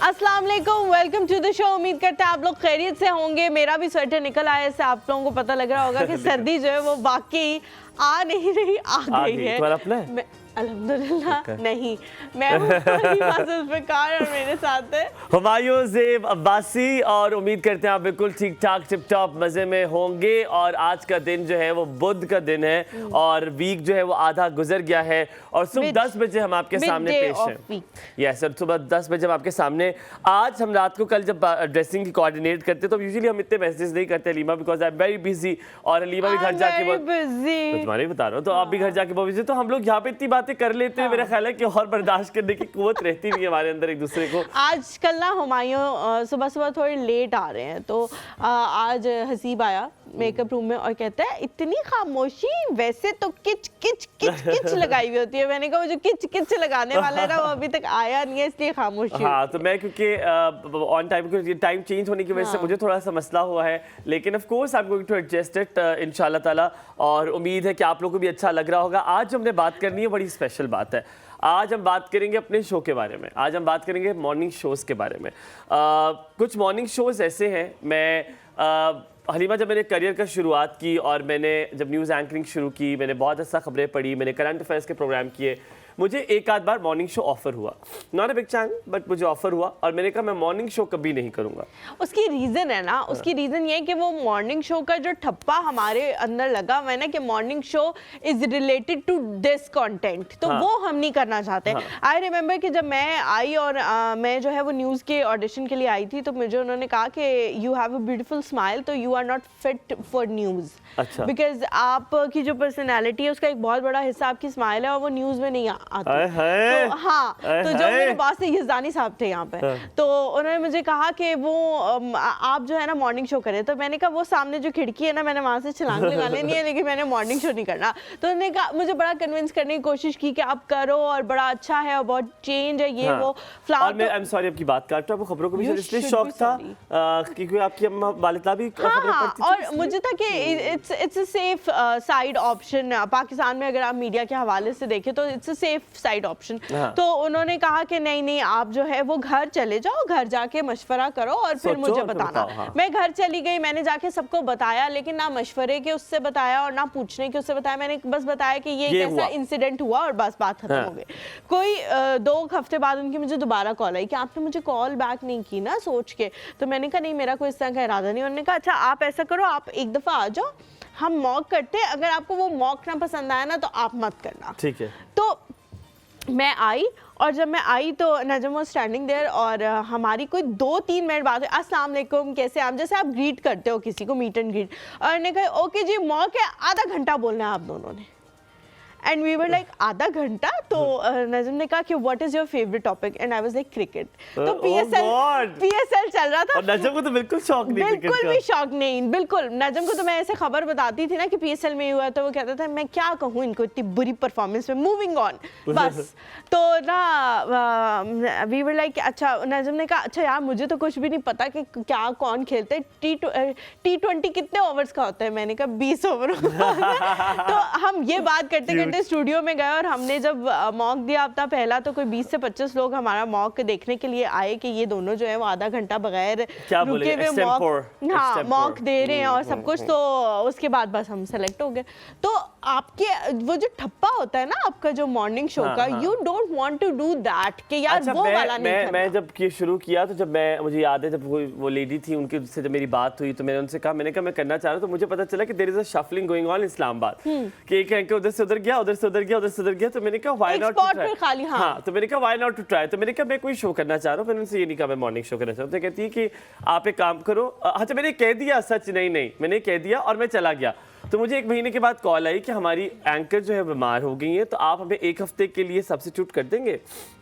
अस्सलाम वालेकुम, welcome to the show. उम्मीद करते हैं आप लोग खैरियत से होंगे। मेरा भी स्वेटर निकल आया, इससे आप लोगों को पता लग रहा होगा कि सर्दी जो है वो वाकई आ नहीं रही, आ गई है। अपना है? अल्हम्दुलिल्लाह नहीं, मैं हूँ जुल्फ़िकार और मेरे साथ है हुमायूं ज़ेब अब्बासी। और उम्मीद करते हैं आप बिल्कुल ठीक ठाक टिप टॉप मज़े में होंगे। और आज का दिन जो है वो बुध का दिन है और वीक जो है वो आधा गुजर गया है और सुबह 10 बजे हम आपके सामने पेश हैं। यस सर, सुबह 10 बजे हम आपके सामने। आज हम रात को कल जब ड्रेसिंग की कोऑर्डिनेट करते तो यूजुअली हम इतने मैसेज नहीं करते Lima, because I am very busy. और लीमा भी घर जाके तो तुम्हारे बता रहा हूँ, तो आप भी घर जाके बहुत बिजी, तो हम लोग यहाँ पे इतनी बातें कर लेते हैं। मेरा ख्याल है कि और बर्दाश्त करने की कुव्वत रहती नहीं है हमारे अंदर एक दूसरे को। आजकल ना हुमायूं सुबह सुबह थोड़े लेट आ रहे हैं, तो आज हसीब आया मेकअप रूम में और कहता है इतनी खामोशी, वैसे तो किच किच किच किच लगाई हुई होती है। मैंने कहा वो जो किच किच लगाने वाला है ना वो अभी तक आया नहीं है, इसलिए खामोशी। हाँ, तो मैं क्योंकि ऑन टाइम चेंज होने की वजह से मुझे थोड़ा सा मसला हुआ है, लेकिन of course I am going to adjust it इंशाल्लाह ताला। और उम्मीद है कि आप लोगों को भी अच्छा लग रहा होगा। आज हमने बात करनी है, बड़ी स्पेशल बात है। आज हम बात करेंगे अपने शो के बारे में। आज हम बात करेंगे मॉर्निंग शोज़ के बारे में। कुछ मॉर्निंग शोज़ ऐसे हैं, मैं हलीमा जब मैंने करियर का शुरुआत की और मैंने जब न्यूज़ एंकरिंग शुरू की, मैंने बहुत अच्छा खबरें पढ़ी, मैंने करंट अफेयर्स के प्रोग्राम किए, मुझे एक आध बार मॉर्निंग शो ऑफर हुआ। Not a big channel but मुझे ऑफर हुआ और मैंने कहा मैं मॉर्निंग शो कभी नहीं करूंगा। उसकी रीज़न है ना, उसकी रीज़न ये है कि वो मॉर्निंग शो का जो ठप्पा हमारे अंदर लगा हुआ है ना कि morning show is related to this content, तो वो हम नहीं करना चाहते। आई रिमेंबर कि जब मैं आई और मैं जो है वो न्यूज़ के ऑडिशन के लिए आई थी, तो मुझे उन्होंने कहा कि you have a beautiful smile, तो you are not fit for news. अच्छा। बिकॉज आपकी जो पर्सनैलिटी है उसका एक बहुत बड़ा हिस्सा आपकी स्माइल है और वो न्यूज़ में नहीं आती। तो हाँ, तो जो मेरे बॉस थे यज़दानी साहब थे यहाँ पे, तो उन्होंने मुझे कहा कि वो आप जो है ना मॉर्निंग शो करें। तो मैंने कहा वो सामने जो खिड़की है ना, मैंने वहाँ से छलांग लगा लेनी है, लेकिन मैंने मॉर्निंग शो नहीं करना। तो उन्होंने कहा, मुझे बड़ा कन्विंस करने की कोशिश की कि आप करो और बड़ा अच्छा है और बहुत चेंज है ये वो फ्लावर। और मैं आई एम सॉरी आपकी बात काट रहा हूँ, आपको खबरों को भी इसलिए शौक था क्योंकि आपकी अम्मा वालिदा भी खबरें पढ़ती थी। और मुझे था कि it's a safe side option. Pakistan में अगर आप मीडिया के हवाले से देखें तो it's a safe side option. तो उन्होंने कहा कि नहीं नहीं, आप जो है वो घर चले जाओ, घर जाके मशवरा करो और फिर मुझे बताना। मैं घर चली गई, मैंने जाके सबको बताया, लेकिन ना मशवरे के उससे बताया और ना पूछने के उससे बताया। मैंने बस बताया कि ये कैसा इंसिडेंट हुआ और बस बात खत्म हो गई। कोई 2 हफ्ते बाद उनकी मुझे दोबारा कॉल आई कि आपने मुझे कॉल बैक नहीं की ना सोच के। तो मैंने कहा नहीं, मेरा कोई इस तरह का इरादा नहीं। उन्होंने कहा अच्छा आप ऐसा करो, आप एक दफ़ा आ जाओ, हम मॉक करते हैं, अगर आपको वो मॉक ना पसंद आया ना तो आप मत करना। ठीक है। तो मैं आई और जब मैं आई तो नजम वाज स्टैंडिंग देयर और हमारी कोई 2-3 मिनट बात हुई। अस्सलाम वालेकुम, कैसे आप, जैसे आप ग्रीट करते हो किसी को, मीट एंड ग्रीट। और उन्होंने कहा ओके जी मॉक है, आधा घंटा बोलना है आप दोनों ने। एंड वी वर लाइक आधा घंटा। तो नजम ने कहा कि what is your favourite topic, and I was like cricket. तो पीएसएल चल रहा था। और नजम को तो बिल्कुल शौक नहीं, बिल्कुल भी शौक नहीं, बिल्कुल। नजम को तो मैं ऐसे खबर बताती थी ना कि पीएसएल में हुआ, तो वो कहता था मैं क्या कहूँ इनको इतनी बुरी परफॉर्मेंस में, मूविंग ऑन बस। तो ना वी वर लाइक अच्छा, नजम ने कहा अच्छा यार मुझे तो कुछ भी नहीं पता कि क्या कौन खेलते हैं, T20 कितने ओवर्स का होता है। मैंने कहा 20 ओवर। तो हम ये बात करते करते स्टूडियो में गए और हमने जब मॉक दिया अपना पहला, तो कोई 20 से 25 लोग हमारा मॉक देखने के लिए आए कि ये दोनों जो है वो आधा घंटा बगैर रुके हुए मॉक दे रहे हैं और सब कुछ। तो उसके बाद बस हम सेलेक्ट हो गए। तो आपके वो जो ठप्पा होता है ना आपका जो मॉर्निंग शो का, you don't want to do that कि यार वो वाला नहीं करना। मैं जब ये शुरू किया तो जब मुझे याद है जब वो लेडी थी उनके से जब मेरी बात हुई तो मैंने उनसे कहा, मैंने कहा मैं करना चाह रहा हूँ। तो मुझे पता चला कि there is a shuffling going on Islamabad, कि एक एंकर उधर से उधर गया, उधर से उधर गया, उधर से उधर गया। तो मैंने कहा व्हाई नॉट टू ट्राई। हाँ, तो मैंने कहा व्हाई नॉट टू ट्राई। तो मैंने कहा मैं कोई शो करना चाह रहा हूँ। मैंने उनसे ये नहीं कहा मैं मॉर्निंग शो करना चाहता हूँ। तो कहती है कि आप एक काम करो। अच्छा, मैंने कह दिया, सच नहीं, मैंने कह दिया और मैं चला गया। तो मुझे 1 महीने के बाद कॉल आई कि हमारी एंकर जो है बीमार हो गई है, तो आप हमें 1 हफ्ते के लिए सब्स्टिट्यूट कर देंगे।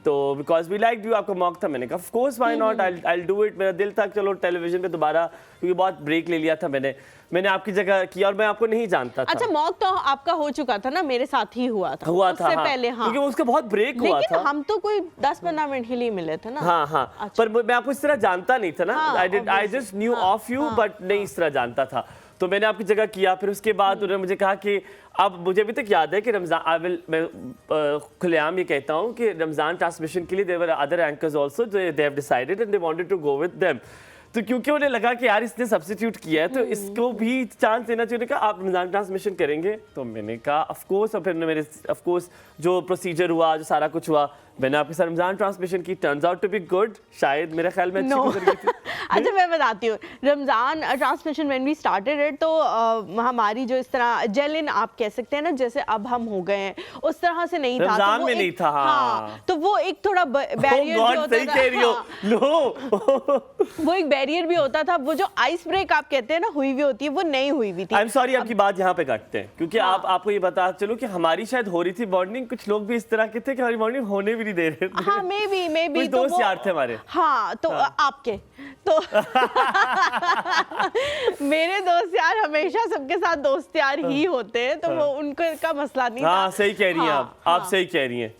तो बिकॉज वी लाइक यू, आपका मॉक था। मैंने कहा of course why not, I will do it. मेरा दिल था चलो टेलीविजन पे दोबारा, क्योंकि बहुत ब्रेक ले लिया था मैंने आपकी जगह किया और मैं आपको नहीं जानता था। अच्छा, मॉक तो आपका हो चुका था ना, मेरे साथ ही हुआ था उससे पहले। हाँ, क्योंकि उसका बहुत ब्रेक हुआ था, लेकिन हम तो कोई 10-15 मिनट के लिए मिले थे ना। हाँ। अच्छा। पर मैं आपको इस तरह जानता नहीं था ना। I just new of you but नहीं इस तरह जानता था। तो मैंने आपकी जगह किया। फिर उसके बाद उन्होंने मुझे कहा कि अब मुझे अभी तक याद है कि रमज़ान मैं खुलेआम ये कहता हूँ कि रमज़ान ट्रांसमिशन के लिए there were other anchors also they have decided and they wanted to go with them. तो क्योंकि उन्हें लगा कि यार इसने सब्स्टिट्यूट किया है तो इसको भी चांस देना चाहिए। कहा आप रमज़ान ट्रांसमिशन करेंगे? तो मैंने कहा ऑफ कोर्स। और फिर मेरे ऑफ कोर्स जो प्रोसीजर हुआ, जो सारा कुछ हुआ, मैंने आपके साथ रमज़ान ट्रांसमिशन की। Turns out to be good. शायद मेरे ख्याल में अच्छी गुजर गई थी। अच्छा मैं बताती हूँ, Ramzan transmission when we started it, तो हमारी जो इस तरह जेलिन आप कह सकते हैं ना, जैसे अब हम हो गए हैं उस तरह से नहीं था। रमज़ान तो में नहीं था। हाँ, तो वो एक थोड़ा बैरियर भी होता सही कह रही हो। लो वो एक बैरियर भी होता था। वो जो आइस ब्रेक आप कहते हैं ना हुई हुई होती है, वो नहीं हुई हुई थी। आई एम सॉरी, आपकी बात यहाँ पे काटते हैं क्योंकि आपको ये बता चलो कि हमारी शायद हो रही थी बॉन्डिंग, कुछ लोग भी इस तरह के थे कि हमारी बॉन्डिंग होने भी नहीं दे रहे थे। हाँ मे बी कुछ दोस्त यार थे हमारे। हाँ तो आपके तो मेरे दोस्त यार हमेशा सबके साथ दोस्त यार ही होते हैं, तो वो उनका का मसला नहीं था। हाँ सही कह रही हैं आप सही कह रही हैं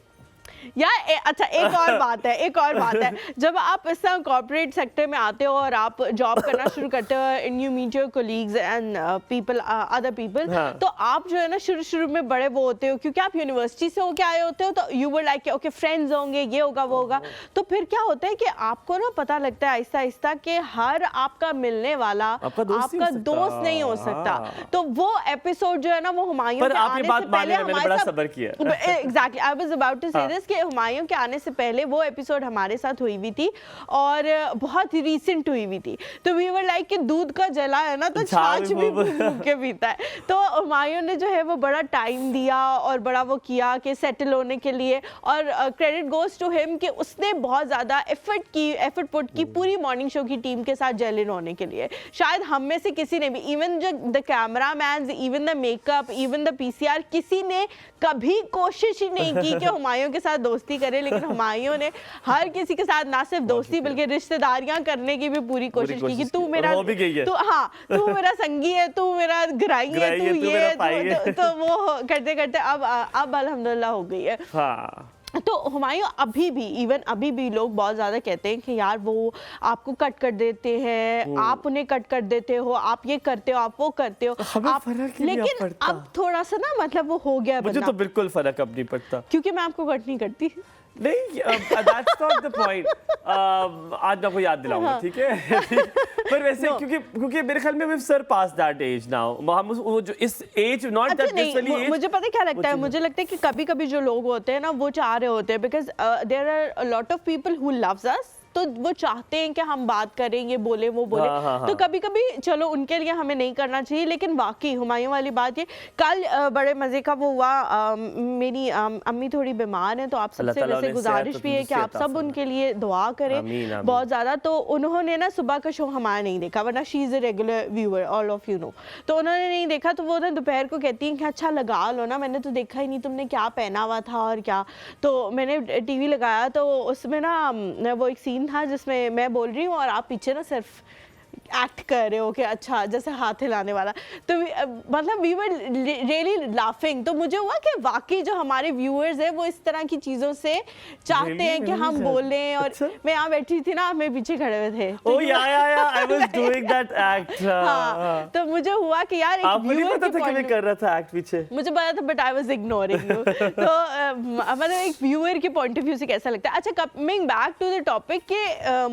यार अच्छा एक और बात है, जब आप इस तरह कॉर्पोरेट सेक्टर में आते हो और आप जॉब करना शुरू करते हो and you meet your colleagues and people other people, तो आप जो है ना शुरू में बड़े वो होते हो क्योंकि आप यूनिवर्सिटी से होके आए होते हो, तो you were like okay friends होंगे, ये होगा वो होगा। तो फिर क्या होता है कि आपको ना पता लगता है आहिस्ता आहिस्ता कि हर आपका मिलने वाला आपका दोस्त नहीं हो सकता। तो वो एपिसोड जो है ना वो हुमायूं के आने से पहले हमारे साथ सब्र किया। Exactly I was about to say this कि हुमायूं के आने से पहले वो एपिसोड हमारे साथ हुई हुई थी और बहुत रीसेंट हुई हुई थी। तो वी वर लाइक कि दूध का जला है ना तो छाछ भी फूंक के पीता है। तो हुमायूं ने जो है वो बड़ा टाइम दिया और बड़ा वो किया कि सेटल होने के लिए, और क्रेडिट गोज टू हिम कि उसने बहुत ज़्यादा एफर्ट पुट की पूरी मॉर्निंग शो की टीम के साथ जेल इन होने के लिए। शायद हम में से किसी ने भी, इवन जो the camera man, even the makeup, even the PCR, किसी ने कभी कोशिश ही नहीं की कि हुमायूं के साथ दोस्ती करे, लेकिन हुमायूं ने हर किसी के साथ ना सिर्फ दोस्ती बल्कि रिश्तेदारियां करने की भी पूरी कोशिश की कि तू मेरा तू मेरा संगी है, तू मेरा घराई है, तू ये तो वो करते करते अब अल्हम्दुलिल्लाह हो गई है। हाँ। तो हुमायूं अभी भी लोग बहुत ज़्यादा कहते हैं कि यार वो आपको कट कर देते हैं, आप उन्हें कट कर देते हो, आप ये करते हो, आप वो करते हो, आप, लेकिन अब थोड़ा सा ना मतलब वो हो गया। मुझे तो बिल्कुल फर्क अब नहीं पड़ता क्योंकि मैं आपको कट नहीं करती। नहीं, that's not the point. आज मैं आपको याद दिलाऊंगा, ठीक है? पर वैसे क्योंकि मेरे ख्याल में we've surpassed that age now. हम वो जो इस age, not that this वाली age. मुझे पता क्या लगता है, मुझे लगता है कि कभी-कभी जो लोग होते हैं ना वो चाह रहे होते हैं, because there are a lot of people who loves us, तो वो चाहते हैं कि हम बात करें, ये बोले वो बोले। तो कभी-कभी चलो उनके लिए हमें नहीं करना चाहिए, लेकिन वाकई हुमायूं वाली बात ये कल बड़े मजे का वो हुआ। मेरी अम्मी थोड़ी बीमार हैं, तो आप सबसे वैसे गुजारिश भी है कि आप सब उनके लिए दुआ करें बहुत ज़्यादा। तो उन्होंने ना सुबह का शो हमारा नहीं देखा, वरना she is a regular viewer, all of you know. तो उन्होंने नहीं देखा, तो वो ना दोपहर को कहती हैं कि अच्छा लगा लो ना, मैंने तो देखा ही नहीं तुमने क्या पहना हुआ था और क्या। तो मैंने टीवी लगाया तो उसमें ना वो एक सीन था जिसमें मैं बोल रही हूँ और आप पीछे ना सिर्फ एक्ट कर रहे हो कि अच्छा जैसे हाथ हिलाने वाला। तो मतलब वी वर रियली लाफिंग। तो मुझे हुआ कि वाकई जो हमारे व्यूअर्स हैं वो इस तरह की चीज़ों से चाहते हैं कि हम बोलें। और मैं यहाँ बैठी थी ना, मैं पीछे खड़े हुए थे। ओह या I was doing that act. हाँ, तो मुझे हुआ कि यार एक व्यूअर पता था कि मैं कर रहा था एक्ट पीछे, मुझे पता था, but I was ignoring you. तो मतलब एक व्यूअर के पॉइंट ऑफ व्यू से कैसा लगता है। अच्छा, coming back to the topic के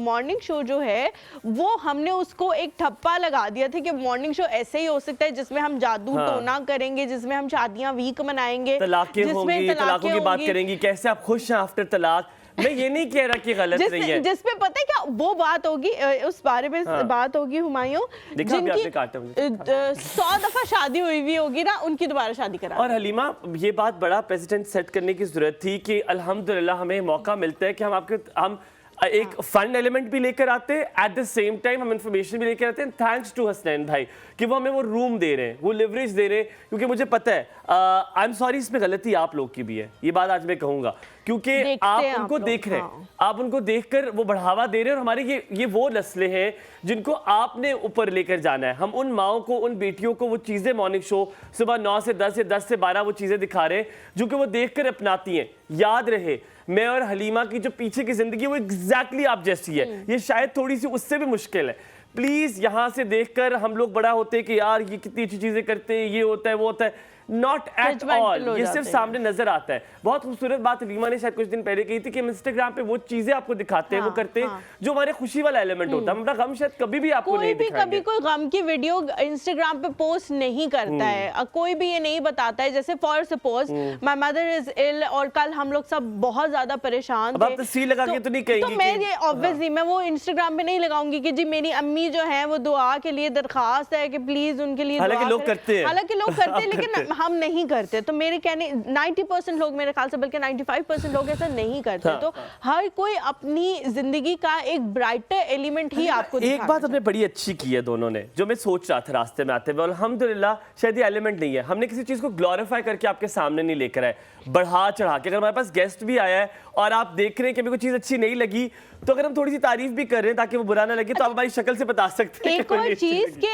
मॉर्निंग शो जो है वो हमने उसको एक ठप्पा लगा दिया था कि मॉर्निंग शो ऐसे ही हो सकता है जिसमें हम जादू टोना करेंगे, जिसमें हम शादियां वीक मनाएंगे, तलाकों की बात करेंगे, कैसे आप खुश हैं आफ्टर तलाक। मैं ये नहीं कह रहा कि गलत नहीं है, जिसपे पता है क्या वो बात होगी, उस बारे में बात होगी हुमायूं जिनकी 100 दफा शादी हुई भी होगी ना, उनकी दोबारा शादी करा। और हलीमा, ये बात बड़ा प्रेसिडेंट सेट करने की जरूरत थी कि अल्हम्दुलिल्लाह हमें मौका मिलता है कि हम एक फन एलिमेंट भी लेकर आते हैं, एट द सेम टाइम हम इंफॉर्मेशन भी लेकर आते हैं। थैंक्स टू हसनैन भाई कि वो हमें वो रूम दे रहे हैं, वो लिवरेज दे रहे हैं, क्योंकि मुझे पता है आई एम सॉरी इसमें गलती आप लोग की भी है, ये बात आज मैं कहूँगा, क्योंकि आप उनको देख रहे हैं, आप उनको देखकर वो बढ़ावा दे रहे हैं। और हमारे ये वो नस्लें हैं जिनको आपने ऊपर लेकर जाना है। हम उन माओं को, उन बेटियों को वो चीज़ें मॉर्निंग शो सुबह 9 से 10 या 10 से 12 वो चीज़ें दिखा रहे हैं जो कि वो देख कर अपनाती हैं। याद रहे, मैं और हलीमा की जो पीछे की जिंदगी वो एग्जैक्टली आप जैसी है, ये शायद थोड़ी सी उससे भी मुश्किल है। प्लीज यहाँ से देखकर हम लोग बड़ा होते हैं कि यार ये कितनी अच्छी चीजें करते हैं, ये होता है वो होता है, नॉट एट ऑल, ये सिर्फ सामने नजर आता है। बहुत खूबसूरत बात हलीमा ने शायद कुछ दिन पहले कही थी कि हम इंस्टाग्राम पे वो चीजें आपको दिखाते हैं, वो करते हैं जो हमारे खुशी वाला एलिमेंट होता है। हम अपना गम शायद कभी भी आपको नहीं दिखाएंगे। कभी कोई गम की वीडियो इंस्टाग्राम पे पोस्ट नहीं करता है, कोई भी ये नहीं बताता है। जैसे for suppose my mother is ill और कल हम लोग सब बहुत ज्यादा परेशान थे, आप तस्वीर लगा के तो नहीं कहेंगे, तो मैं ये ऑब्वियसली मैं वो इंस्टाग्राम पे नहीं लगाऊंगी कि जी मेरी अम्मी जो है वो दुआ के लिए दरखास्त है कि प्लीज उनके लिए, हालांकि लोग करते हैं, हालांकि लोग करते हैं लेकिन हम नहीं करते। तो मेरे कहने 90% लोग, मेरे ख्याल से बल्कि 95% लोग ऐसा नहीं करते। तो हर कोई अपनी जिंदगी का एक ब्राइटर एलिमेंट ही आपको एक बात हमने बड़ी अच्छी की है दोनों ने, जो मैं सोच रहा था रास्ते में आते हुए, अल्हम्दुलिल्लाह शायद ये एलिमेंट नहीं है, हमने किसी चीज को ग्लोरीफाई करके आपके सामने नहीं लेकर आए, बढ़ा चढ़ा के। अगर हमारे पास गेस्ट भी आया है और आप देख रहे हैं कि हमें कोई चीज अच्छी नहीं लगी, तो अगर हम थोड़ी सी तारीफ भी कर रहे हैं ताकि वो बुरा ना लगे, तो आप हमारी शक्ल से बता सकते हैं। एक और चीज के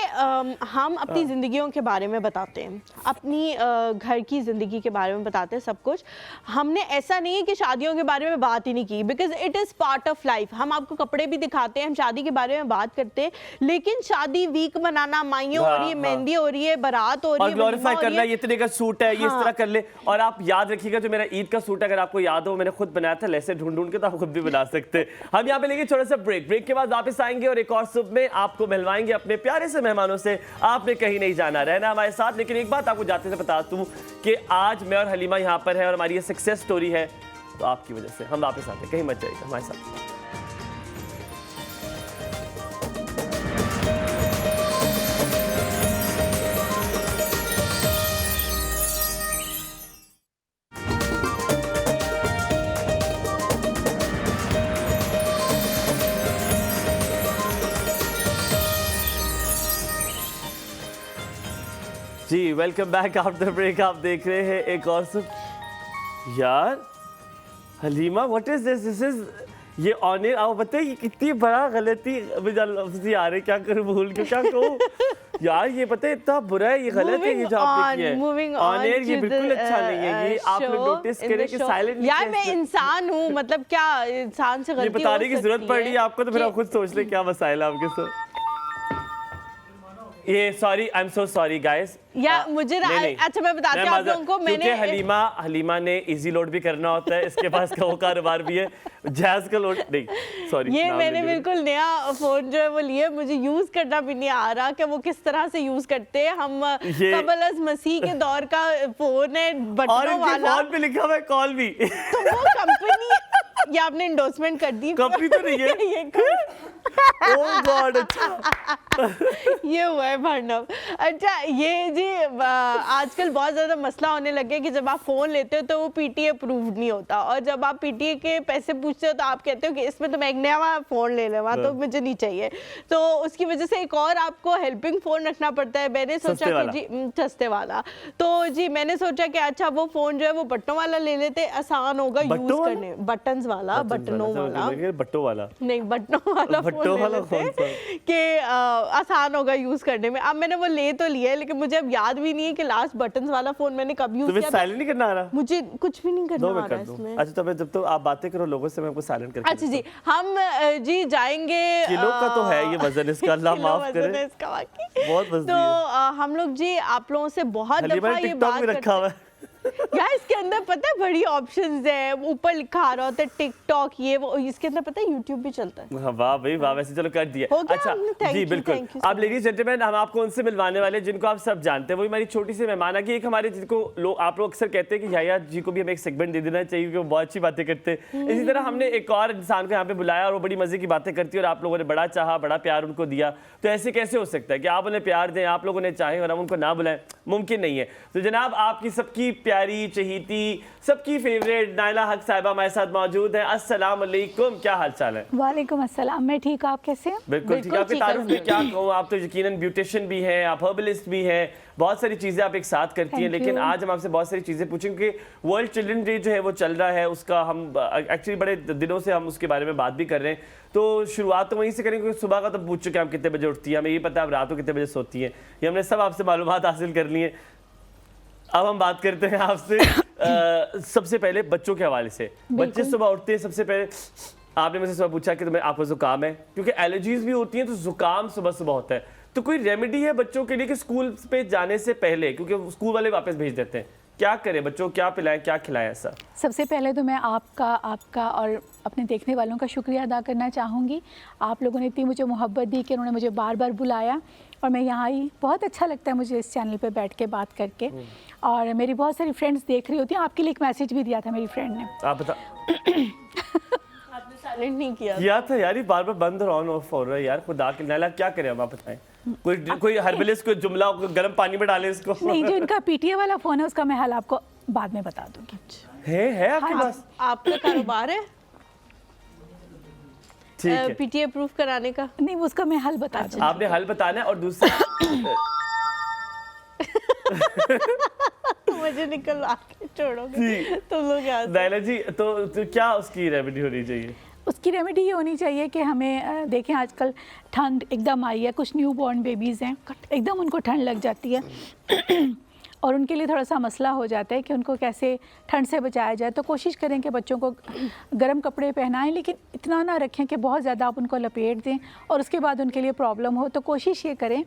हम अपनी जिंदगियों के बारे में बताते हैं, अपनी घर की जिंदगी के बारे में बताते हैं सब कुछ। हमने ऐसा नहीं है कि शादियों के बारे में बात ही नहीं की, because it is part of life. हम आपको कपड़े भी दिखाते हैं, हम शादी के बारे में बात करते हैं, लेकिन शादी वीक मनाना, माइयों हो रही है, मेहंदी हो रही है, बारात हो रही है, ग्लोरीफाई करना, ये इतने का सूट है, ये इस तरह कर ले। और आप याद रखिएगा जो मेरा ईद का सूट अगर आपको याद हो, मैंने खुद बनाया था, ऐसे ढूंढ ढूंढ के, तो आप खुद भी बना सकते हैं। हम यहाँ पे लेंगे छोटा सा ब्रेक के बाद वापस आएंगे और एक और सुबह में आपको मिलवाएंगे अपने प्यारे से मेहमानों से। आपने कहीं नहीं जाना, रहना हमारे साथ। लेकिन एक बात आपको जाते से बता दूं कि आज मैं और हलीमा यहाँ पर है और हमारी ये सक्सेस स्टोरी है तो आपकी वजह से। हम वापस आते हैं, कहीं मत जाइएगा, हमारे साथ। जी वेलकम बैक आफ्टर ब्रेक। आप देख रहे हैं एक और सब। यार Halima what is this? This is ये ऑन एयर। आप बताइए ये कितनी बड़ा गलती मुझे आ रही, क्या करूं, भूल के क्या कहूं। यार ये पता है इतना बुरा है, ये गलत है ये जो आपने किया है ऑन एयर, ये बिल्कुल अच्छा नहीं है। ये आप लोग नोटिस करें कि साइलेंट। यार मैं इंसान हूं, मतलब क्या इंसान से गलती हो सकती है? ये बताने की जरूरत पड़ रही है आपको, तो फिर आप खुद सोच लें क्या मसाइल है आपके साथ। ये sorry, I am so sorry guys. या मुझे अच्छा मैं बताती हूं आप लोगों को, मैंने हलीमा ने इजी लोड भी करना होता है, इसके पास का वो कारोबार भी है, जैज का लोड नहीं, सॉरी। ये मैंने बिल्कुल नया फोन जो है वो लिए, मुझे यूज करना भी नहीं आ रहा कि वो किस तरह से यूज करते हैं। हम कबल अज़ मसीह के दौर का फोन है, बटनों वाला, फोन पे लिखा हुआ है कॉल भी। तो वो कंपनी, ये आपने एंडोर्समेंट कर दी, कंपनी तो नहीं है ये। ओह गॉड, अच्छा ये हुआ है भरनम। अच्छा ये जी आजकल बहुत ज्यादा मसला होने लगे कि जब आप फोन लेते हो तो वो पीटीए अप्रूव्ड नहीं होता, और जब आप पीटीए के पैसे पूछते हो तो आप कहते हो कि इसमें तो मैं एक नया फोन ले लूँ, तो मुझे नहीं चाहिए। तो उसकी वजह से एक और आपको हेल्पिंग फोन रखना पड़ता है। मैंने सोचा कि जी सस्ते वाला, तो जी मैंने सोचा कि अच्छा वो फोन जो है वो बटनों वाला ले लेते, आसान होगा यूज करने, बटन्स वाला, बटनों वाला, बट्टों वाला नहीं, बटनों वाला कि आसान होगा यूज करने में। अब मैंने वो ले तो लिया है, लेकिन मुझे अब याद भी नहीं है कि लास्ट बटन्स वाला फोन मैंने कब यूज किया। साइलेंट नहीं करना आ रहा, मुझे कुछ भी नहीं करना आ रहा इसमें। अच्छा तो जब तो आप बातें करो लोगों से, मैं आपको साइलेंट करके। अच्छा जी, हम जी जाएंगे, किलो का तो है ये वजन इसका, अल्लाह माफ करे, इसका बाकी बहुत वजन। तो हम लोग जी आप लोगों से बहुत दफा ये बात रखा हुआ है यार, इसके अंदर पता है बड़ी ऑप्शंस है, ऊपर लिखा आ रहा होता है टिकटॉक, ये वो, इसके अंदर पता है यूट्यूब भी चलता है। वाह भाई वाह, वैसे चलो कर दिया। अच्छा जी बिल्कुल। अब लेडीज जेंटलमैन, हम आपको उनसे मिलवाने वाले जिनको आप सब जानते हैं, वही हमारी छोटी सी मेहमान आ गई एक हमारे, जिनको आप लोग अक्सर कहते हैं कि याया जी को भी हमें एक सेगमेंट दे देना चाहिए क्योंकि वो बहुत अच्छी बातें करते हैं। इसी तरह हमने एक और इंसान को यहाँ पे बुलाया और वो बड़ी मजे की बातें करती है और आप लोगों ने बड़ा चाहा, बड़ा प्यार उनको दिया। तो ऐसे कैसे हो सकता है कि आप उन्हें प्यार दें, आप लोगों ने चाहें और हम उनको ना बुलाएं? मुमकिन नहीं है। तो जनाब आपकी सबकी प्यारी चहीती, सबकी फेवरेट नाइला हक साहिबा हमारे साथ मौजूद है। अस्सलाम वालेकुम, क्या हाल चाल है? वालेकुम अस्सलाम, मैं ठीक, आप कैसे हैं? बिल्कुल ठीक। आपकी तारीफ में क्या कहूँ, आप तो यकीनन ब्यूटिशियन भी हैं, आप हर्बलिस्ट भी हैं, बहुत सारी चीज़ें आप एक साथ करती हैं। लेकिन आज हम आपसे बहुत सारी चीज़ें पूछेंगे कि वर्ल्ड चिल्ड्रन डे जो है वो चल रहा है, उसका हम एक्चुअली बड़े दिनों से हम उसके बारे में बात भी कर रहे हैं। तो शुरुआत तो वहीं से करेंगे, सुबह का तो पूछ चुके हैं आप कितने बजे उठती हैं, हमें ये पता है आप रात को कितने बजे सोती हैं, ये हमने सब आपसे मालूमात हासिल कर ली है। अब हम बात करते हैं आपसे सबसे पहले बच्चों के हवाले से। बच्चे सुबह उठते हैं सबसे पहले आपने मुझसे सुबह पूछा कि तुम्हें आपको जुकाम है, क्योंकि एलर्जीज भी होती हैं तो जुकाम सुबह सुबह होता है, तो कोई रेमेडी है बच्चों के लिए कि स्कूल पे जाने से पहले, क्योंकि स्कूल वाले वापस भेज देते हैं, क्या करें बच्चों को, क्या पिलाएं, क्या खिलाएं ऐसा? सबसे पहले तो मैं आपका और अपने देखने वालों का शुक्रिया अदा करना चाहूँगी। आप लोगों ने इतनी मुझे मोहब्बत दी कि उन्होंने मुझे बार बार बुलाया और मैं यहाँ आई। बहुत अच्छा लगता है मुझे इस चैनल पे बैठ के बात करके। और मेरी बहुत सारी फ्रेंड्स देख रही होती हैं। आपके लिए एक मैसेज भी दिया था मेरी फ्रेंड ने। आप बता। आपने साइलेंट नहीं किया था यार, बार बार बंद और ऑन ऑफ हो रहा है यार, खुदा के नाला क्या करें अब आप बताएं। कोई हर्बलिस्ट कोई जुमला गर्म पानी में डाले इसको। नहीं, जो इनका पीटीए वाला फ़ोन है उसका मैं हल आपको बाद में बता दूंगी। है आपके पास? आपका कारोबार है ठीक है, पीटीए प्रूफ कराने का? नहीं, उसका मैं हल बता दूंगी। आपने हल बताना है। और दूसरा मुझे निकलवा के छोड़ोगे तुम लोग यहाँ से। नायला जी, तो क्या उसकी रेमेडी होनी चाहिए? उसकी रेमेडी ये होनी चाहिए कि हमें देखें, आजकल ठंड एकदम आई है, कुछ न्यू बॉर्न बेबीज़ हैं, एकदम उनको ठंड लग जाती है और उनके लिए थोड़ा सा मसला हो जाता है कि उनको कैसे ठंड से बचाया जाए। तो कोशिश करें कि बच्चों को गर्म कपड़े पहनाएं, लेकिन इतना ना रखें कि बहुत ज़्यादा आप उनको लपेट दें और उसके बाद उनके लिए प्रॉब्लम हो। तो कोशिश ये करें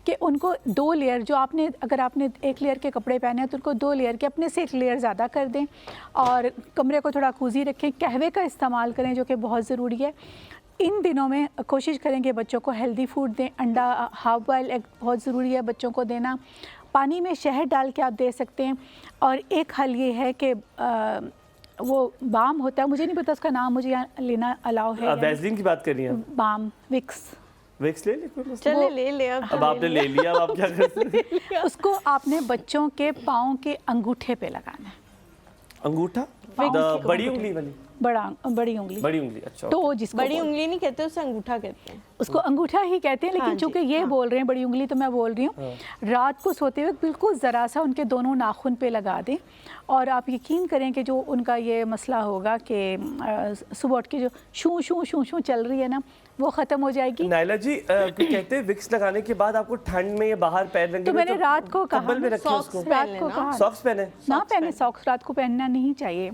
कि उनको 2 लेयर, जो अगर आपने 1 लेयर के कपड़े पहने हैं तो उनको 2 लेयर के, अपने से 1 लेयर ज़्यादा कर दें और कमरे को थोड़ा कूजी रखें। कहवे का इस्तेमाल करें जो कि बहुत ज़रूरी है। इन दिनों में कोशिश करें कि बच्चों को हेल्दी फूड दें। अंडा, हाफ बॉयल एग बहुत ज़रूरी है बच्चों को देना। पानी में शहद डाल के आप दे सकते हैं। और एक हल ये है कि वो बाम होता है, मुझे नहीं पता उसका नाम, मुझे यहाँ लेना अलाउ है। वैसलीन की बात कर रही हैं? बाम, विक्स ले ले, चले ले ले। अब आपने ले लिया, अब आप क्या कर सकते हैं? उसको आपने बच्चों के पाँव के अंगूठे पे लगाना है। अंगूठा? बड़ी उंगली वाली? बड़ी उंगली। बड़ी उंगली, अच्छा। तो जिसको बड़ी उंगली नहीं कहते, उसे अंगूठा कहते हैं। उसको अंगूठा ही कहते हैं, लेकिन चूंकि ये बोल रहे हैं बड़ी उंगली, तो मैं बोल रही हूँ रात को सोते हुए बिल्कुल ज़रा सा उनके दोनों नाखून पे लगा दें और आप यकीन करें कि जो उनका ये मसला होगा कि सुबह उठ के जो शू शू शू शू चल रही है ना, वो ख़त्म हो जाएगी। नायला जी, कहते हैं विक्स लगाने के बाद आपको ठंड में ये बाहर पैर रंगे, तो मैंने रात को कहा, में रखे उसको, रात को कहा सॉक्स पहने ना पहने, सॉक्स रात को पहनना नहीं चाहिए।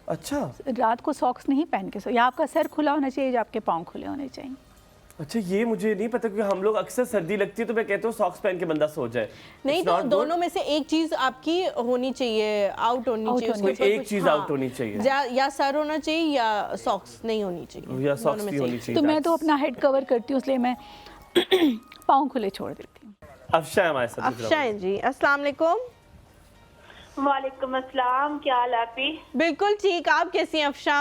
अच्छा, रात को सॉक्स नहीं पहन के सो, या आपका सर खुला होना चाहिए या आपके पाँव खुले होने चाहिए। अच्छा, ये मुझे नहीं पता, क्योंकि हम लोग अक्सर सर्दी लगती है तो मैं कहता हूँ सॉक्स पहन के बंदा सो जाए। नहीं, तो दोनों में से एक चीज आपकी होनी चाहिए, आउट होनी चाहिए, उसके ऊपर एक चीज आउट होनी चाहिए, या सर होना चाहिए या सॉक्स नहीं होनी चाहिए, या सॉक्स नहीं होनी चाहिए। तो मैं तो अपना हेड कवर करती हूँ, इसलिए मैं पाँव खुले छोड़ देती हूँ। अफशा हमारे साथ। अफशा है जी, अस्सलाम वालेकुम। वालेकुम अस्सलाम, क्या हाल है आपकी? बिल्कुल ठीक, आप कैसी हैं अफशा?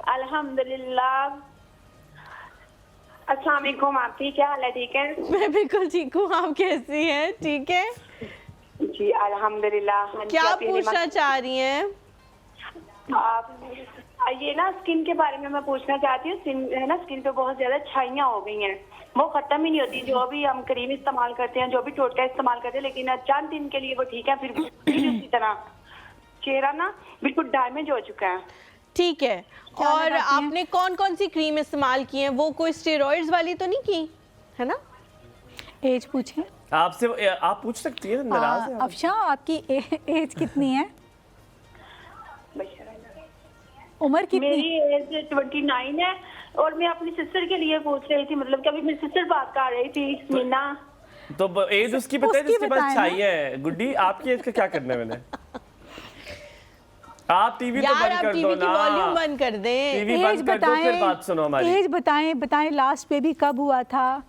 अल्हम्दुलिल्लाह। अस्सलाम वालेकुम, आप ठीक, क्या हाल है? ठीक है, मैं बिल्कुल ठीक हूँ, आप कैसी हैं? ठीक है जी, अल्हम्दुलिल्लाह। क्या पूछना चाह रही हैं आप? ये ना स्किन के बारे में मैं पूछना चाहती हूँ। स्किन पे बहुत ज्यादा छाइयाँ हो गई हैं, वो खत्म ही नहीं होती। जो भी हम क्रीम इस्तेमाल करते हैं, जो भी टोटका इस्तेमाल करते हैं, लेकिन चंद दिन के लिए वो ठीक है, फिर उसी तरह चेहरा ना बिल्कुल डैमेज हो चुका है। ठीक है, और आपने कौन कौन सी क्रीम इस्तेमाल की है? वो कोई स्टेरॉइड्स वाली तो नहीं की है ना? एज पूछें आपसे, आप पूछ सकती हैं, नाराज है? अफशा, आपकी एज कितनी है? उम्र कितनी? मेरी एज 29 है और मैं अपनी सिस्टर के लिए पूछ रही थी, मतलब कभी मेरी सिस्टर बात कर रही थी, मीना। तो एज उसकी बताइए जिसके पास चाहिए है। गुड्डी, आपकी एज का क्या करना है मैंने? आप टीवी तो बंद कर दो ना, वॉल्यूम बंद कर दें। टीवी बंद कर दो, फिर बात सुनो हमारी। एज बताएं, लास्ट बेबी कब हुआ था?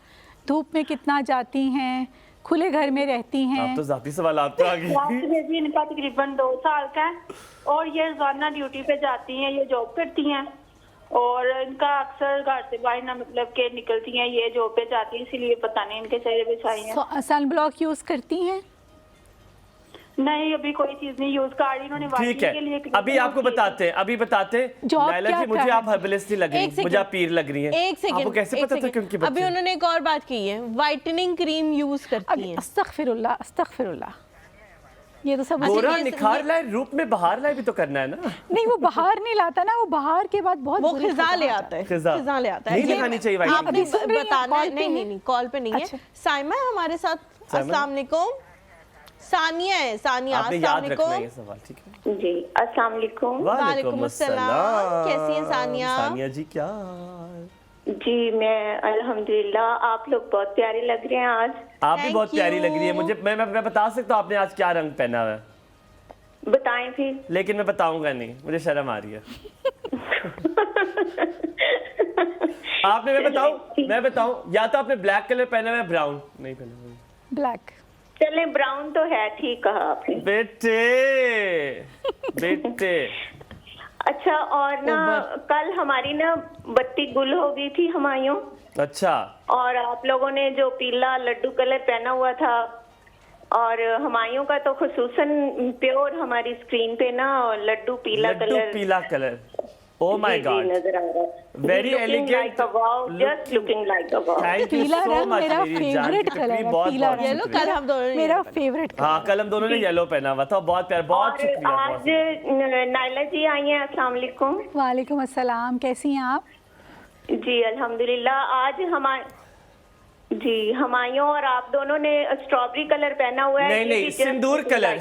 धूप में कितना जाती हैं? खुले घर में रहती हैं? आप तो जाती सवालात पे आ गई। लास्ट बेबी इनका तकरीबन 2 साल का है और ये रोजाना ड्यूटी पे जाती हैं, ये जॉब करती हैं और इनका अक्सर घर से बाहर ना, मतलब के निकलती हैं, ये जॉब पे जाती हैं, इसीलिए पता नहीं इनके चेहरे पे छाई है। सन ब्लॉक यूज करती हैं? नहीं, अभी कोई चीज नहीं यूज कर रही इन्होंने। ठीक है, अभी आपको बताते हैं, नायला जी, मुझे आप हर्बलिस्ट नहीं लग रही, मुझे आप पीर लग रही हैं। एक सेकंड, आपको कैसे पता था कि उनकी बच्ची? अभी उन्होंने एक और बात की है, वाइटनिंग क्रीम यूज करती हैं। अस्तगफिरुल्लाह, ये तो सब गोरा निखार लाए, रूप में बहार लाए भी तो करना है ना। नहीं, वो बाहर नहीं लाता ना, वो बाहर के बाद बहुत वो खिजा ले आता है, खिजा ले आता है। नहीं लगानी चाहिए भाई। आपने बताना है, नहीं, कॉल पे नहीं है। साइमा है हमारे साथ। अस्सलाम वालेकुम सानिया है, सानिया। आपने अस्सलाम याद रखना है ये वालेकुम। सवाल, ठीक है? जी अस्सलाम वालेकुम। वालेकुम अस्सलाम। कैसी हैं सानिया? सानिया जी क्या? जी मैं अल्हम्दुलिल्लाह, आप लोग बहुत प्यारे लग रहे हैं आज। आप भी Thank बहुत प्यारी लग रही है you. मुझे। मैं बता सकता हूँ आपने आज क्या रंग पहना हुआ है, बताएं फिर। लेकिन मैं बताऊंगा नहीं, मुझे शर्म आ रही है। आपने मैं बताऊं या तो आपने ब्लैक कलर पहना हुआ है, ब्राउन नहीं पहना हुआ है। ब्लैक। चले ब्राउन तो है, ठीक कहा आपने। बेटे अच्छा, और ना कल हमारी ना बत्ती गुल हो गई थी हुमायूं, अच्छा, और आप लोगों ने जो पीला लड्डू कलर पहना हुआ था, और हुमायूं का तो खुसूसन प्योर हमारी स्क्रीन पे ना लड्डू पीला कलर Oh my God. नजर आ रहा है। Very Looking elegant. like a wow, just looking like a wow. Thank you पीला so रंग much मेरा मेरी जान फेवरेट की कलर टुकड़ी, है। बहुत पीला बहुत रंग येलो कल हम दोनों ने मेरा येलो पहना। Favourite colour. हाँ, कल हम दोनों ने येलो पहना हुआ था, बहुत प्यार, बहुत और शुक्रिया। आज नाइला जी आई हैं, अस्सलाम वालेकुम। वालेकुम अस्सलाम, कैसी हैं आप? जी अल्हम्दुलिल्लाह। आज हुमायूं और आप दोनों ने स्ट्रॉबेरी कलर पहना हुआ है। नहीं नहीं, सिंदूर कलर,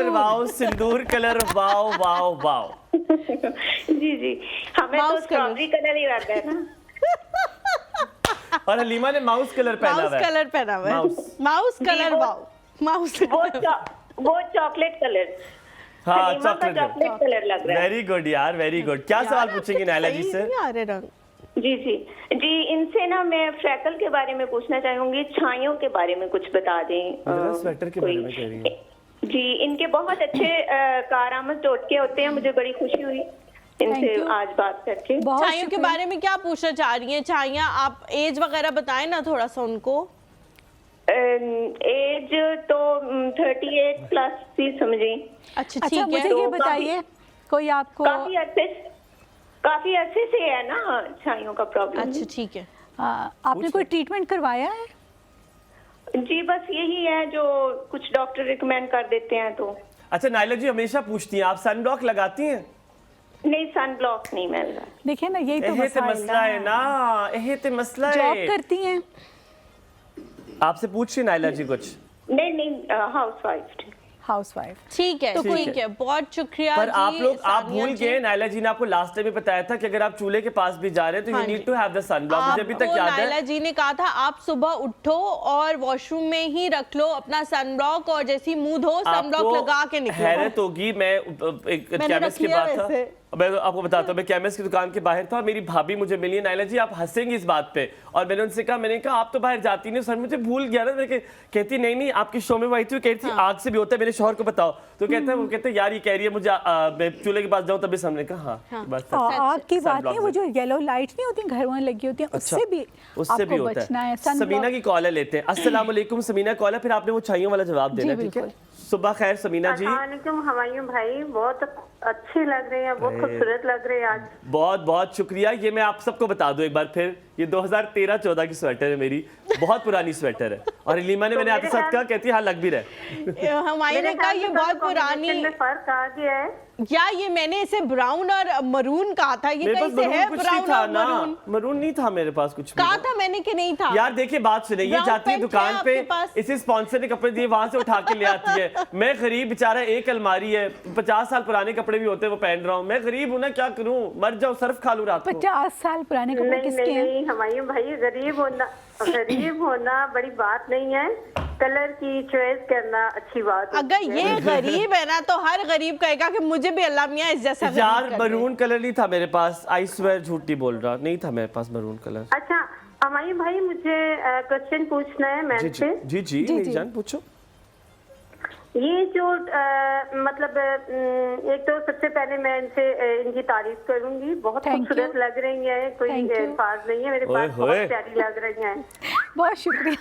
वाओ, सिंदूर कलर, वाओ वाओ वाओ। जी हमें तो Mouse स्ट्रॉबेरी कलर ही रहता है ना। और हलीमा ने माउस कलर पहना हुआ माउस है। कलर पहना हुआ है। Mouse. माउस कलर, वो- वाओ, माउस। वो चॉकलेट कलर। हाँ, हलीमा का चॉकलेट कलर लग रहा है। वेरी गुड यार, वेरी गुड। क्या सवाल पूछेंगे नायला जी से? सही नहीं आ रहे रंग। जी इनसे ना मैं फ्रैकल के बारे में पूछना चाहूंगी, छाइयों के बारे में कुछ बता दें। मेरा स्वेटर के बारे में कह रही है। जी इनके बहुत अच्छे कारआमद टोटके होते हैं, मुझे बड़ी खुशी हुई इनसे Thank you. आज बात करके। बहुत चाइयों के शुक्रिया। बारे में क्या पूछना चाह रही हैं? चाइयां, आप एज वगैरह बताएं ना थोड़ा सा उनको। एज तो 38 प्लस ही समझे। अच्छा अच्छा, ठीक मुझे है। ये बताइए, कोई आपको काफी अरसे से है ना छाइयों का प्रॉब्लम। अच्छा ठीक है। आपने कोई ट्रीटमेंट करवाया है? जी बस यही है जो कुछ डॉक्टर रिकमेंड कर देते हैं तो। अच्छा नायला जी हमेशा पूछती हैं, आप सनब्लॉक लगाती हैं? नहीं सन ब्लॉक नहीं मैं लगा। देखिए ना, यही तो यही तो मसला है ना, यही तो मसला जॉब है। करती हैं? आपसे पूछ रही नायला जी कुछ? नहीं हाउस वाइफ। हाउसवाइफ। ठीक है, तो ठीक ठीक है, बहुत शुक्रिया पर जी, आप सानिया भूल जी। गए, नायला जी ने आपको लास्ट टाइम भी बताया था कि अगर आप चूल्हे के पास भी जा रहे हैं तो यू हाँ नीड जी। To have the sunblock. मुझे अभी तक आपको याद नायला है जी ने कहा था आप सुबह उठो और वॉशरूम में ही रख लो अपना सनब्लॉक, और जैसे ही मुंह धो सनब्लॉक लगा के निकलो। हैरत होगी, मैं एक मैंने केमिस्ट रख के लिया पास था, वैसे। मैं आपको बताता हूँ, मैं केमिस्ट की दुकान के बाहर था, मेरी भाभी मुझे मिली, नायला जी आप हंसेंगी इस बात पे, और मैंने उनसे कहा, मैंने कहा आप तो बाहर जाती नहीं, सर मुझे भूल गया ना। मैंने कहती नहीं नहीं आपके शो में वही थी, कहती थी आग से भी होता है, मेरे शौहर को बताओ। तो कहता है, वो कहते हैं यार ये कह रही है मुझे मैं चूल्हे के पास जाऊँ, तभी हमने कहा हाँ बस सच। आग की बात sunblock नहीं, वो जो येलो लाइट नहीं होती घर में लगी होती है, उससे भी आपको बचना है। समीना की कॉलर लेते हैं। अस्सलाम वालेकुम समीना कॉलर, फिर आपने वो छाइयों वाला जवाब देना, ठीक है? सुबह खैर समीना जी। अस्सलामुअलैकुम हुमायूं भाई, बहुत अच्छे लग रहे हैं, बहुत खूबसूरत लग रहे हैं आज। बहुत बहुत शुक्रिया। ये मैं आप सबको बता दूं एक बार फिर, ये 2013-14 की स्वेटर है मेरी, बहुत पुरानी स्वेटर है। और लीमा ने मैंने आपके साथ कहा, कहती है हाँ लग भी रहे। हमारे ने कहा ये बहुत पुरानी, फर्क आ गया है। या ये मैंने इसे ब्राउन और मरून कहा था, ये मेरे पास कहीं से है मरून कुछ नहीं ब्राउन था और ना, मरून? मरून नहीं था मेरे पास कुछ भी। कहा था मैंने कि नहीं था? यार देखिए बात सुनिए, ये Brown जाती है pant दुकान है पे, आपके पास? इसे स्पॉन्सर ने कपड़े दिए, वहां से उठा के ले आती है। मैं गरीब बेचारा, एक अलमारी है, 50 साल पुराने कपड़े भी होते हैं वो पहन रहा हूँ। मैं गरीब हूँ ना, क्या करूँ, मर जाऊँ, सर्फ खा लूँ रात को। 50 साल पुराने कपड़े नहीं किसके नहीं हैं? नहीं हुमायूं भाई, गरीब होना बड़ी बात नहीं है, कलर की चॉइस करना अच्छी बात होती अगर ये गरीब है ना तो हर गरीब कहेगा कि मुझे भी अल्लाह मियां इस जैसा गरीब यार कर दे। मरून कलर नहीं था मेरे पास, आई स्वेयर झूठ नहीं बोल रहा, नहीं था मेरे पास मरून कलर। अच्छा हुमायूं भाई, मुझे क्वेश्चन पूछना है मैम जी से। जी जी जी, मेरी जान पूछो। ये जो मतलब एक तो सबसे पहले मैं इनसे इनकी तारीफ करूंगी, बहुत Thank खूबसूरत you. लग रही है, कोई Thank you. अल्फाज नहीं है मेरे ओए पास, होए। बहुत प्यारी लग रही हैं। बहुत शुक्रिया।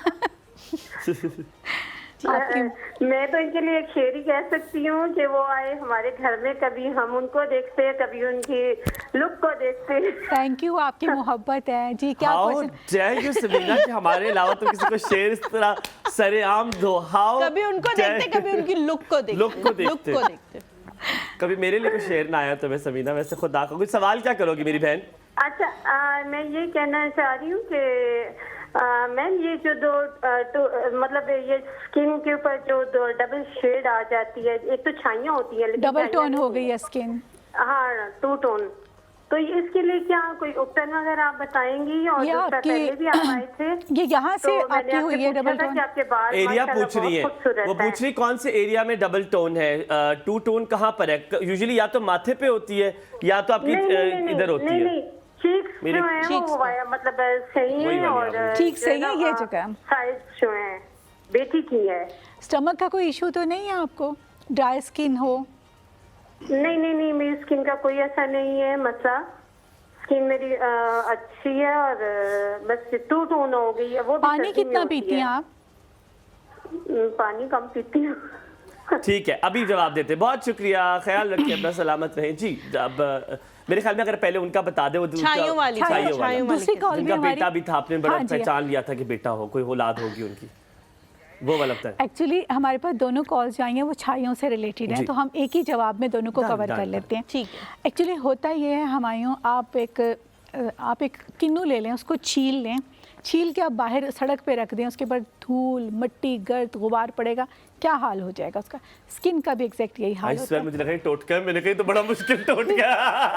मैं तो इनके लिए एक शेर ही कह सकती हूँ कि वो आए हमारे घर में, कभी हम उनको देखते हैं, कभी उनकी लुक को देखते हैं। थैंक यू, आपकी मोहब्बत है जी। क्या how question? Dare you Samina कि हमारे अलावा तो किसी को शेर इस तरह सरेआम दो। हाउ कभी उनको देखते, कभी उनकी लुक को देखते, लुक को देखते। कभी मेरे लिए कोई शेर ना आया तो मैं समीना, वैसे खुदा को कुछ सवाल क्या करोगी मेरी बहन? अच्छा मैं ये कहना चाह रही हूँ कि मैम ये जो मतलब ये स्किन के ऊपर जो दो डबल शेड आ जाती है, एक तो छाइयाँ होती है लेकिन डबल छाइयाँ टोन नहीं हो होती। गई है स्किन। हाँ, 2 टोन। तो इसके लिए क्या कोई उपटन वगैरह आप बताएंगी? और ये दूसरा आपकी पहले भी आप आए थे ये यहाँ से तो मैंने आपकी हुई है आपसे डबल पूछा था टोन। कि आपके बाल एरिया माशाल्लाह पूछ रही है, बहुत खूबसूरत वो पूछ रही कौन से एरिया में डबल टोन है। 2 टोन कहाँ पर है? यूजुअली या तो माथे पे होती है या तो आपकी इधर होती है। नहीं, चीक्स मेरे जो है cheeks वो मतलब सही वही है वाली और ठीक सही है ये जगह। साइज जो है बेटी की है। स्टमक का कोई इशू तो नहीं है आपको? ड्राई स्किन हो? नहीं, मेरी स्किन का कोई ऐसा नहीं है मसला। स्किन मेरी अच्छी है और बस 2 टोन हो गई है। वो भी पानी सर्दी में कितना होती पीती हैं है। आप? पानी कम पीती हूँ। ठीक है, अभी जवाब देते हैं। बहुत शुक्रिया, ख्याल रखिए अपना, सलामत रहें जी। अब मेरे ख्याल में अगर पहले उनका बता दे, वो छाइयों वाली, छाइयों वाला। छाइयों दूसरी कॉल भी जिनका हमारी बेटा भी था, आपने बड़ा हाँ जी। पहचान लिया था कि बेटा हो, कोई औलाद होगी उनकी, वो वाला लगता है। एक्चुअली हमारे पास दोनों कॉल्स जो आई हैं वो छाइयों से रिलेटेड जी। हैं, तो हम एक ही जवाब में दोनों को डन, कवर डन, कर डन। लेते हैं। ठीक एक्चुअली होता ये है हमायों, आप एक किन्नू ले लें, उसको छील लें, छील के आप बाहर सड़क पे रख दें, उसके बाद धूल, मिट्टी, गर्द, गुबार पड़ेगा, क्या हाल हो जाएगा उसका। स्किन का भी एग्जैक्ट यही हाल होता है। मुझे लगा टोटका है, मैंने कही तो बड़ा मुश्किल टोटका।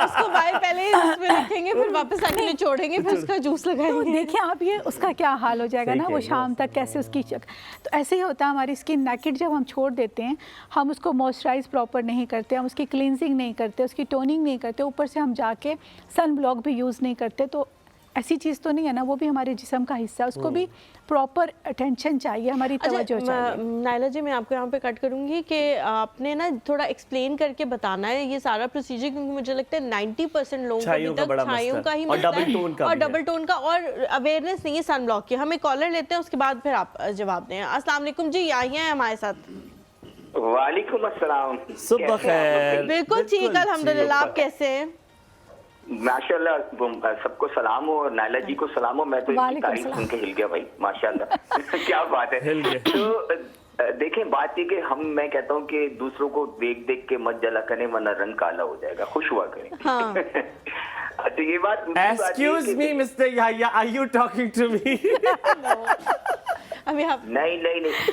उसको बाहर पहले ही उसमें रखेंगे, फिर वापस आके निचोड़ेंगे, फिर उसका जूस तो लगाएंगे। देखिए आप ये उसका क्या हाल हो जाएगा सही ना, कह वो रही हो, शाम तक कैसे उसकी तो ऐसे ही होता है हमारी स्किन नेकेड जब हम छोड़ देते हैं, हम उसको मॉइस्चराइज प्रॉपर नहीं करते, हम उसकी क्लींजिंग नहीं करते, उसकी टोनिंग नहीं करते, ऊपर से हम जाके सन ब्लॉक भी यूज़ नहीं करते, तो ऐसी चीज़ तो नहीं है ना, वो भी हमारे जिस्म का हिस्सा है, उसको भी प्रॉपर अटेंशन चाहिए, हमारी तवज्जो चाहिए। नायला जी, मैं आपको यहाँ पे कट करूँगी कि आपने ना थोड़ा एक्सप्लेन करके बताना है ये सारा प्रोसीजर, क्योंकि मुझे लगता है 90% लोगों को छाइयों अभी का तक बड़ा छाइयों मसला का है। ही और मसला डबल है, टोन का और भी है। डबल टोन का, और अवेयरनेस नहीं है सन ब्लॉक की। हम एक कॉलर लेते हैं, उसके बाद फिर आप जवाब दें। अस्सलाम वालेकुम जी, आई हैं हमारे साथ। वालेकुम अस्सलाम। सुबह कैसे हैं आप खैर। लोग? बिल्कुल ठीक, अल्हम्दुलिल्लाह। आप कैसे हैं? माशाल्लाह, सबको सलाम हो और नायला जी को सलाम हो। मैं तो इनकी वालेकुम तारीफ सलाम। सुन के हिल गया भाई, माशाल्लाह। क्या बात है। हिल गए। तो देखें, बात ये कि मैं कहता हूँ कि दूसरों को देख देख के मत जला करें, वरना रंग काला हो जाएगा, खुश हुआ करें। हाँ। तो ये बात ये है Excuse कि- me, Mr. Yahya, are you talking to me? अभी आप नहीं,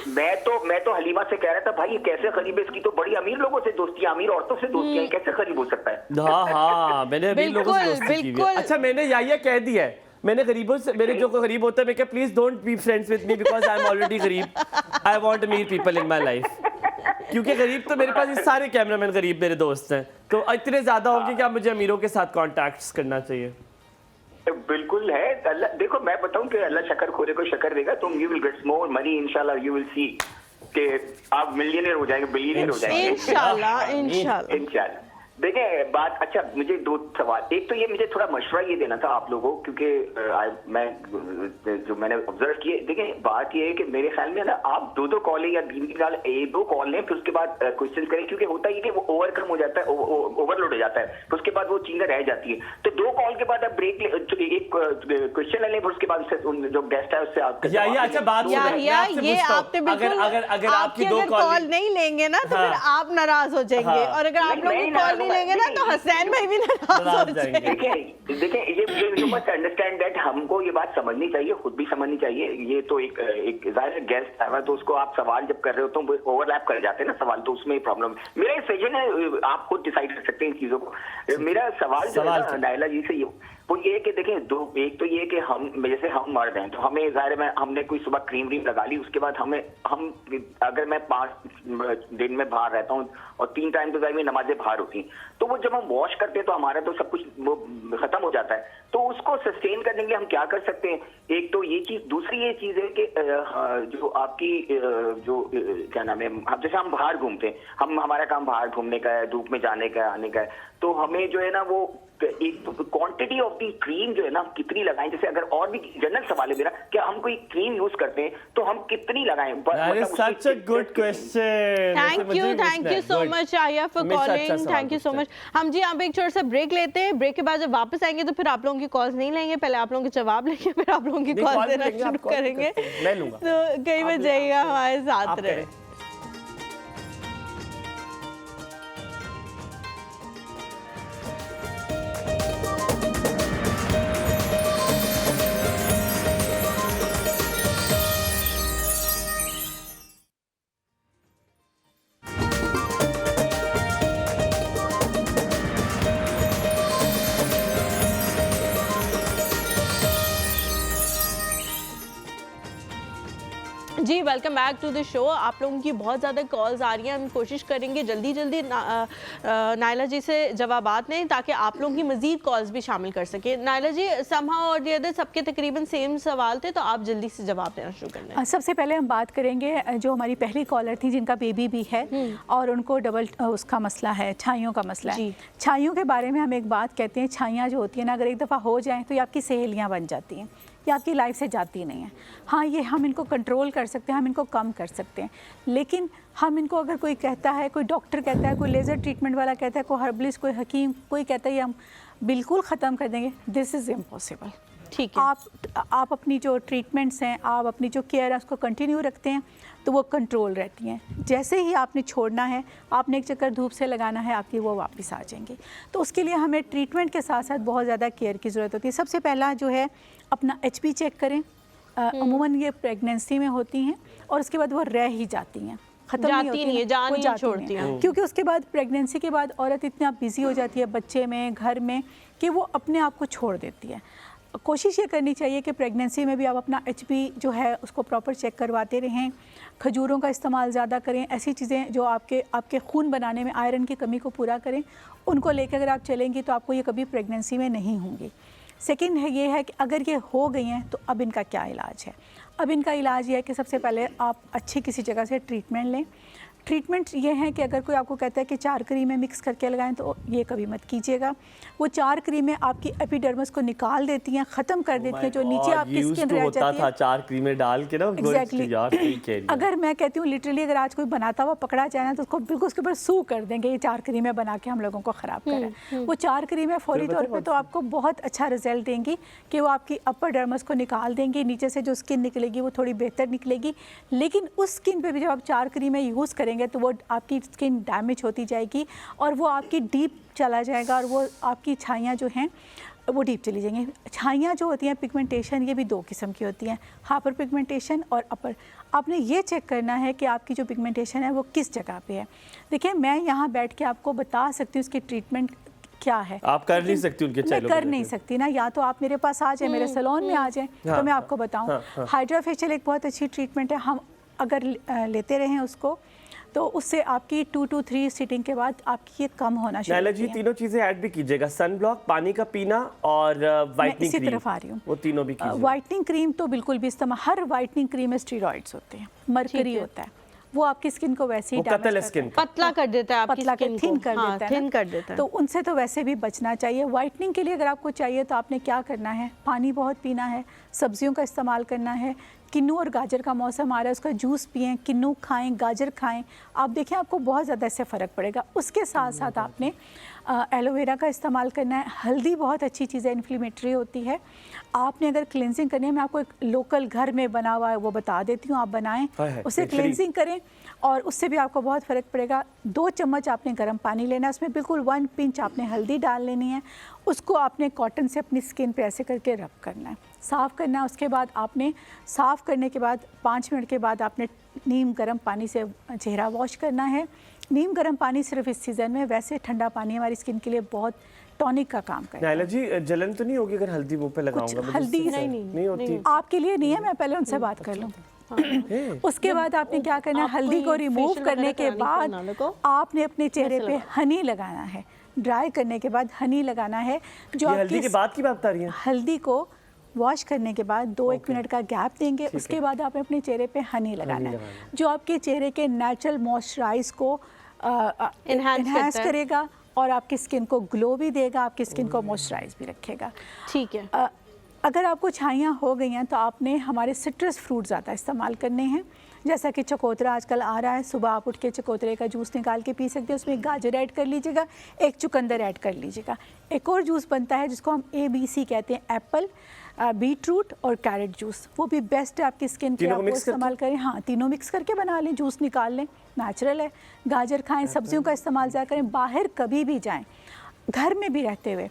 मैं तो हलीमा से कह रहा था, भाई ये कैसे करीब है, इसकी तो बड़ी अमीर लोगों से दोस्ती, अमीर औरतों से दोस्तियां, कैसे करीब हो सकता है। हाँ, मैंने अभी लोगों से बिल्कुल, दोस्ती की है। बिल्कुल। अच्छा, मैंने याह्या कह दिया है, मैंने गरीबों से, मेरे जो गरीब होता है, मैं कहा please don't be friends with me because I am already गरीब, I want meet people in my life. क्योंकि गरीब तो मेरे पास ये सारे कैमरामैन गरीब मेरे दोस्त हैं, तो इतने ज्यादा होंगे कि आप मुझे अमीरों के साथ कॉन्टैक्ट्स करना चाहिए। बिल्कुल है। अल्लाह, देखो मैं बताऊं कि अल्लाह शक्कर खोरे को शक्कर देगा, तुम you will get more money इंशाल्लाह, यू विल सी कि आप मिलियनियर हो जाएंगे, बिलियनियर हो जाएंगे इंशाल्लाह, इंशाल्लाह। इंशाल्लाह। देखें बात, अच्छा मुझे 2 सवाल, एक तो ये मुझे थोड़ा मशवरा ये देना था आप लोगों को, क्योंकि मैं जो मैंने ऑब्जर्व किए, देखें बात ये है कि मेरे ख्याल में ना आप 2 कॉल या 3 कॉल, 2 कॉल लें, फिर उसके बाद क्वेश्चन करें, क्योंकि होता है कि वो ओवरकम हो जाता है, ओवरलोड हो जाता है, फिर उसके बाद वो चीजें रह जाती है। तो 2 कॉल के बाद आप ब्रेक एक क्वेश्चन ले लें, फिर उसके बाद उससे जो गेस्ट है उससे आप याह्या, अच्छा बात सुनो, मैं या आपसे ये पूछता हूं, आपने बिल्कुल, अगर आपकी 2 कॉल नहीं लेंगे ना तो फिर हाँ। आप नाराज हो जाएंगे, हाँ। और अगर आप नहीं, लोग नहीं कॉल नाराज नहीं होगा, लेंगे ना तो नहीं। हसनैन भाई भी नाराज हो नाराज जाएंगे। जाएंगे। देखिए ये मस्ट अंडरस्टैंड दैट, हमको ये बात समझनी चाहिए, खुद भी समझनी चाहिए। ये तो एक जाहिर गेस्ट है, तो उसको आप सवाल जब कर रहे हो तो ओवरलैप कर जाते हैं ना सवाल, तो उसमें प्रॉब्लम। मेरा एक सजेशन है, आप खुद डिसाइड कर सकते हैं इन चीजों को। मेरा सवाल जो है ना नायला जी से वो ये कि देखें, एक तो ये कि हम जैसे हम मर्द हैं, तो हमें जाहिर है हमने कोई सुबह क्रीम व्रीम लगा ली, उसके बाद हम अगर मैं 5 दिन में बाहर रहता हूँ और 3 टाइम तो जाहिर में नमाजें बाहर होती हैं, तो वो जब हम वॉश करते हैं तो हमारा तो सब कुछ वो खत्म हो जाता है। तो उसको सस्टेन करने के लिए हम क्या कर सकते हैं? एक तो ये चीज, दूसरी ये चीज है कि जो आपकी जो क्या नाम है, जैसे हम बाहर घूमते हैं, हमारा काम बाहर घूमने का है, धूप में जाने का है, आने का है, तो हमें जो है ना वो एक क्वांटिटी ऑफ दी क्रीम जो है ना कितनी लगाएं। जैसे अगर और भी जनरल सवाल है मेरा, क्या हम कोई क्रीम यूज करते हैं तो हम कितनी लगाएं? Such a good question. Thank you so much आया for calling, thank you so much. हम जी यहाँ पे एक छोटा सा ब्रेक लेते हैं, ब्रेक के बाद जब वापस आएंगे तो फिर आप लोगों की कॉल्स नहीं लेंगे, पहले आप लोगों के जवाब लेंगे, फिर आप लोगों की कॉल देना शुरू करेंगे। मैं लूंगा, तो कई बजे जाइएगा, हमारे साथ रहे। जी welcome back to the show. आप लोगों की बहुत ज़्यादा कॉल्स आ रही हैं, हम कोशिश करेंगे जल्दी जल्दी नायला जी से जवाबात लें ताकि आप लोगों की मज़ीद कॉल्स भी शामिल कर सकें। नायला जी, समहाउ और दी अदर सबके तकरीबन सेम सवाल थे, तो आप जल्दी से जवाब देना शुरू कर दें। सबसे पहले हम बात करेंगे जो हमारी पहली कॉलर थी जिनका बेबी भी है और उनको डबल उसका मसला है, छाइयों का मसला है। छाइयों के बारे में हम एक बात कहते हैं, छाइयाँ जो होती हैं ना, अगर एक दफ़ा हो जाएँ तो ये आपकी सहेलियाँ बन जाती हैं, ये आपकी लाइफ से जाती नहीं है। हाँ, ये हम इनको कंट्रोल कर सकते हैं, हम इनको कम कर सकते हैं, लेकिन हम इनको अगर कोई कहता है, कोई डॉक्टर कहता है, कोई लेज़र ट्रीटमेंट वाला कहता है, कोई हर्बलिस्ट, कोई हकीम कोई कहता है ये हम बिल्कुल ख़त्म कर देंगे, दिस इज़ इम्पॉसिबल। ठीक है, आप अपनी जो ट्रीटमेंट्स हैं, आप अपनी जो केयर है उसको कंटिन्यू रखते हैं तो वो कंट्रोल रहती हैं। जैसे ही आपने छोड़ना है, आपने एक चक्कर धूप से लगाना है, आपकी वो वापस आ जाएंगी। तो उसके लिए हमें ट्रीटमेंट के साथ साथ बहुत ज़्यादा केयर की ज़रूरत होती है। सबसे पहला जो है अपना HB चेक करें। अमूमन ये प्रेगनेंसी में होती हैं और उसके बाद वो रह ही जाती हैं, ख़त्म नहीं है, जान ही छोड़ती हैं, क्योंकि उसके बाद प्रेगनेंसी के बाद औरत इतना बिजी हो जाती है बच्चे में, घर में, कि वो अपने आप को छोड़ देती है। कोशिश ये करनी चाहिए कि प्रेगनेंसी में भी आप अपना HB जो है उसको प्रॉपर चेक करवाते रहें। खजूरों का इस्तेमाल ज़्यादा करें, ऐसी चीज़ें जो आपके खून बनाने में आयरन की कमी को पूरा करें, उनको लेकर अगर आप चलेंगी तो आपको ये कभी प्रेगनेंसी में नहीं होंगी। सेकंड है ये है कि अगर ये हो गई हैं तो अब इनका क्या इलाज है। अब इनका इलाज ये है कि सबसे पहले आप अच्छी किसी जगह से ट्रीटमेंट लें। ट्रीटमेंट ये है कि अगर कोई आपको कहता है कि 4 क्रीमें मिक्स करके लगाएं तो ये कभी मत कीजिएगा। वो 4 क्रीमें आपकी एपिडर्मिस को निकाल देती हैं, ख़त्म कर देती हैं, जो नीचे आपकी स्किन रह जाती है। 4 क्रीमें डाल के ना, एग्जैक्टली। अगर मैं कहती हूँ लिटरली अगर आज कोई बनाता हुआ पकड़ा जाए ना तो उसको बिल्कुल उसके ऊपर सू कर देंगे, ये 4 क्रीमें बना के हम लोगों को ख़राब करें। वो 4 क्रीमें फौरी तौर पर तो आपको बहुत अच्छा रिजल्ट देंगी कि वो आपकी अपर डर्मस को निकाल देंगी, नीचे से जो स्किन निकलेगी वो थोड़ी बेहतर निकलेगी। लेकिन उस स्किन पर भी जब आप 4 क्रीमें यूज़ करेंगे तो वो आपकी स्किन डैमेज होती जाएगी और वो आपकी डीप चला जाएगा और वो आपकी छाइयाँ जो हैं वो डीप चली जाएंगी। छाइयाँ जो होती हैं, पिगमेंटेशन, ये भी 2 किस्म की होती हैं, हाइपर पिगमेंटेशन और अपर। आपने ये चेक करना है कि आपकी जो पिगमेंटेशन है वो किस जगह पे है। देखिए, मैं यहाँ बैठ के आपको बता सकती हूँ उसकी ट्रीटमेंट क्या है, आप कर नहीं सकती उनके मैं कर नहीं सकती ना। या तो आप मेरे पास आ जाए, मेरे सैलून में आ जाए, तो मैं आपको बताऊँ। हाइड्रा फेशियल एक बहुत अच्छी ट्रीटमेंट है, हम अगर लेते रहें उसको तो उससे आपकी 2 to 3 सीटिंग के बाद आपकी ये कम होना शुरू नायला जी, तीनों चीजें ऐड भी कीजिएगा, सन ब्लॉक, पानी का पीना और वाइटनिंग क्रीम। तरफ आ रही हूँ, वो तीनों भी कीजिए। वाइटनिंग क्रीम तो बिल्कुल भी इस्तेमाल, हर वाइटनिंग क्रीम में स्टेरॉइड्स होते हैं, मरकरी होता है, वो आपकी स्किन को वैसे ही पतला कर देता है, पतला कर थिन कर देता है, थिन कर देता है। तो उनसे तो वैसे भी बचना चाहिए। वाइटनिंग के लिए अगर आपको चाहिए तो आपने क्या करना है, पानी बहुत पीना है, सब्जियों का इस्तेमाल करना है। किन्नू और गाजर का मौसम आ रहा है, उसका जूस पिएं, किन्नू खाएं, गाजर खाएं, आप देखें आपको बहुत ज़्यादा इससे फ़र्क पड़ेगा। उसके साथ साथ आपने एलोवेरा का इस्तेमाल करना है। हल्दी बहुत अच्छी चीज़ है, इन्फ्लेमेटरी होती है। आपने अगर क्लिनजिंग करनी है, मैं आपको एक लोकल घर में बना हुआ है वो बता देती हूँ, आप बनाएं, उससे क्लिनजिंग करें और उससे भी आपको बहुत फ़र्क पड़ेगा। 2 चम्मच आपने गर्म पानी लेना है, उसमें बिल्कुल 1 पिंच आपने हल्दी डाल लेनी है, उसको आपने कॉटन से अपनी स्किन पे ऐसे करके रब करना है, साफ़ करना है। उसके बाद आपने साफ़ करने के बाद 5 मिनट के बाद आपने नीम गर्म पानी से चेहरा वॉश करना है। नीम गर्म पानी सिर्फ इस सीज़न में, वैसे ठंडा पानी हमारी स्किन के लिए बहुत टॉनिक का काम करता है। नायला जी, जलन तो नहीं होगी अगर हल्दी मुंह पे लगाऊंगा? हल्दी नहीं होती आपके लिए नहीं है, मैं पहले उनसे बात कर लूँ। उसके बाद आपने क्या करना है, हल्दी को रिमूव करने के बाद आपने अपने चेहरे पे हनी लगाना है। ड्राई करने के बाद हनी लगाना है। जो हल्दी के बाद की बात बता रही है? हल्दी को वॉश करने के बाद 2-1 मिनट का गैप देंगे, उसके बाद आपने अपने चेहरे पे हनी लगाना है, जो आपके चेहरे के नेचुरल मॉइस्चराइज को एनहांस करेगा और आपकी स्किन को ग्लो भी देगा, आपकी स्किन को मॉइस्चराइज भी रखेगा। ठीक है। अगर आपको छाइयाँ हो गई हैं तो आपने हमारे सिट्रस फ्रूट ज़्यादा इस्तेमाल करने हैं, जैसा कि चकोतरा आजकल आ रहा है। सुबह आप उठ के चकोतरे का जूस निकाल के पी सकते हैं, उसमें गाजर ऐड कर लीजिएगा, एक चुकंदर ऐड कर लीजिएगा। एक और जूस बनता है जिसको हम ABC कहते हैं, एप्पल, बीटरूट और कैरेट जूस, वो भी बेस्ट है आपकी स्किन के, आप इस्तेमाल करें। हाँ, तीनों मिक्स करके बना लें, जूस निकाल लें, नेचुरल है। गाजर खाएं, सब्जियों का इस्तेमाल ज़्यादा करें। बाहर कभी भी जाएं, घर में भी रहते हुए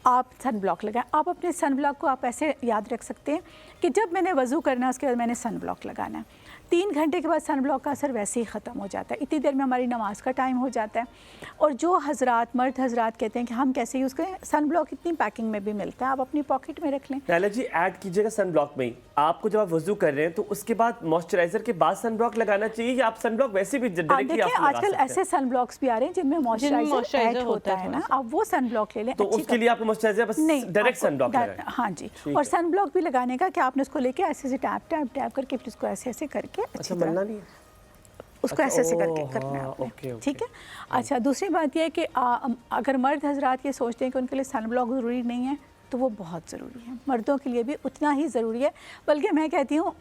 आप सन ब्लॉक लगाएं। आप अपने सन ब्लॉक को आप ऐसे याद रख सकते हैं कि जब मैंने वज़ू करना है उसके बाद मैंने सन ब्लॉक लगाना है। 3 घंटे के बाद सन ब्लॉक का असर वैसे ही ख़त्म हो जाता है। इतनी देर में हमारी नमाज का टाइम हो जाता है। और जो हजरात मर्द हजरात कहते हैं कि हम कैसे यूज़ करें, सन ब्लॉक इतनी पैकिंग में भी मिलता है, आप अपनी पॉकेट में रख लें। नायला जी ऐड कीजिएगा सन ब्लॉक में ही, आपको जब आप वजू कर रहे हैं तो उसके बाद मॉइस्चराइजर के बाद सन ब्लॉक लगाना चाहिए, या आप सन ब्लॉक वैसे भी आप डायरेक्टली देखिए आप लगा आजकल सकते ऐसे हैं? सन ब्लॉक्स भी आ रहे हैं जिनमें मॉइस्चराइजर moisturizer ऐड होता है ना, थोड़ा आप वो सन ब्लॉक ले लें। तो अच्छी उसके लिए आपको मॉइस्चराइजर बस डायरेक्ट आपको सन ब्लॉक लगाएं। हाँ जी। ठीक और है। सन ब्लॉक भी लगाने का कि आपने उसको लेके ऐसे ऐसे टैप टैप टैप करके फिर उसको ऐसे ऐसे करके अच्छा अच्छी तरह मलना नहीं है? उसको अच्छा, ऐसे ऐसे ओह, करके करना है हाँ, आपने। Okay, okay. ठीक है। अच्छा, दूसरी बात यह है कि अगर मर्द हजरात ये सोचते हैं कि उनके लिए सन ब्लॉक ज़रूरी नहीं है, तो वो बहुत ज़रूरी है। मर्दों के लिए भी उतना ही ज़रूरी है, बल्कि मैं कहती हूँ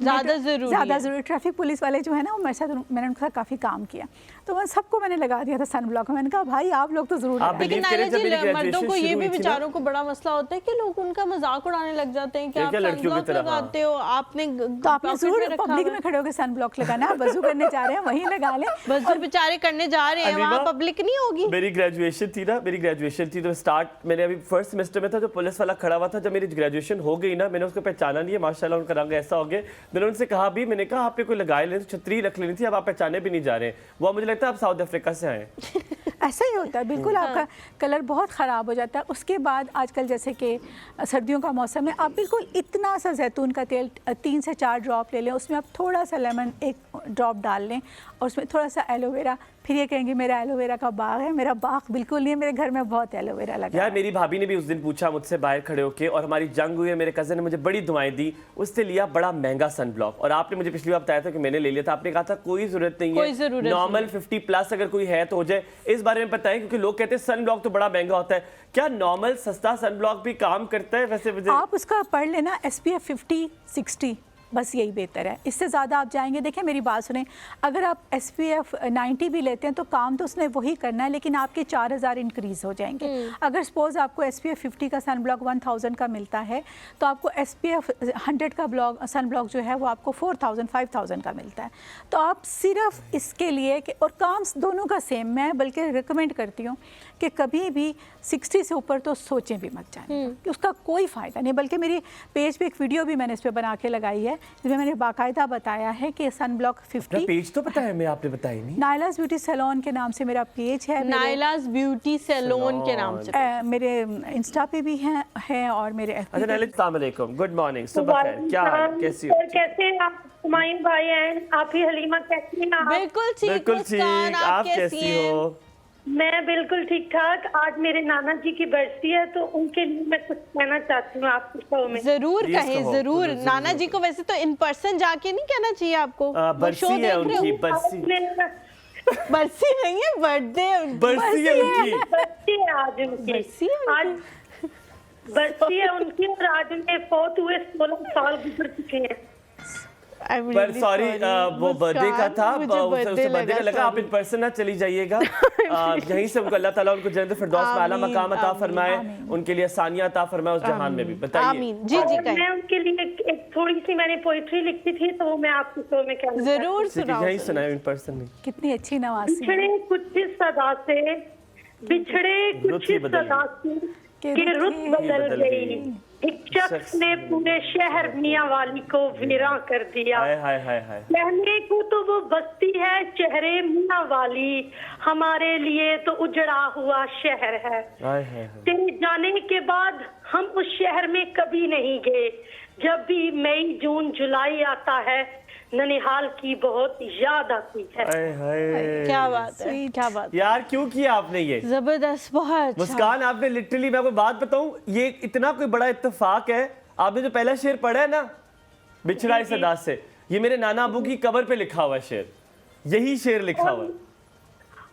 ज़्यादा ज़रूरी। ट्रैफिक पुलिस वाले जो है ना, वो मेरे साथ, मैंने उनके साथ काफ़ी काम किया, तो मैं सबको मैंने लगा दिया था सन ब्लॉक। मैंने कहा भाई आप लोग तो ज़रूर आप लगाएं। लेकिन believe करें, नायला जब मेरी जी, मर्दों graduation को ये शुरू भी हुई थी ना- बेचारों को बड़ा मसला होता है कि लोग उनका मजाक उड़ाने लग जाते हैं कि क्या आप क्या सन लड़कियों की ब्लॉक तरह, लगाते हो, आपने तो आपने pocket ज़रूर में रखा पब्लिक हुआ में है। खड़े होकर सन ब्लॉक लगाना है। आप वजू करने जा रहे हैं वहीं लगा लें। वजू बेचारे करने जा रहे हैं, वहाँ अलीमा, पब्लिक नहीं होगी। मेरी ग्रेजुएशन थी तो स्टार्ट मैंने अभी फर्स्ट सेमेस्टर में था, जो पुलिस वाला खड़ा हुआ था, जब मेरी ग्रेजुएशन हो गई ना, मैंने उसको पहचाना नहीं है, माशाल्लाह उनका रंग ऐसा हो गया। मैंने उनसे कहा भी, मैंने कहा आपने कोई लगाए लेनी, छतरी रख लेनी थी, अब आप पहचाने भी नहीं जा रहे हैं। वो मुझे लगता है आप साउथ अफ्रीका से आए। ऐसा ही होता है बिल्कुल, आपका कलर बहुत ख़राब हो जाता है। उसके बाद आजकल जैसे कि सर्दियों का मौसम है, आप बिल्कुल इतना सा जैतून का तेल 3 से 4 ड्रॉप ले लें, उसमें आप थोड़ा सा लेमन 1 ड्रॉप डाल लें, और उसमें थोड़ा सा एलोवेरा। फिर ये कहेंगे मेरा एलोवेरा का बाग है, मेरा बाग बिल्कुल नहीं है, मेरे घर में बहुत एलोवेरा लगा यार है। मेरी भाभी ने भी उस दिन पूछा मुझसे बाहर खड़े होके, और हमारी जंग हुई है, मेरे कज़न ने मुझे बड़ी दुआएं दी, उससे लिया बड़ा महंगा सन ब्लॉक। और आपने मुझे पिछली बार बताया था कि मैंने ले लिया था, आपने कहा था कोई ज़रूरत नहीं कोई है, ज़रूरत नॉर्मल 50+ अगर कोई है तो हो जाए। इस बारे में बताएं, क्योंकि लोग कहते हैं सन ब्लॉक तो बड़ा महंगा होता है, क्या नॉर्मल सस्ता सन ब्लॉक भी काम करता है? वैसे मुझे आप उसका पढ़ लेना SPF 50-60, बस यही बेहतर है। इससे ज़्यादा आप जाएंगे, देखें मेरी बात सुने, अगर आप SPF 90 भी लेते हैं तो काम तो उसने वही करना है, लेकिन आपके 4000 इंक्रीज़ हो जाएंगे। अगर सपोज़ आपको SPF 50 का सन ब्लॉक 1000 का मिलता है, तो आपको SPF 100 का सन ब्लॉक जो है वो आपको 4000-5000 का मिलता है। तो आप सिर्फ इसके लिए कि, और काम दोनों का सेम, मैं बल्कि रिकमेंड करती हूँ कि कभी भी 60 से ऊपर तो सोचें भी मत जाने कि उसका कोई फ़ायदा नहीं। बल्कि मेरी पेज पे एक वीडियो भी मैंने इस पर बना के लगाई है, जिसमें मैंने बाकायदा बताया है कि सन ब्लॉक 50। पेज तो पता है, मैं आपने बताई नहीं। नायलाज ब्यूटी सैलून के नाम से मेरा पेज है, नायलाज ब्यूटी सैलून के नाम से। मेरे इंस्टा पे भी है और मेरे FB अच्छा नायला, अस्सलाम वालेकुम, गुड मॉर्निंग, सुबह खैर, क्या हाल, कैसी हो? सर, कैसे हैं आप? हुमायूं भाई हैं, आप ही हलीमा कैसी हैं आप? बिल्कुल ठीक बिल्कुल मुस्कान, ठीक, आप कैसी हैं? हो? मैं बिल्कुल ठीक ठाक। आज मेरे नाना जी की बर्थडे है, तो उनके लिए मैं कुछ कहना चाहती हूँ आपके शो में। जरूर Please कहें, कहो, जरूर। जरूर, नाना जरूर। जी को वैसे तो इन पर्सन जाके नहीं कहना चाहिए आपको, वो बरसी शो है देख रहे उनकी, हो। बरसी बरसी नहीं है, बर्थडे है उनकी। बरसी है उनकी। बर्थडे है आज उनकी। बरसी है उनकी। आज बर्थडे है उनकी, और आज उनके 4 हुए 16 साल गुजर चुके हैं। I'm पर really सॉरी, sorry, वो बर्थडे का था, मुझे उसे बर्थडे का लगा। आप sorry। इन पर्सन ना चली जाइएगा, यहीं से उनको अल्लाह ताला उनको जन्नत फिरदौस में आला आमीन, मकाम अता आमीन, फरमाए, आमीन। उनके लिए आसानियां अता फरमाए उस जहान में भी। बताइए। आमीन। जी जी और कहें, मैं उनके लिए एक थोड़ी सी मैंने पोइट्री लिखी थी, तो वो मैं आपके शो में कहना जरूर ठीक है, सुनाओ। यहीं सुनाए इन पर्सन ने। कितनी अच्छी नवासी है। बिछड़े कुछ इस सदा से, बिछड़े कुछ ही इस बदल सदा से, कि रुत ही बदल बदल गई। गई। एक शख्स ने पूरे शहर मियां वाली को वीरां कर दिया। हाय हाय हाय हाय। कहने को तो वो बस्ती है चेहरे मियां वाली, हमारे लिए तो उजड़ा हुआ शहर है। हाय हाय हाय। तेरे जाने के बाद हम उस शहर में कभी नहीं गए। जब भी मई जून जुलाई आता है, ननिहाल की बहुत याद आती है। हाय हाय। क्या बात है, क्या बात। यार क्यों किया आपने ये? जबरदस्त, बहुत अच्छा। मुस्कान, आपने लिटरली, मैं आपको बात बताऊं, ये इतना कोई बड़ा इत्तेफाक है। आपने जो पहला शेर पढ़ा है ना, बिछड़ा इस अदा से, ये मेरे नाना अबू की कब्र पे लिखा हुआ शेर, यही शेर लिखा हुआ है।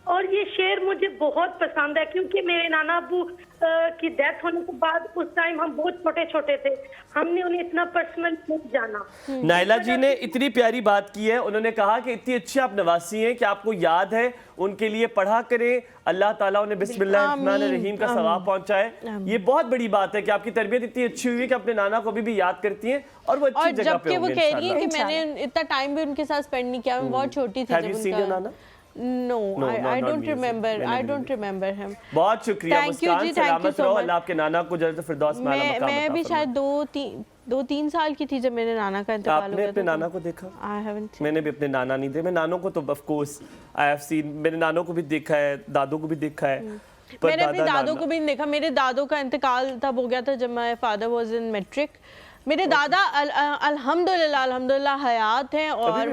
और ये शेर मुझे बहुत पसंद है, क्योंकि मेरे नाना अबू की डेथ होने के बाद उस टाइम हम बहुत छोटे छोटे थे, हमने उन्हें इतना पर्सनल नहीं जाना। नायला जी ने इतनी प्यारी बात की है, उन्होंने कहा कि इतनी अच्छी आप नवासी हैं कि आपको याद है, उनके लिए पढ़ा करें, अल्लाह ताला उन्हें बिस्मिल्लाहिर्रहमानिर्रहीम का सवाब पहुंचाए। ये बहुत बड़ी बात है कि आपकी तरबियत इतनी अच्छी हुई है कि अपने नाना को भी याद करती हैं, और वो अच्छी और जगह पे जबकि वो होंगे कह रही है कि इंशाल्लाह। मैंने इतना टाइम भी उनके साथ स्पेंड नहीं किया, मैं बहुत छोटी थी Have जब you seen your उनका। नाना? No, I not don't music. remember. मैंने I भी don't remember him. बहुत शुक्रिया Thank you Muskan, ji, thank you सलामत so रहो, much. अल्लाह आपके नाना को जन्नत फिरदौस में आला मकाम मैं अता भी फरमाए। शायद 2-3 साल की थी जब मेरे नाना का इंतकाल हो आपने गया अपने था। नाना को देखा? I haven't. मैंने भी अपने नाना नहीं देखे। मैं नानों को तो of course I have seen, मेरे नानों को भी देखा है, दादों को भी देखा है, पर मैंने अपने दादों नाना- को भी नहीं देखा। मेरे दादों का इंतकाल तब हो गया था जब my father was in matric. मेरे दादा अल्हम्दुलिल्लाह हयात हैं अभी और भी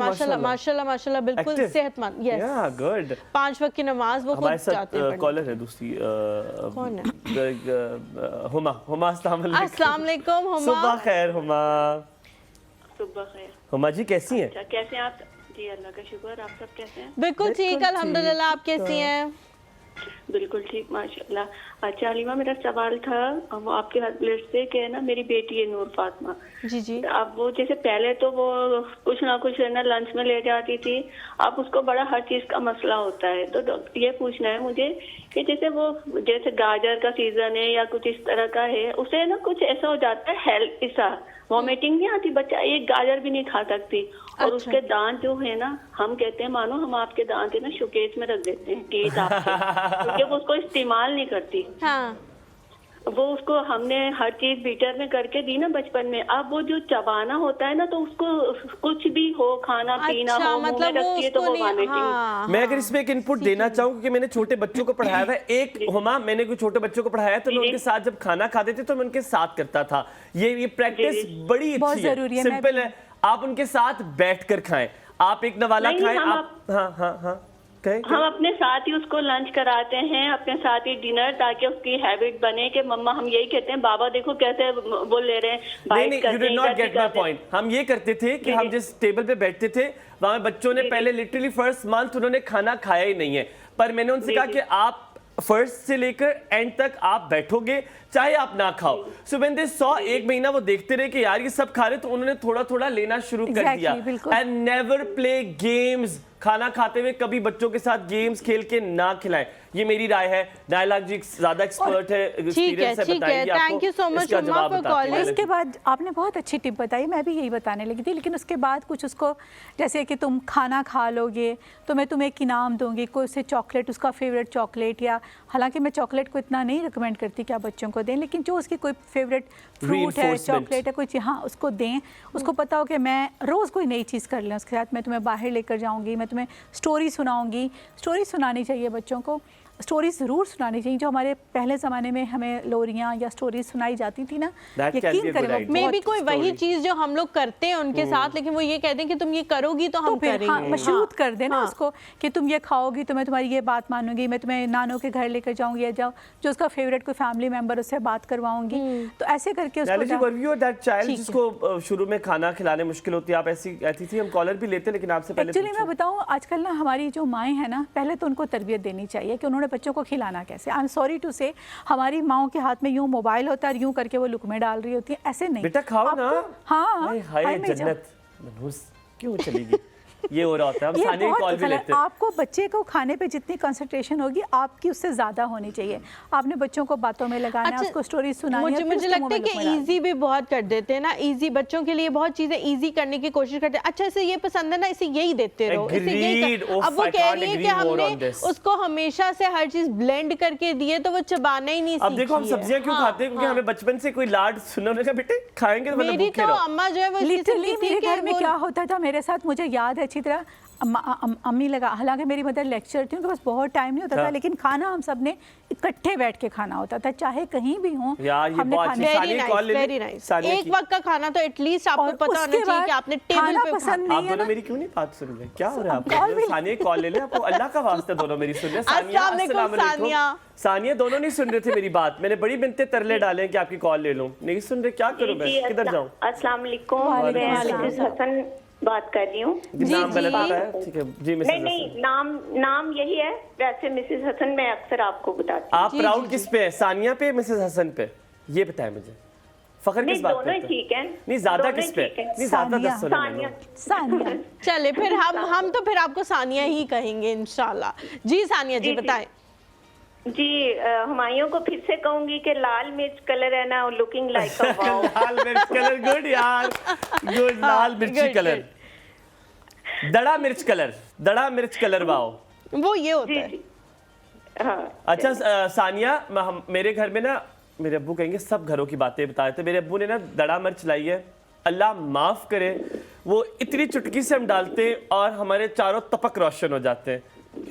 माशाल्लाह बिल्कुल Active? सेहतमंद। Yes, Yeah, good. 5 वक्त की नमाज वो खुद हमारे साथ जाते हैं। कॉलर है दूसरी कौन है? हुमा अस्सलाम वालेकुम। अस्सलाम वालेकुम हुमा। सुबह खैर हुमा। सुबह खैर। हुमा जी कैसी हैं? अच्छा, कैसे हैं आप? जी अल्लाह का शुक्र, आप सब कैसे हैं? बिल्कुल ठीक बिल्कुल अल्हम्दुलिल्लाह। आप ठीक। कैसी हैं? बिल्कुल ठीक माशाल्लाह। अच्छा हलीमा, मेरा सवाल था वो आपके हस्बैंड से कि है ना मेरी बेटी है नूर फातिमा। जी जी। अब वो जैसे पहले तो वो कुछ ना कुछ है ना लंच में ले जाती थी, अब उसको बड़ा हर चीज का मसला होता है। तो ये पूछना है मुझे कि जैसे वो जैसे गाजर का सीजन है या कुछ इस तरह का है, उसे ना कुछ ऐसा हो जाता है हेल्थ ऐसा वॉमिटिंग नहीं आती, बच्चा एक गाजर भी नहीं खा सकती। और अच्छा। उसके दांत जो है ना, हम कहते हैं मानो हम आपके दांत है ना शोकेस में रख देते हैं केस आपके, क्योंकि वो उसको इस्तेमाल नहीं करती। हाँ वो उसको हमने हर चीज बीटर में करके दी ना बचपन में। अब वो जो चबाना होता है ना, तो उसको कुछ भी हो खाना पीना अच्छा, हो मुंह में मतलब वो रखती है तो उसको वो नहीं। वॉमिटिंग। हाँ मैं अगर इसमें एक इनपुट देना चाहूँ, क्योंकि मैंने छोटे बच्चों को पढ़ाया हुआ है। एक हुमा, मैंने कोई छोटे बच्चों को पढ़ाया तो मैं उनके साथ जब खाना खाते थे तो मैं उनके साथ करता था। ये प्रैक्टिस बड़ी बहुत अच्छी है, जरूरी है। मैं सिंपल भी- है। आप उनके साथ बैठकर खाएं, आप एक नवाला नहीं, खाएं। हम आप हाँ हाँ हाँ कहें। हम अपने साथ ही उसको लंच कराते हैं, अपने साथ ही डिनर, ताकि उसकी हैबिट बने कि मम्मा, हम यही कहते हैं बाबा देखो कैसे वो ले रहे हैं, नहीं बाइट नहीं, करते यू डिड हैं, नॉट इधर गेट माय करते हैं। पॉइंट। हम ये करते थे कि हम जिस टेबल पे बैठते थे वहां बच्चों ने पहले लिटरली फर्स्ट मंथ उन्होंने खाना खाया ही नहीं है, पर मैंने उनसे कहा कि आप फर्स्ट से लेकर एंड तक आप बैठोगे चाहे आप ना खाओ। सो व्हेन दे सॉ, एक महीना वो देखते रहे कि यार ये सब खा रहे, तो उन्होंने थोड़ा थोड़ा लेना शुरू कर Exactly, दिया। बिल्कुल। And never play games. खाना खाते हुए कभी बच्चों के साथ गेम्स खेल के ना खिलाएं, ये मेरी राय है। नायला जी ज्यादा एक्सपर्ट है, एक्सपीरियंस है, ठीक है। बताएंगे आपको। थैंक यू सो मच इसका उम्मा जवाब फॉर बताती हैं। कॉलिंग। उसके बाद आपने बहुत अच्छी टिप बताई, मैं भी यही बताने लगी थी। लेकिन उसके बाद कुछ उसको, जैसे कि तुम खाना खा लोगे तो मैं तुम्हें एक इनाम दूंगी, कोई उसे चॉकलेट, उसका फेवरेट चॉकलेट, या हालांकि मैं चॉकलेट को इतना नहीं रिकमेंड करती कि आप बच्चों को दें, लेकिन जो उसकी कोई फेवरेट फ्रूट है, Reinforcement. चॉकलेट है, कुछ, हाँ उसको दें। उसको पता हो कि मैं रोज़ कोई नई चीज़ कर लें उसके साथ, मैं तुम्हें बाहर लेकर जाऊँगी, मैं तुम्हें स्टोरी सुनाऊँगी। स्टोरी सुनानी चाहिए बच्चों को, स्टोरी ज़रूर सुनानी चाहिए। जो हमारे पहले ज़माने में हमें लोरियाँ या स्टोरीज सुनाई जाती थी ना, That can be यकीन a करें good वो idea. मे बहुत- भी कोई वही story. चीज जो हम लोग करते हैं उनके साथ, लेकिन वो ये कहते हैं कि तुम ये करोगी तो तो हम फिर हाँ, करेंगे। मशरूत कर देना हाँ। उसको कि तुम ये खाओगी तो मैं तुम्हारी ये बात मानूंगी, मैं तुम्हें नानों के घर लेकर जाऊंगी, या जाओ जो उसका फेवरेट कोई फैमिली मेंबर, उससे बात करवाऊंगी। तो ऐसे करके नायला जी, उसको were you that child ठीक है। जिसको शुरू में खाना खिलाने मुश्किल होती है? आप ऐसी ऐसी थी? हम कॉलर भी लेते, लेकिन आपसे पहले एक्चुअली मैं पूछूं। बताऊं, आजकल ना हमारी जो माएँ हैं ना, पहले तो उनको तरबियत देनी चाहिए कि उन्होंने बच्चों को खिलाना कैसे। आई एम सॉरी टू से, हमारी माओं के हाथ में यूं मोबाइल होता है और यूं करके वो लुकमे डाल रही होती है, ऐसे नहीं। बेटा खाओ ना। हाँ हाय हाय हाय में जाओ। जन्नत मनहूस क्यों चलेगी? ये हो रहा होता है। हम ये सानी बहुत कॉल भी गलत। लेते हैं। आपको बच्चे को खाने पे जितनी कंसंट्रेशन होगी, आपकी उससे ज्यादा होनी चाहिए। आपने बच्चों को बातों में लगाना है, उसको स्टोरी सुनानी है, मुझे फिर मुझे उसके लगता मुंह है में कि लुकमा डालना। इजी भी बहुत कर देते हैं ना, इजी बच्चों के लिए बहुत चीजें इजी करने की कोशिश करते हैं। अच्छा इसे ये पसंद है ना, इसे यही देते रहो, इसे यही Agreed. कर। Oh, अब वो I कह can't रही है कि agree more हमने on this. उसको हमेशा से हर चीज ब्लेंड करके दिए तो वो चबाना ही नहीं अब देखो हम सीखी है। सब्जियां क्यों हाँ, खाते हैं? क्योंकि हाँ। हमें बचपन से कोई लाड सुना, उन्होंने कहा बेटे खाएंगे तो मतलब मेरी भूखे तो रहो। अम्मा जो है वो इसी लिटरली किस्म की थी मेरे कि घर में वो- क्या होता था मेरे साथ, मुझे याद है अच्छी तरह। अम्मी लगा, हालांकि मेरी मदर लेक्चर थी, उनके पास बहुत टाइम नहीं होता था, हाँ। लेकिन खाना हम सब ने इकट्ठे बैठ के खाना होता था, चाहे कहीं भी हो। यार, ये हमने बहुत खाने- अच्छी वेरी सानिया कॉल ले नाइस, ली। Very nice. सानिया एक की- वक्त का खाना तो एटलीस्ट आपको और पता होना उसके चाहिए कि बाद आपने टेबल खाना पे पसंद आप नहीं है दोनों ना, मेरी क्यों नहीं बात सुन रहे? क्या हो रहा है कॉल आपको? भी- सानिया की कॉल ले ले, आपको अल्लाह का वास्ता दोनों मेरी सुन रहे हैं। सानिया, अस्सलाम वालेकुम, अस्सलाम वालेकुम। सानिया। सानिया, दोनों नहीं सुन रहे थे मेरी बात। मैंने बड़ी बिनते तरले डाले हैं कि आपकी कॉल ले लूं, नहीं सुन रहे। क्या करूं मैं, किधर जाऊं? अस्सलाम वालेकुम, वालेकुम मैं अस्सलाम। मिसेस हसन बात कर रही हूँ। नाम गलत जी। आता है? ठीक है जी मिसेस नहीं नहीं, नाम यही है, वैसे मिसेस हसन मैं अक्सर आपको बताती हूँ। आप प्राउड किस पे है, सानिया पे, मिसेस हसन पे? ये बताएं मुझे, फखर नहीं, किस बात दोनों पे? ही ठीक है। नहीं ज्यादा दोनों किस ही पे? ठीक है। नहीं ज्यादा सानिया। 10 सुने सानिया। मैंने। सानिया। चले फिर हम तो फिर आपको सानिया ही कहेंगे इंशाल्लाह। जी सानिया जी जी, जी। बताएं। जी, हुमायूं को फिर से कहूंगी कि लाल मिर्च कलर है ना, लुकिंग लाइक अ वाओ। लाल मिर्च कलर, गुड यार, गुड। लाल मिर्ची good, कलर, दड़ा मिर्च कलर, दड़ा मिर्च कलर, वाओ। वो ये होता जी है। जी हाँ। अच्छा सानिया, मेरे घर में ना मेरे अब्बू कहेंगे सब घरों की बातें बताए थे। मेरे अब्बू ने ना दड़ा मिर्च लाई है, अल्लाह माफ़ करे, वो इतनी चुटकी से हम डालते हैं और हमारे चारों तपक रोशन हो जाते हैं,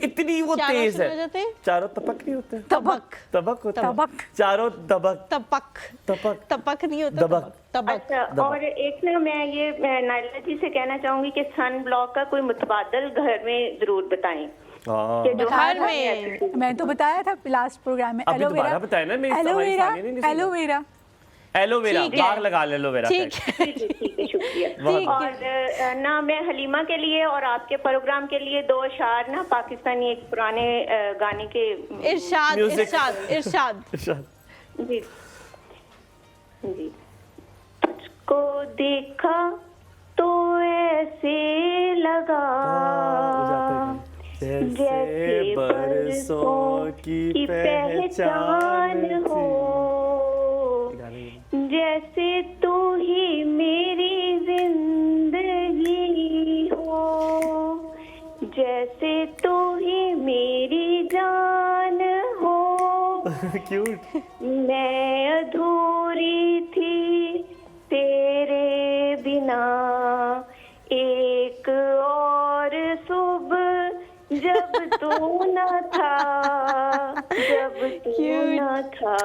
इतनी वो क्या तेज रोशन हो जाते है। हैं? चारों तपक नहीं होते, तबक तबक होता है। तबक। चारों दबक, तपक तपक, तपक नहीं होता, दबक। तबक। अच्छा, और एक ना मैं ये नायला जी से कहना चाहूंगी कि सन ब्लॉक का कोई मुतबादल घर में जरूर बताएं। हाँ। कि जो घर हर में मैं तो बताया था लास्ट प्रोग्राम में। अभी दोबारा बताया ना, मेरी एलोवेरा हमारी सानी ने नहीं सुना। एलोवेरा एलोवेरा ठीक है। बाग लगा ले एलोवेरा ठीक का। है। ठीक है, शुक्रिया। ठीक और ना मैं हलीमा के लिए और आपके प्रोग्राम के लिए 2 अशार ना पाकिस्तानी एक पुराने गाने के इरशाद Music. इरशाद इरशाद। जी जी। तुझको देखा तो ऐसे लगा जैसे बरसों की पहचान हो, जैसे तू ही मेरी जिंदगी हो, जैसे तू ही मेरी जान हो। क्यूट। मैं अधूरी थी तेरे बिना, एक और सुबह जब तू न था, जब तू न था।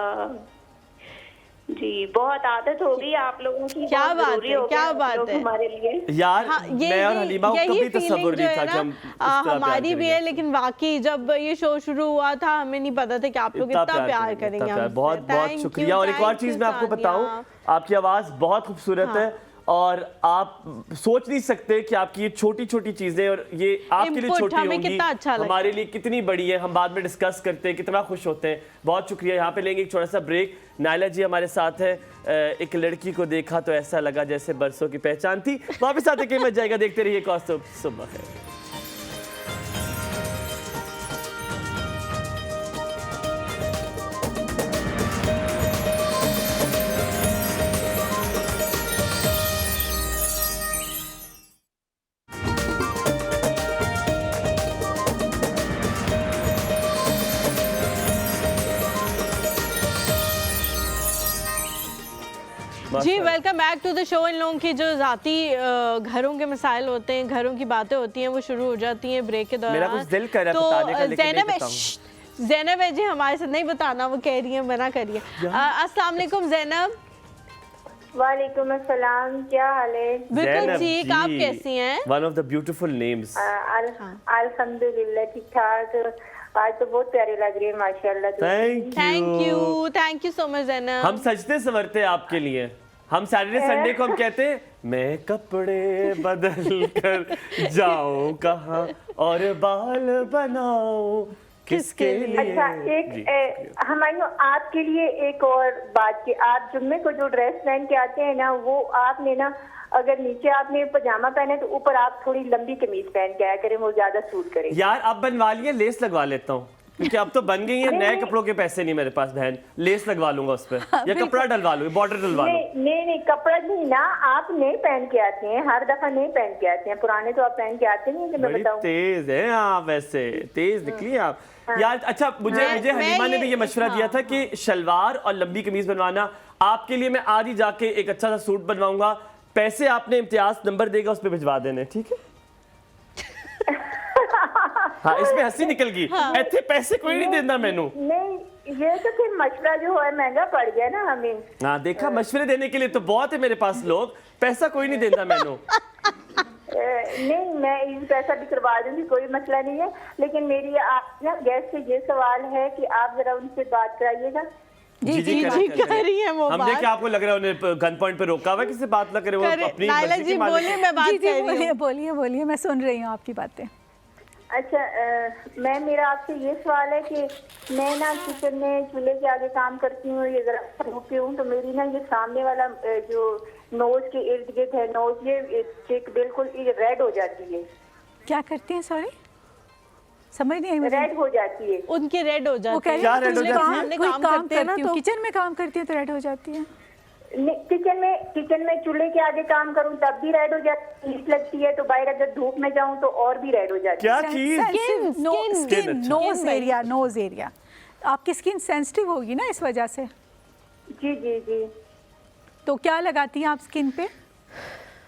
जी, बहुत आदत हो गई आप लोगों की। क्या बहुत बात जरूरी है, हो क्या गया आप बात लोग है। हमारे लिए। यार हाँ, मैं और हलीमा को कभी तसव्वुर नहीं था कि हम इस तरह हमारी प्यार भी है, करेंगे। लेकिन वाकई जब ये शो शुरू हुआ था हमें नहीं पता था कि आप लोग इतना प्यार करेंगे इतना प्यार। हमसे। बहुत बहुत Thank शुक्रिया। you, और एक और thank चीज you, मैं आपको सानिया। बताऊं, आपकी आवाज बहुत खूबसूरत है और आप सोच नहीं सकते कि आपकी ये छोटी छोटी चीजें और ये आपके लिए Input छोटी हमें होंगी, कितना अच्छा लगता हमारे लिए कितनी बड़ी है। हम बाद में डिस्कस करते हैं, कितना खुश होते हैं। बहुत शुक्रिया। यहाँ पे लेंगे एक छोटा सा ब्रेक। नायला जी हमारे साथ है। एक लड़की को देखा तो ऐसा लगा जैसे बरसों की पहचान थी। वापस आते के मत जाएगा, देखते रहिए कौस्तुभ सुबह खैर। जी welcome back to the show. इन लोगों की जो ज़ाती घरों के मसाइल होते हैं, घरों की बातें होती हैं, वो शुरू हो जाती हैं ब्रेक के दौरान। मेरा कुछ दिल कर रहा है तो बताने का, लेकिन नहीं ज़ैनब है, बताऊंगा। ज़ैनब है जी हमारे साथ, नहीं बताना, वो कह रही है, मना करिए। अस्सलाम वालेकुम ज़ैनब। वालेकुम अस्सलाम, क्या हाल है? बिल्कुल ज़ैनब ठीक, आप कैसी हैं? One of the beautiful names. अल्हम्दुलिल्लाह ठीक ठाक। आज तो बहुत प्यारी लग रही है माशाल्लाह। Thank you so much Zainab. हम सजते संवरते हैं आपके लिए। हम सैटरडे संडे को हम कहते हैं मैं कपड़े बदल कर जाऊं कहाँ और बाल बनाऊं किसके लिए। अच्छा, एक हमायूं आपके लिए एक और बात की, आप जुम्मे को जो ड्रेस पहन के आते हैं ना, वो आपने ना अगर नीचे आपने पजामा पहने तो ऊपर आप थोड़ी लंबी कमीज पहन के आया करें, वो ज्यादा सूट करे। यार अब बनवा लिए, लेस लगवा लेता हूँ क्योंकि अब तो बन गई है। नए कपड़ों के पैसे नहीं मेरे पास बहन, लेस लगवा लूंगा उस पर या कपड़ा डलवा लूँ, बॉर्डर डलवा लूँ। नहीं कपड़ा नहीं ना, आप नए पहन के आते हैं, हर दफा नए पहन के आते हैं, पुराने तो आप पहन के आते नहीं है कि मैं बड़ी बताऊं। तेज है आप, वैसे तेज निकली आप। यार अच्छा, मुझे हलीमा ने भी ये मशवरा दिया था कि शलवार और लंबी कमीज बनवाना। आपके लिए मैं आज ही जाके एक अच्छा सा सूट बनवाऊंगा। पैसे आपने इम्तियाज नंबर देगा, उस पर भिजवा देने, ठीक है? हाँ, इसमें हंसी निकल गई। ऐसे पैसे कोई नहीं देना मैनू। नहीं, ये तो फिर मशवरा जो है महंगा पड़ गया ना हमें। हाँ देखा, मशवरे देने के लिए तो बहुत है मेरे पास लोग, पैसा कोई नहीं देता मैनू। नहीं, मैं इस पैसा भी करवा दूंगी, कोई मसला नहीं है। लेकिन मेरी आप ना गेस्ट से ये सवाल है कि आप जरा उनसे बात कराइएगा। जी कर रही है वो हमने बात। क्या आपको लग रहा है उन्हें गन पॉइंट पे रोका हुआ है, किससे बात ना करे, वो अपनी नायला मर्जी जी की मालिक बोलिए, है। मैं बात जी कर रही हूँ। बोलिए, मैं सुन रही हूँ आपकी बातें। अच्छा, मेरा आपसे ये सवाल है कि मैं ना किचन में चूल्हे के आगे काम करती हूँ, ये जरा धूपी हूँ, तो मेरी ना ये सामने वाला जो नोज के इर्द गिर्द है, नोज ये चिक बिल्कुल रेड हो जाती है। क्या करती हैं? सॉरी, समझ नहीं आई मुझे। रेड हो जाती है। उनकी रेड हो वो जाती कह है। रही क्या है रेड हो तुम जाती काम, है? कोई काम काम करते हैं ना करती हूँ, तो- किचन में काम करती है तो रेड हो जाती है। किचन में चूल्हे के आगे काम करूं तब भी रेड हो जाती है, हीट लगती है, तो बाहर अगर धूप में जाऊं तो और भी रेड हो जाती है। क्या चीज? स्किन, अच्छा। Knows area. आपकी स्किन सेंसिटिव होगी ना इस वजह से। जी जी जी। तो क्या लगाती हैं आप स्किन पे?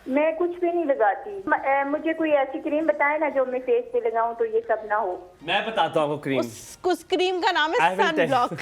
मैं कुछ भी नहीं लगाती। मुझे कोई ऐसी क्रीम बताए ना जो मैं फेस पे लगाऊं तो ये सब ना हो। मैं बताता हूँ आपको क्रीम। उस क्रीम का नाम है I will tell sunblock.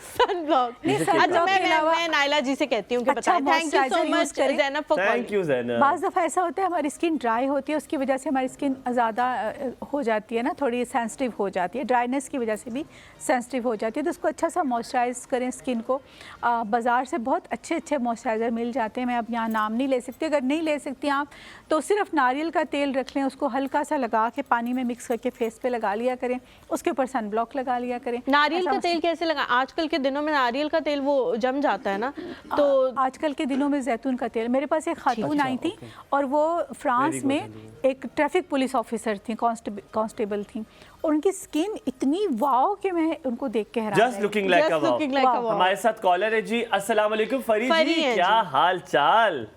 Sunblock. अच्छा मैं नाइला जी से कहती हूँ कि अच्छा, बताएं। Thank you so much Zainab for calling. Thank you Zainab. बाज़ दफ़ा ऐसा होता है हमारी स्किन ड्राई होती है, उसकी वजह से हमारी स्किन ज़्यादा हो जाती है ना, थोड़ी सेंसिटिव हो जाती है, ड्राइनेस की वजह से भी सेंसिटिव हो जाती है। तो उसको अच्छा सा मॉइस्चराइज करें स्किन को। बाज़ार से बहुत अच्छे अच्छे मॉइस्चराइज़र मिल जाते हैं, मैं अब यहाँ नाम नहीं ले सकती। अगर नहीं ले सकती आप तो सिर्फ नारियल का तेल रख लें, उसको हल्का सा लगा के पानी में मिक्स करके फेस पे लगा लिया करें, उसके ऊपर सनब्लॉक लगा लिया करें। नारियल का तेल कैसे लगा? आजकल के दिनों में नारियल का तेल वो जम जाता है ना, तो आजकल के दिनों में जैतून का तेल। मेरे पास एक खातून आई थी और वो फ्रांस में एक ट्रैफिक पुलिस ऑफिसर थी, कांस्टेबल थी, और उनकी स्किन इतनी वाव कि मैं उनको देख के हैरान जस्ट लुकिंग लाइक अ वाव। हमारे साथ कॉलर है जी। अस्सलाम वालेकुम फरी जी, क्या हाल चाल?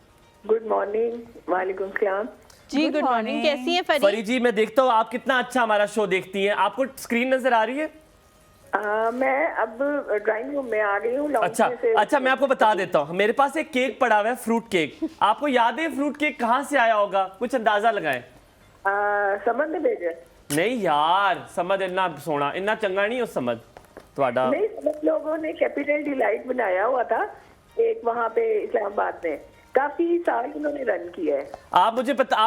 Good morning. वालेकुम सलाम जी। Good morning. कैसी हैं फरी जी? मैं देखता हूँ आप कितना अच्छा हमारा शो देखती हैं। आपको स्क्रीन नजर आ रही है? मैं अब ड्राइंग रूम में आ गई हूँ। अच्छा मैं आपको बता देता हूँ, मेरे पास एक केक पड़ा हुआ है, फ्रूट केक। आपको याद है फ्रूट केक कहाँ से आया होगा? कुछ अंदाजा लगाएं। समझ में भेजे? नहीं यार, समझ इतना सोना इतना चंगा नहीं हो समझ थोड़ा। नहीं, समझ लोगों ने कैपिटल डिलाइट बनाया हुआ था एक वहाँ पे इस्लामाबाद में, काफी साल उन्होंने रन किया है। आप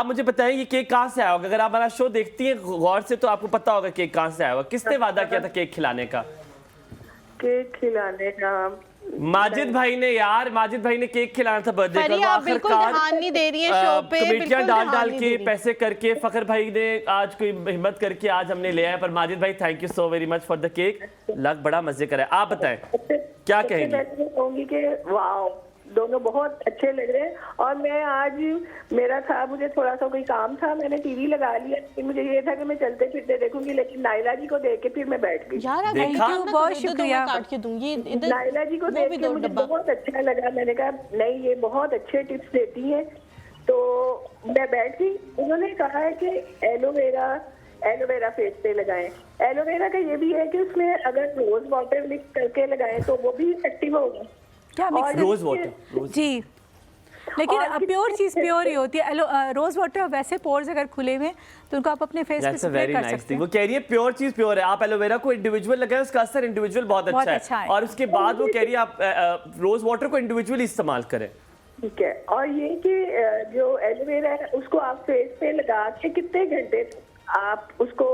मुझे बताएं ये केक कहाँ से आया होगा? अगर आप हमारा शो देखती हैं गौर से तो आपको पता होगा केक कहाँ से आया होगा। किसने वादा किया था केक खिलाने का? केक खिलाने का माजिद भाई ने। यार माजिद भाई ने केक खिलाना था बर्थडे फरी, का। आप बिल्कुल ध्यान नहीं दे रही है शो पे, कमेटियां बिल्कुल डाल नहीं के दे रही। पैसे करके फखर भाई ने आज कोई हिम्मत करके आज हमने ले आया। पर माजिद भाई thank you so very much for the cake. लग बड़ा मजे का है। आप बताएं क्या कहेंगी? मैं कहूँगी कि वाओ, दोनों बहुत अच्छे लग रहे हैं। और मैं आज मेरा था, मुझे थोड़ा सा कोई काम था, मैंने टीवी लगा लिया, लेकिन मुझे ये था कि मैं चलते फिरते देखूंगी, लेकिन नाइला जी को देख के फिर मैं बैठ गई। यार देखा? बहुत शुक्रिया। काट के दूंगी नाइला जी को देख के मुझे बहुत अच्छा लगा। मैंने कहा नहीं, ये बहुत अच्छे टिप्स देती हैं। तो मैं बैठ गई। उन्होंने कहा है कि एलोवेरा फेस पे लगाएं। एलोवेरा का ये भी है कि उसमें अगर रोज वाटर मिक्स करके लगाएं तो वो भी इफेक्टिव होगा। क्या मिक्स? रोज वाटर जी, लेकिन प्योर चीज प्योर ही होती है। रोज वाटर वैसे पोर्स अगर खुले हुए तो उनको आप अपने फेस पे स्प्रे कर सकते हैं। वो कह रही है प्योर चीज प्योर है। आप एलोवेरा को इंडिविजुअल लगाएं, उसका असर इंडिविजुअल बहुत अच्छा है। और उसके बाद वो कह रही है आप रोज वाटर को इंडिविजुअली इस्तेमाल करें। ठीक है। और ये कि जो एलोवेरा है उसको आप फेस पे लगा के कितने घंटे आप उसको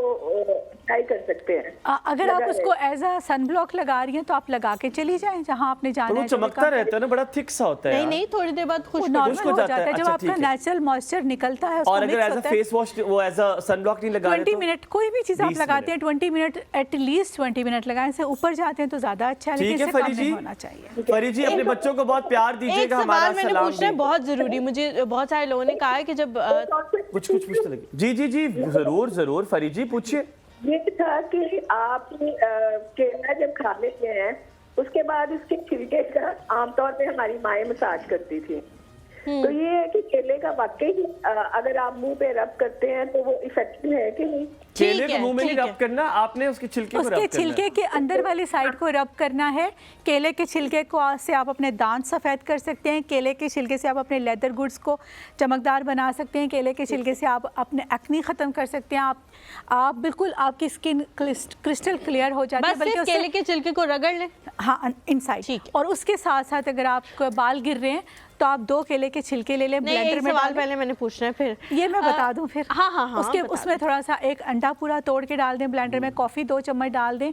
ट्राई कर सकते हैं। अगर आप उसको एज अ सनब्लॉक लगा रही हैं तो आप लगा के चली जाएं जहां आपने जाना है। तो चमकता रहता है ना, बड़ा थिक सा होता है। नहीं थोड़ी देर बाद खुश नॉर्मल हो जाता है जब अच्छा, आपका नेचुरल मॉइस्चर निकलता है। और अगर एज अ फेस वॉश वो एज अ सनब्लॉक नहीं लगा रहे 20 मिनट कोई भी चीज आप लगाते हैं 20 मिनट एटलीस्ट 20 मिनट लगाएं। से ऊपर जाते हैं तो ज्यादा अच्छा है, लेकिन इससे कम नहीं होना चाहिए। फरी जी अपने बच्चों को बहुत प्यार दीजिएगा। हमारा मैंने पूछना है बहुत जरूरी, मुझे बहुत सारे लोगों ने कहा है कि जब कुछ पूछते लगे। जी जरूर फरी जी पूछिए। ये था कि आप केला जब खा लेते हैं उसके बाद उसके छिलके का आमतौर पे हमारी माएँ मसाज करती थी। तो ये है कि केले का वाकई अगर आप मुंह पे रब करते हैं तो वो इफेक्टिव है कि नहीं? केले को मुंह में नहीं रब करना, आपने उसके छिलके को रब करना। उसके छिलके के अंदर वाली साइड को रब करना है। केले के छिलके को से आप अपने दांत सफ़ेद कर सकते हैं। केले के छिलके से आप अपने लेदर गुड्स को चमकदार बना सकते हैं। केले के छिलके से आप अपने एक्ने ख़त्म कर सकते हैं। आप बिल्कुल आपकी स्किन क्रिस्टल क्लियर हो जाती है। बल्कि केले के छिलके को रगड़ लें। हाँ, इनसाइड। और उसके साथ साथ अगर आपको बाल गिर रहे हैं तो आप 2 केले के छिलके ले लें, ब्लेंडर में सवाल पहले मैंने पूछना है, फिर ये मैं बता दूं फिर। हाँ उसमें थोड़ा सा एक अंडा पूरा तोड़ के डाल दें ब्लेंडर में, कॉफ़ी 2 चम्मच डाल दें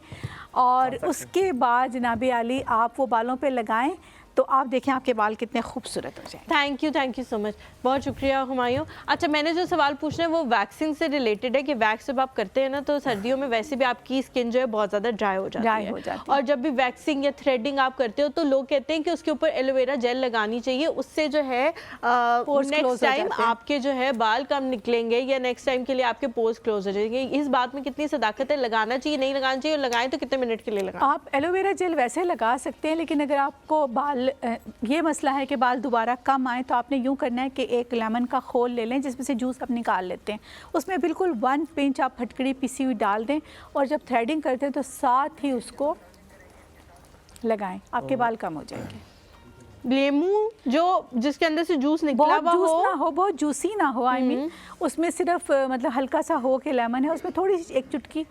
और उसके बाद जनाब आली आप वो बालों पे लगाएं तो आप देखें आपके बाल कितने खूबसूरत हो जाए। थैंक यू सो मच, बहुत शुक्रिया हुमायूं। अच्छा, मैंने जो सवाल पूछना है वो वैक्सिंग से रिलेटेड है कि वैक्स जब आप करते हैं ना तो सर्दियों में वैसे भी आपकी स्किन जो है बहुत ज़्यादा ड्राई हो जाती है। और जब भी वैक्सिंग या थ्रेडिंग आप करते हो तो लोग कहते हैं कि उसके ऊपर एलोवेरा जेल लगानी चाहिए, उससे जो है नेक्स्ट टाइम आपके जो है बाल कम निकलेंगे या नेक्स्ट टाइम के लिए आपके पोर्स क्लोज हो जाएंगे। इस बात में कितनी सदाकत है? लगाना चाहिए, नहीं लगाना चाहिए? और लगाएं तो कितने मिनट के लिए लगाएं? आप एलोवेरा जेल वैसे लगा सकते हैं, लेकिन अगर आपको बाल ये मसला है कि बाल दोबारा कम आए तो आपने यूँ करना है कि एक लेमन का खोल ले लें जिसमें से जूस आप निकाल लेते हैं, उसमें बिल्कुल 1 पिंच आप फटकड़ी पिसी हुई डाल दें और जब थ्रेडिंग करते हैं तो साथ ही उसको लगाएं, आपके बाल कम हो जाएंगे। नींबू जो जिसके अंदर से जूस निकला बहुत हुआ जूस हो, ना हो, बहुत जूसी ना हो, आई मीन उसमें सिर्फ मतलब हल्का सा हो के लेमन है, उसमें थोड़ी सी एक चुटकी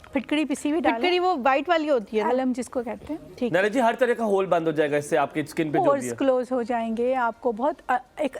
फिटकड़ी पिसी हुई डालें, फिटकरी वो वाइट वाली होती है ना? एलम जिसको कहते हैं। ठीक, नाना जी हर तरह का होल बंद हो जाएगा इससे, आपकी स्किन पे जो भी पोर्स है। क्लोज हो जाएंगे, आपको बहुत एक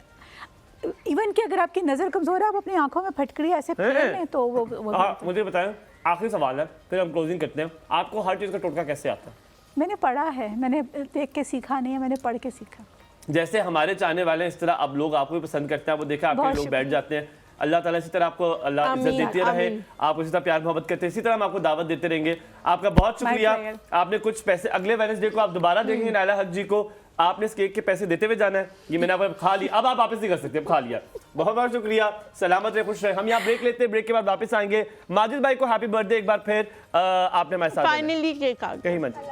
इवन कि अगर आपकी नज़र कमज़ोर है, आप अपनी आंखों में फटकड़ी ऐसे फेर लें तो वो हाँ, मुझे बताएं, आखिरी सवाल है, फिर हम क्लोजिंग करते हैं। आपको हर चीज़ का टोटका कैसे आता है? मैंने पढ़ा है, मैंने देख के सीखा नहीं है, मैंने पढ़ के सीखा। जैसे हमारे चाहने वाले हैं इस तरह अब लोग आपको भी पसंद करते हैं, वो देखा आपके बहुत लोग शुक्रिया। बैठ जाते हैं। अल्लाह ताला इसी तरह आपको अल्लाह इज्जत आमीन, देते रहे, आमीन। आप इसी तरह प्यार मोहब्बत करते हैं, इसी तरह हम आपको दावत देते रहेंगे। आपका बहुत शुक्रिया। pleasure। आपने कुछ पैसे अगले वेडनेसडे को आप दोबारा देखेंगे नायला हक जी को, आपने इस केक के पैसे देते हुए जाना है। ये मैंने आपको खा लिया, अब आप वापस नहीं कर सकते, अब खा लिया। बहुत बहुत शुक्रिया, सलामत रहे, खुश रहे। हम यहाँ ब्रेक लेते हैं, ब्रेक के बाद वापस आएंगे। माजिद भाई को हैप्पी बर्थडे एक बार फिर, आपने हमारे साथ फाइनली केक आ गया। कहीं मत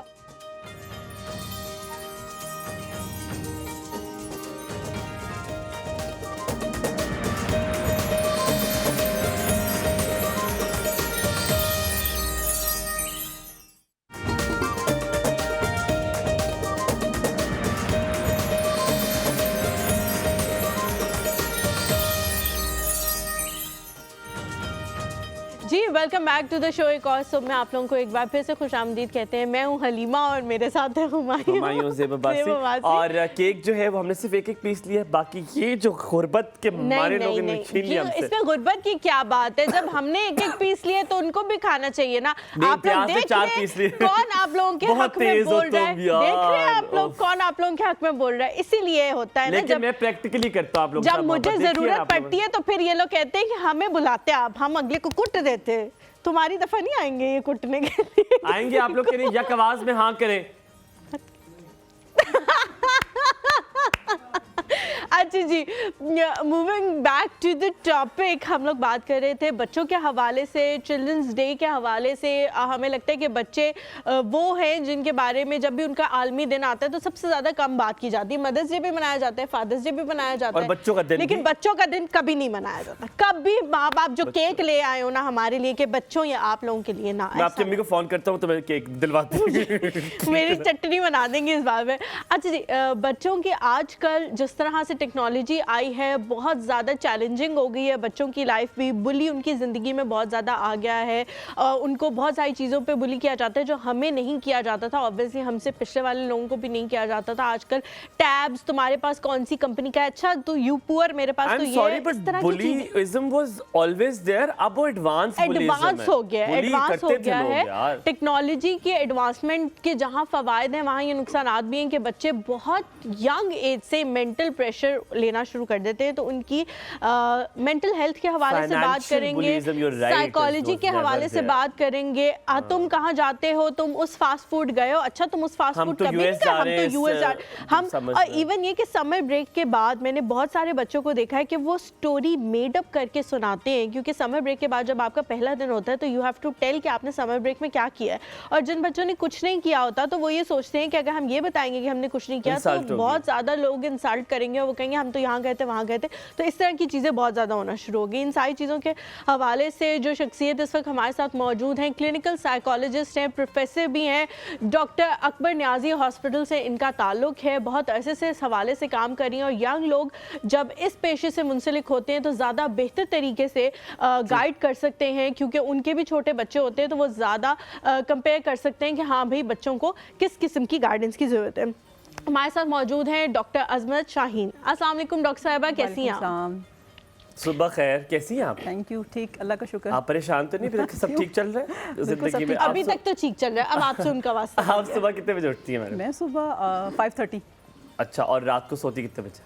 जी welcome back to the show. एक और सुबह में आप लोगों को एक बार फिर से खुशामदीद कहते हैं। मैं हूं हलीमा और मेरे साथ है हुमायूं ज़ेबाबासी। और केक जो है वो हमने सिर्फ एक एक पीस लिया, बाकी ये जो गुर्बत के मारे लोगों ने छीन लिया हमसे। इसमें गुर्बत की क्या बात है, जब हमने एक एक पीस लिए तो उनको भी खाना चाहिए ना। आप लोग देख रहे हैं कौन आप लोगों के हक में बोल रहा है, देख रहे हैं आप लोग कौन आप लोगों के हक में बोल रहा है। इसीलिए होता है ना, लेकिन मैं प्रैक्टिकली करता हूं आप लोग, जब मुझे जरूरत पड़ती है तो फिर ये लोग कहते हैं कि हमें बुलाते आप, हम अगले को कुट देते। तुम्हारी दफा नहीं आएंगे ये कुटने के लिए। आएंगे आप लोग के लिए, यक आवाज में हाँ करें। अच्छा जी, moving back to the topic, हम लोग बात कर रहे थे बच्चों के हवाले से, चिल्ड्रंस डे के हवाले से। हमें लगता है कि बच्चे वो हैं जिनके बारे में जब भी उनका आलमी दिन आता है तो सबसे ज़्यादा कम बात की जाती है। मदर्स डे भी मनाया जाता है, फादर्स डे भी मनाया जाता है, बच्चों का दिन लेकिन बच्चों का दिन कभी नहीं मनाया जाता। कभी माँ बाप जो केक ले आए हो ना हमारे लिए कि बच्चों या आप लोगों के लिए ना, मैं आपकी अम्मी को फोन करता हूँ तो मैं केक दिलवाती हूँ। मेरी चटनी बना देंगे इस बार में। अच्छा जी, बच्चों की आजकल जिस तरह से टेक्नोलॉजी आई है बहुत ज़्यादा चैलेंजिंग हो गई है बच्चों की लाइफ भी। बुली उनकी ज़िंदगी में बहुत ज़्यादा आ गया है, उनको बहुत सारी चीज़ों पे बुली किया जाता है जो हमें नहीं किया जाता था। ऑब्वियसली हमसे पिछले वाले लोगों को भी नहीं किया जाता था। आजकल टैब्स, तुम्हारे पास कौन सी कंपनी का है, अच्छा तो यू पुअर, मेरे पास तो ये, इस तरह की बुलिज्म वाज ऑलवेज देयर, अब वो एडवांस हो गया, एडवांस हो गया है। टेक्नोलॉजी के एडवांसमेंट के जहाँ फ़वायद हैं वहाँ ये नुकसानात भी हैं कि बच्चे बहुत यंग एज से मेंटल प्रेशर लेना शुरू कर देते हैं। तो उनकी मेंटल हेल्थ के हवाले से बात करेंगे, साइकोलॉजी के हवाले से बात करेंगे। तुम कहाँ जाते हो, तुम उस फास्ट फूड गए हो, अच्छा तुम उस फास्ट फूड कभी नहीं गए, हम तो यूएस हम इवन ये कि समर ब्रेक के बाद मैंने बहुत सारे बच्चों को देखा है कि वो स्टोरी मेड अप करके सुनाते हैं, क्योंकि समर ब्रेक के बाद जब आपका पहला दिन होता है तो यू हैव टू टेल कि आपने समर ब्रेक में क्या किया है। और जिन बच्चों ने कुछ नहीं किया होता तो वो ये सोचते हैं कि अगर हम ये बताएंगे कि हमने कुछ नहीं किया तो बहुत ज़्यादा लोग इंसल्ट करेंगे और वो कहेंगे हम तो यहाँ गए थे वहाँ गए थे। तो इस तरह की चीज़ें बहुत ज़्यादा होना शुरू हो गई। इन सारी चीज़ों के हवाले से जो शख्सियत इस वक्त हमारे साथ मौजूद हैं, क्लिनिकल साइकोलॉजिस्ट हैं, प्रोफेसर भी हैं, डॉक्टर अकबर न्याजी हॉस्पिटल से इनका ताल्लुक है, बहुत अरसे से इस हवाले से काम कर रही हैं। और यंग लोग जब इस पेशे से मुंसलिक होते हैं तो ज़्यादा बेहतर तरीके से गाइड कर सकते हैं, क्योंकि उनके भी छोटे बच्चे होते हैं तो वो ज़्यादा कंपेयर कर सकते हैं कि हाँ भाई बच्चों को किस किस्म की गाइडेंस की ज़रूरत है। हमारे साथ मौजूद हैं डॉक्टर अजमत शाहीन। अस्सलाम वालेकुम डॉक्टर साहिबा, कैसी हैं आप? सुबह खैर, कैसी हैं आप? थैंक यू, ठीक, अल्लाह का शुक्र। आप परेशान तो नहीं? सब ठीक चल रहा है जिंदगी में? अभी तक तो ठीक चल रहा है, अब आपसे उनका वास्ता। आप सुबह कितने बजे उठती हैं मैडम? मैं सुबह 5:30। अच्छा, और रात को सोती कितने बजे?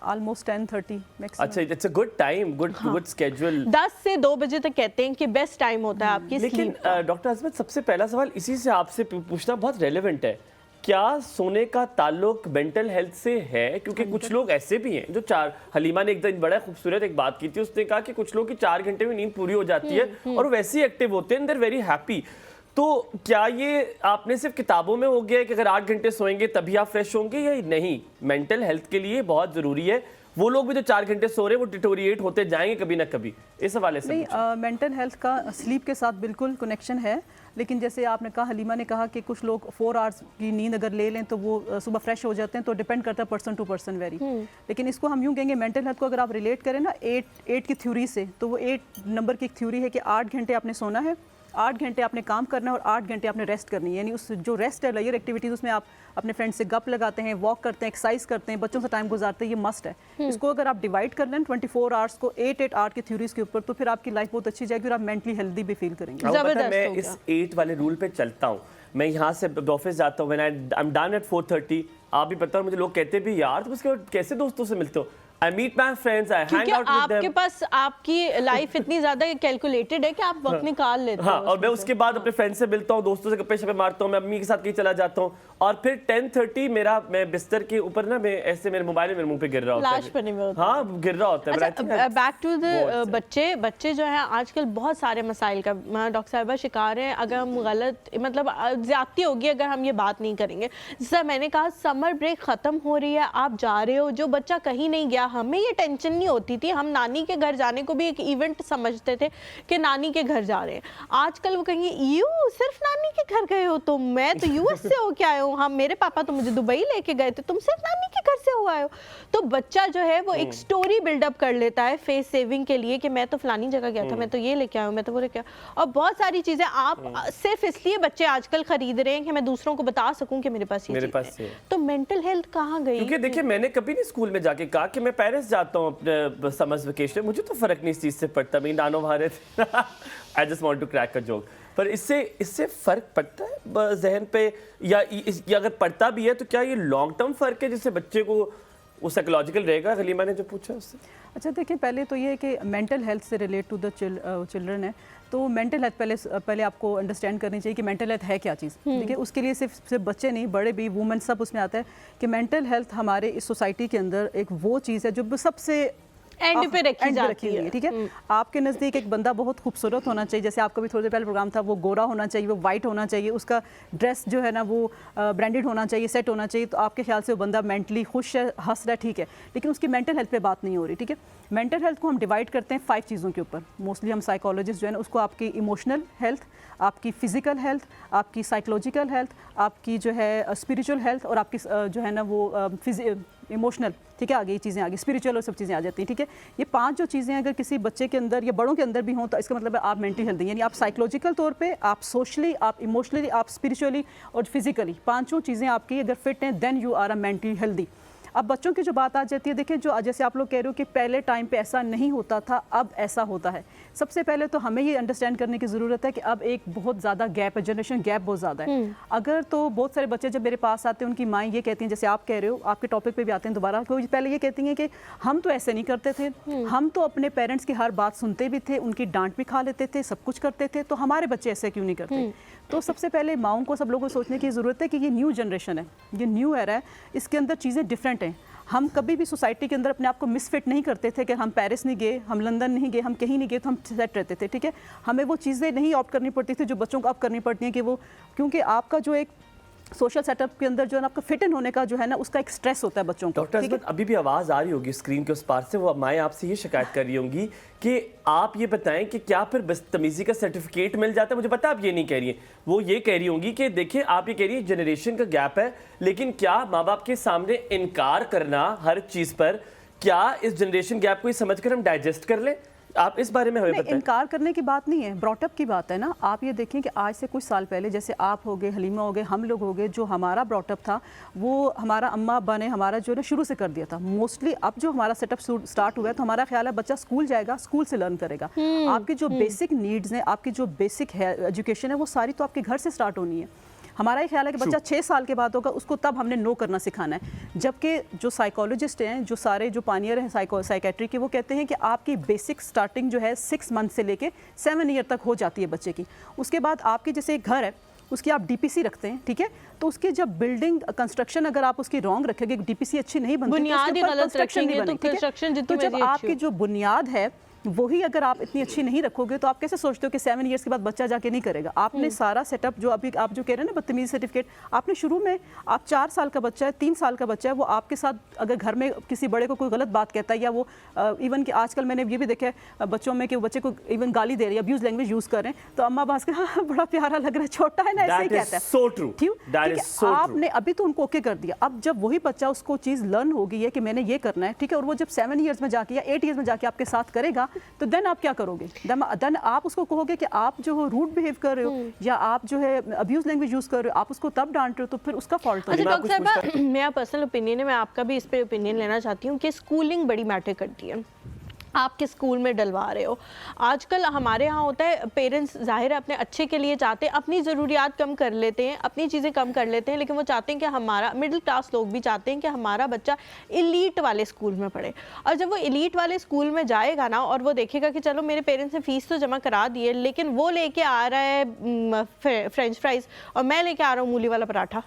Almost 10:30 maximum. अच्छा, it's a good time, good schedule. 10 से 2 बजे तक कहते हैं कि बेस्ट टाइम होता है आपकी। लेकिन डॉक्टर अजमत, सबसे पहला सवाल इसी से आपसे पूछना बहुत रेलेवेंट है, क्या सोने का ताल्लुक मेंटल हेल्थ से है? क्योंकि कुछ लोग ऐसे भी हैं जो हलीमा ने एक दिन बड़ा खूबसूरत एक बात की थी, उसने कहा कि कुछ लोग की 4 घंटे में नींद पूरी हो जाती है और वो वैसे ही एक्टिव होते हैं, देयर वेरी हैप्पी। तो क्या ये आपने सिर्फ किताबों में हो गया है कि अगर 8 घंटे सोएंगे तभी आप फ्रेश होंगे, या नहीं? मेंटल हेल्थ के लिए बहुत ज़रूरी है वो लोग भी जो 4 घंटे सो रहे हैं वो डिटोरिएट होते जाएंगे कभी ना कभी। इस हवाले से नहीं, मेंटल हेल्थ का स्लीप के साथ बिल्कुल कनेक्शन है, लेकिन जैसे आपने कहा, हलीमा ने कहा कि कुछ लोग 4 आवर्स की नींद अगर ले लें तो वो सुबह फ्रेश हो जाते हैं, तो डिपेंड करता है पर्सन टू पर्सन वेरी। लेकिन इसको हम यूँ कहेंगे, मेंटल हेल्थ को अगर आप रिलेट करें ना 8 की थ्योरी से, तो वो 8 नंबर की एक थ्योरी है कि 8 घंटे आपने सोना है, 8 घंटे आपने काम करना है और 8 घंटे आपने रेस्ट करनी है। यानी उस जो रेस्ट है, लेयर एक्टिविटीज़, उसमें आप अपने फ्रेंड से गप लगाते हैं, वॉक करते हैं, एक्सरसाइज करते हैं, बच्चों से टाइम गुजारते हैं, ये मस्ट है। इसको अगर आप डिवाइड कर लें 24 आवर्स को 8 की थ्योरीज के ऊपर, तो फिर आपकी लाइफ बहुत अच्छी जाएगी और आप मेंटली हेल्दी भी फील करेंगे। मैं इस 8 वाले रूल पे चलता हूँ। मैं यहाँ से ऑफिस जाता हूँ, आई एम डन एट 4:30। आप भी पता है, मुझे लोग कहते भी यार तुम उसके बाद कैसे दोस्तों से मिलते हो? I meet my friends, I hang out with them. आपके पास आपकी लाइफ इतनी ज्यादा कैलकुलेटेड है कि आप वक्त निकाल लेते हो। हाँ, और मैं उसके बाद अपने फ्रेंड से मिलता हूँ, दोस्तों से गप्पे शप्पे मारता हूँ, मैं अम्मी के साथ कहीं चला जाता हूँ, और फिर 10:30 मैं बिस्तर के ऊपर ना, मैं ऐसे मेरे मोबाइल मेरे मुंह पे गिर रहा होता है। हाँ, गिर रहा होता है। बैक टू द बच्चे जो है आजकल बहुत सारे मसाइल का डॉक्टर साहिबा शिकार हैं। अगर हम गलत, मतलब ज्यादती होगी अगर हम ये बात नहीं करेंगे। जैसा मैंने कहा, समर ब्रेक खत्म हो रही है, आप जा रहे हो, जो बच्चा कहीं नहीं गया, हमें ये टेंशन नहीं होती थी। हम नानी के घर जाने को भी एक इवेंट समझते थे कि नानी के घर जा रहे हैं। आजकल वो कहेंगे यू सिर्फ नानी के घर गए हो? तो मैं तो यूएस से होके आया हूँ, हम मेरे पापा तो मुझे दुबई लेके गए थे, तुम सिर्फ नानी के घर से हो आए हो। तो बच्चा जो है वो एक स्टोरी बिल्डअप कर लेता है फेस सेविंग के लिए कि मैं तो फलानी जगह गया था, मैं तो ये लेके आया हूँ, मैं तो वो लेके आया। और बहुत सारी चीजें आप सिर्फ इसलिए बच्चे आजकल खरीद रहे हैं कि मैं दूसरों को बता सकूं कि मेरे पास ये चीज़ है। तो मेंटल हेल्थ कहाँ गई? क्योंकि देखिए, मैंने कभी नहीं स्कूल में जाके कहा कि मैं पेरिस जाता हूँ अपने समर वेकेशन, मुझे तो फर्क नहीं इस चीज से पड़ता, मेरी नानो वहां थे। I just want to crack a joke. पर इससे फर्क पड़ता है जहन पे, या अगर पड़ता भी है तो क्या ये लॉन्ग टर्म फर्क है जिससे बच्चे को वो साइकोलॉजिकल रहेगा? हलीमा ने जो पूछा उससे। अच्छा, देखिए, पहले तो ये है कि मेंटल हेल्थ से रिलेट टू द चिल्ड्रन है, तो मेंटल हेल्थ पहले आपको अंडरस्टैंड करनी चाहिए कि मेंटल हेल्थ है क्या चीज़। देखिए, उसके लिए सिर्फ बच्चे नहीं, बड़े भी, वुमेन, सब उसमें आता है कि मेंटल हेल्थ हमारे इस सोसाइटी के अंदर एक वो चीज़ है जो सबसे एंड पे रखी जाती है। ठीक है, आपके नज़दीक एक बंदा बहुत खूबसूरत होना चाहिए, जैसे आपका भी थोड़ी देर पहले प्रोग्राम था, वो गोरा होना चाहिए, वो वाइट होना चाहिए, उसका ड्रेस जो है ना वो ब्रांडेड होना चाहिए, सेट होना चाहिए, तो आपके ख्याल से वो बंदा मेंटली खुश है, हंस रहा है, ठीक है, लेकिन उसकी मेंटल हेल्थ पे बात नहीं हो रही। ठीक है, मेंटल हेल्थ को हम डिवाइड करते हैं 5 चीज़ों के ऊपर। मोस्टली हम साइकोलॉजिस्ट जो है ना उसको आपकी इमोशनल हेल्थ, आपकी फिजिकल हेल्थ, आपकी साइकोलॉजिकल हेल्थ, आपकी जो है स्पिरिचुअल हेल्थ, और आपकी जो है ना वो इमोशनल, ठीक है, आगे ये चीज़ें आगे स्पिरिचुअल और सब चीज़ें आ जाती हैं। ठीक है, ये 5 जो चीज़ें अगर किसी बच्चे के अंदर या बड़ों के अंदर भी हों तो इसका मतलब है आप मेंटल हेल्थ, यानी आप साइकोलॉजिकल तौर पे, आप सोशली, आप इमोशनली, आप स्पिरिचुअली और फिजिकली, 5 चीज़ें आपकी अगर फिट हैं, then you are a mentally healthy. अब बच्चों की जो बात आ जाती है, देखिए, जो जैसे आप लोग कह रहे हो कि पहले टाइम पे ऐसा नहीं होता था, अब ऐसा होता है। सबसे पहले तो हमें ये अंडरस्टैंड करने की ज़रूरत है कि अब एक बहुत ज़्यादा गैप है, जनरेशन गैप बहुत ज़्यादा है। अगर तो बहुत सारे बच्चे जब मेरे पास आते हैं, उनकी माएँ ये कहती हैं, जैसे आप कह रहे हो, आपके टॉपिक पे भी आते हैं दोबारा, कोई पहले ये कहती हैं कि हम तो ऐसे नहीं करते थे, हम तो अपने पेरेंट्स की हर बात सुनते भी थे, उनकी डांट भी खा लेते थे, सब कुछ करते थे, तो हमारे बच्चे ऐसे क्यों नहीं करते? तो सबसे पहले माओं को, सब लोगों को सोचने की ज़रूरत है कि ये न्यू जनरेशन है, ये न्यू एरा है, इसके अंदर चीज़ें डिफरेंट हैं। हम कभी भी सोसाइटी के अंदर अपने आप को मिसफिट नहीं करते थे कि हम पेरिस नहीं गए, हम लंदन नहीं गए, हम कहीं नहीं गए तो हम सेट रहते थे। ठीक है, हमें वो चीज़ें नहीं ऑप्ट करनी पड़ती थी जो बच्चों को अब करनी पड़ती हैं, कि वो, क्योंकि आपका जो एक सोशल सेटअप के अंदर जो है ना आपका फिट इन होने का जो है ना उसका एक स्ट्रेस होता है बच्चों को। डॉक्टर अजमत, अभी भी आवाज़ आ रही होगी स्क्रीन के उस पार से, वो माएँ आपसे ये शिकायत कर रही होंगी कि आप ये बताएं कि क्या फिर बदतमीजी का सर्टिफिकेट मिल जाता है? मुझे पता आप ये नहीं कह रही हैं, वो ये कह रही होंगी कि देखिए, आप ये कह रही है जनरेशन का गैप है, लेकिन क्या माँ बाप के सामने इनकार करना हर चीज़ पर, क्या इस जनरेशन गैप को समझ कर हम डाइजेस्ट कर लें? आप इस बारे में हमें बताएं। इनकार करने की बात नहीं है, ब्रॉटअप की बात है ना। आप ये देखें कि आज से कुछ साल पहले, जैसे आप हो गए, हलीमा हो गए, हम लोग हो गए, जो हमारा ब्रॉटअप था वो हमारा अम्मा अब्बा ने हमारा जो है ना शुरू से कर दिया था। मोस्टली अब जो हमारा सेटअप स्टार्ट हुआ है, तो हमारा ख्याल है बच्चा स्कूल जाएगा, स्कूल से लर्न करेगा। आपकी जो बेसिक नीड्स हैं, आपकी जो बेसिक एजुकेशन है, वो सारी तो आपके घर से स्टार्ट होनी है। हमारा ये ख्याल है कि बच्चा 6 साल के बाद होगा, उसको तब हमने नो करना सिखाना है। जबकि जो साइकोलॉजिस्ट हैं, जो सारे जो पानियर हैं साइकेट्री के, वो कहते हैं कि आपकी बेसिक स्टार्टिंग जो है 6 मंथ से लेके 7 ईयर तक हो जाती है बच्चे की। उसके बाद आपकी जैसे एक घर है, उसकी आप डीपीसी रखते हैं, ठीक है, तो उसकी जब बिल्डिंग कंस्ट्रक्शन अगर आप उसकी रॉन्ग रखेंगे, डीपीसी अच्छी नहीं बनती, बुनियाद ही गलत रखेंगे तो कंस्ट्रक्शन जितनी तो जब आपकी जो बुनियाद है वही अगर आप इतनी अच्छी नहीं रखोगे तो आप कैसे सोचते हो कि 7 ईयर्स के बाद बच्चा जाके नहीं करेगा। आपने सारा सेटअप जो अभी आप जो कह रहे हैं ना बदतमीजी सर्टिफिकेट, आपने शुरू में, आप 4 साल का बच्चा है, 3 साल का बच्चा है, वो आपके साथ अगर घर में किसी बड़े को कोई गलत बात कहता है या वो इवन कि आजकल मैंने ये भी देखा है बच्चों में कि बच्चे को इवन गाली दे रहे हैं, अब्यूज लैंग्वेज यूज़ कर रहे हैं, तो अम्मा बास के हाँ बड़ा प्यारा लग रहा है, छोटा है ना, ऐसे ही कहता है। so true. ठीक है, आपने अभी तो उनको ओके कर दिया, अब जब वही बच्चा उसको चीज़ लर्न हो गई है कि मैंने ये करना है, ठीक है, और वो जब 7 ईयर्स में जाके या 8 ईयर्स में जाके आपके साथ करेगा तो देन आप क्या करोगे? देन आप उसको कहोगे कि आप जो हो रूड बिहेव कर रहे हो या आप जो है अब्यूज लैंग्वेज यूज़ कर रहे हो, आप उसको तब डांट रहे हो, तो फिर उसका फॉल्ट अच्छा डॉक्टर साहब, मेरा पर्सनल ओपिनियन है, मैं आपका भी इस पे ओपिनियन लेना चाहती हूँ कि स्कूलिंग बड़ी मैटर करती है। आप किस स्कूल में डलवा रहे हो? आजकल हमारे यहाँ होता है, पेरेंट्स ज़ाहिर है अपने अच्छे के लिए चाहते हैं, अपनी ज़रूरियात कम कर लेते हैं, अपनी चीज़ें कम कर लेते हैं, लेकिन वो चाहते हैं कि हमारा, मिडिल क्लास लोग भी चाहते हैं कि हमारा बच्चा एलीट वाले स्कूल में पढ़े। और जब वो एलीट वाले स्कूल में जाएगा ना और वो देखेगा कि चलो मेरे पेरेंट्स ने फ़ीस तो जमा करा दी है, लेकिन वो लेके आ रहा है फ्रेंच फ्राइज़ और मैं लेके आ रहा हूँ मूली वाला पराठा,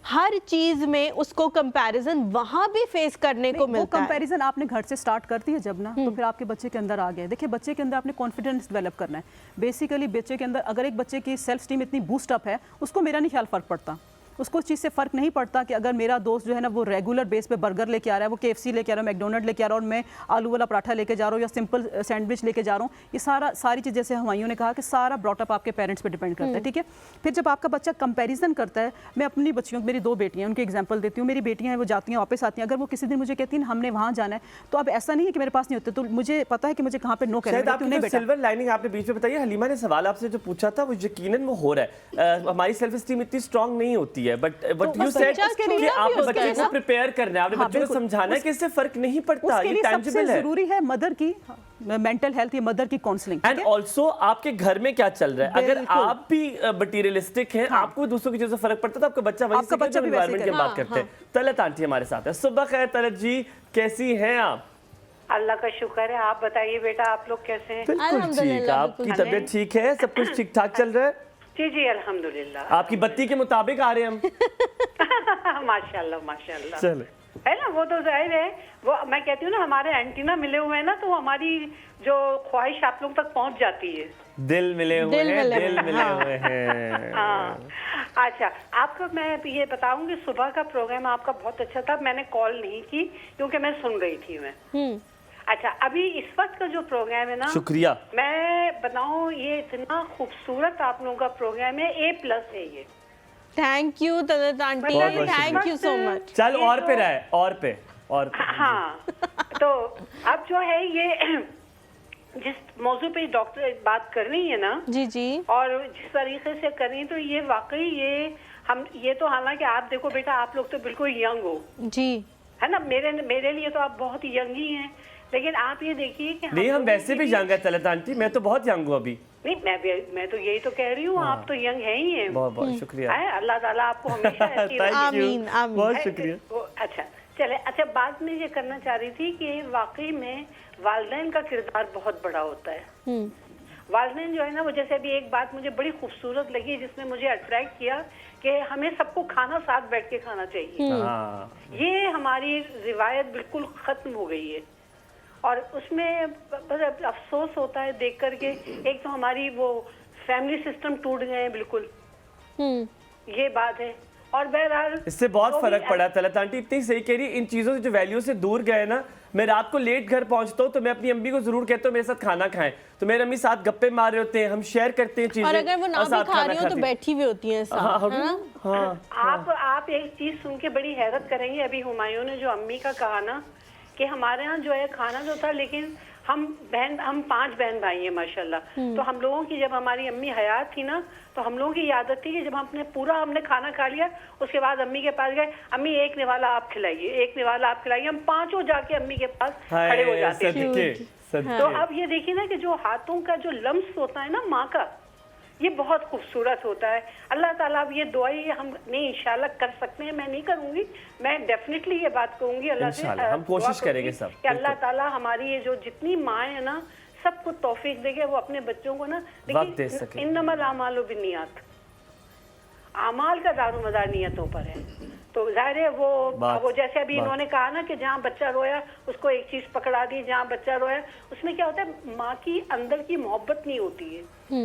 हर चीज में उसको कंपैरिजन वहां भी फेस करने को मिलता है। कंपैरिजन आपने घर से स्टार्ट करती है जब ना, तो फिर आपके बच्चे के अंदर आ गया। देखिए बच्चे के अंदर आपने कॉन्फिडेंस डेवलप करना है। बेसिकली बच्चे के अंदर अगर एक बच्चे की सेल्फ स्टीम इतनी बूस्ट अप है, उसको मेरा नहीं ख्याल फर्क पड़ता, उसको उस चीज़ से फ़र्क नहीं पड़ता कि अगर मेरा दोस्त जो है ना वो रेगुलर बेस पे बर्गर लेके आ रहा है, वो KFC लेके आ रहा है, मैकडोनल्ड लेके आ रहा है और मैं आलू वाला पराठा लेके जा रहा हूँ या सिंपल सैंडविच लेके जा रहा हूँ, ये सारी चीज़, जैसे हमायूं ने कहा कि सारा ब्रॉटअप आपके पेरेंट्स पे डिपेंड करता है, ठीक है। फिर जब आपका बच्चा कंपैरिजन करता है, मैं अपनी बच्चियों, मेरी 2 बेटियाँ, उनकी एग्जाम्पल देती हूँ। मेरी बेटियाँ हैं, वो जाती हैं वापस आती हैं, अगर वो किसी दिन मुझे कहती हैं हमने वहाँ जाना है, तो अब ऐसा नहीं है कि मेरे पास नहीं होते, तो मुझे पता है कि मुझे कहाँ पर नो कहना है। सिल्वर लाइनिंग आपने बीच में बताई, हलीमा ने सवाल आपसे जो पूछा था वो यकीनन वो हो रहा है। हमारी सेल्फ स्टीम इतनी स्ट्रांग नहीं होती है, बट यू सेड कि आपने बच्चे को प्रिपेयर करना है, आपने बच्चे को समझाना है कि इससे फर्क नहीं पड़ता, ये टैंजिबल है। जरूरी है मदर की मेंटल हेल्थ, या मदर की काउंसलिंग, एंड ऑल्सो आपके घर में क्या चल रहा है। अगर आप भी मटीरियलिस्टिक हैं, आपको दूसरों की चीजों से फर्क पड़ता है, तो आपका बच्चा वही सीखेगा जब एनवायरनमेंट की बात करते हैं। तलत आंटी हमारे साथ है। सुबह खैर तलत जी, कैसी हैं आप? अल्लाह का शुक्र है, आप बताइए बेटा, आप लोग कैसे हैं? बिल्कुल ठीक, आपकी तबीयत ठीक है, सब कुछ ठीक ठाक चल रहा है? जी जी अल्हम्दुलिल्लाह, आपकी बत्ती के मुताबिक आ रहे हैं हम। माशाल्लाह माशाल्लाह, चले है ना, वो तो जाहिर है, वो मैं कहती हूँ ना, हमारे एंटीना मिले हुए हैं ना, तो हमारी जो ख्वाहिश आप लोग तक पहुँच जाती है। दिल मिले हुए हैं, दिल मिले हुए हैं। हाँ, अच्छा, आपको मैं ये बताऊंगी, सुबह का प्रोग्राम आपका बहुत अच्छा था, मैंने कॉल नहीं की क्योंकि मैं सुन रही थी मैं। अच्छा, अभी इस वक्त का जो प्रोग्राम है ना, शुक्रिया, मैं बताऊं, ये इतना खूबसूरत आप लोगों का प्रोग्राम है, A+ है ये। Thank you Talat aunty, thank you so much. चल और पे रहे, और पे हाँ, तो अब जो है ये जिस मौजू पे डॉक्टर बात कर रही है ना, जी जी, और जिस तरीके से कर रही है, तो ये वाकई ये तो, हालांकि आप देखो बेटा, आप लोग तो बिल्कुल यंग हो जी, है ना, मेरे लिए तो आप बहुत यंग ही हैं, लेकिन आप ये देखिए कि नहीं, हम वैसे भी यंग है तलत आंटी, मैं तो बहुत यंग हूँ अभी। नहीं, मैं तो यही तो कह रही हूँ, आप तो यंग है ही हैं। बहुत बहुत शुक्रिया, अल्लाह ताला आपको हमेशा आमीन आमीन, बहुत शुक्रिया। अच्छा चले, अच्छा, बात में ये करना चाह रही थी कि वाकई में वालिदैन का किरदार बहुत बड़ा होता है। वालिदैन जो है ना, वो जैसे अभी एक बात मुझे बड़ी खूबसूरत लगी, जिसने मुझे अट्रैक्ट किया कि हमें सबको खाना साथ बैठ के खाना चाहिए। ये हमारी रिवायत बिल्कुल खत्म हो गई है, और उसमें बस अफसोस होता है देख करके। एक तो हमारी वो फैमिली सिस्टम टूट गए हैं बिल्कुल, ये बात है। और बहरहाल इससे बहुत फर्क पड़ा। तलत आंटी इतनी सही कह रही है, इन चीजों से जो वैल्यू से दूर गए ना। मैं रात को लेट घर पहुंचता हूँ तो मैं अपनी अम्मी को जरूर कहता हूँ मेरे साथ खाना खाएं, तो मेरे अम्मी साथ गप्पे मार रहे होते हैं, हम शेयर करते हैं चीजें, और अगर वो ना भी खा रही हो तो बैठी भी होती हैं साथ, है ना? आप एक चीज सुन के बड़ी हैरत करेंगे, अभी हुमायूं ने जो अम्मी का कहा ना, कि हमारे यहाँ जो है खाना जो था, लेकिन हम 5 बहन भाई हैं माशाल्लाह, तो हम लोगों की, जब हमारी अम्मी हयात थी ना, तो हम लोगों की आदत थी कि जब हमने खाना खा लिया, उसके बाद अम्मी के पास गए, अम्मी एक निवाला आप खिलाइए, एक निवाला आप खिलाइए, हम 5 जाके अम्मी के पास खड़े हो जाते थे। तो अब ये देखिए ना कि जो हाथों का जो लम्स होता है ना माँ का, ये बहुत खूबसूरत होता है। अल्लाह ताला, अब ये दुआई हम नहीं इंशाल्लाह कर सकते हैं, मैं नहीं करूंगी, मैं डेफिनेटली ये बात कहूंगी अल्लाह से, हम कोशिश करेंगे सब कि अल्लाह ताला हमारी ये जो जितनी माँ है ना, सबको तौफीक देके वो अपने बच्चों को ना, देखिए इन्नमल आमालु बिन्नियात, आमाल का दारोमदार नियतों पर है। तो जाहिर है वो जैसे अभी इन्होंने कहा ना कि जहाँ बच्चा रोया उसको एक चीज पकड़ा दी, जहाँ बच्चा रोया उसमें क्या होता है, माँ की अंदर की मोहब्बत नहीं होती है,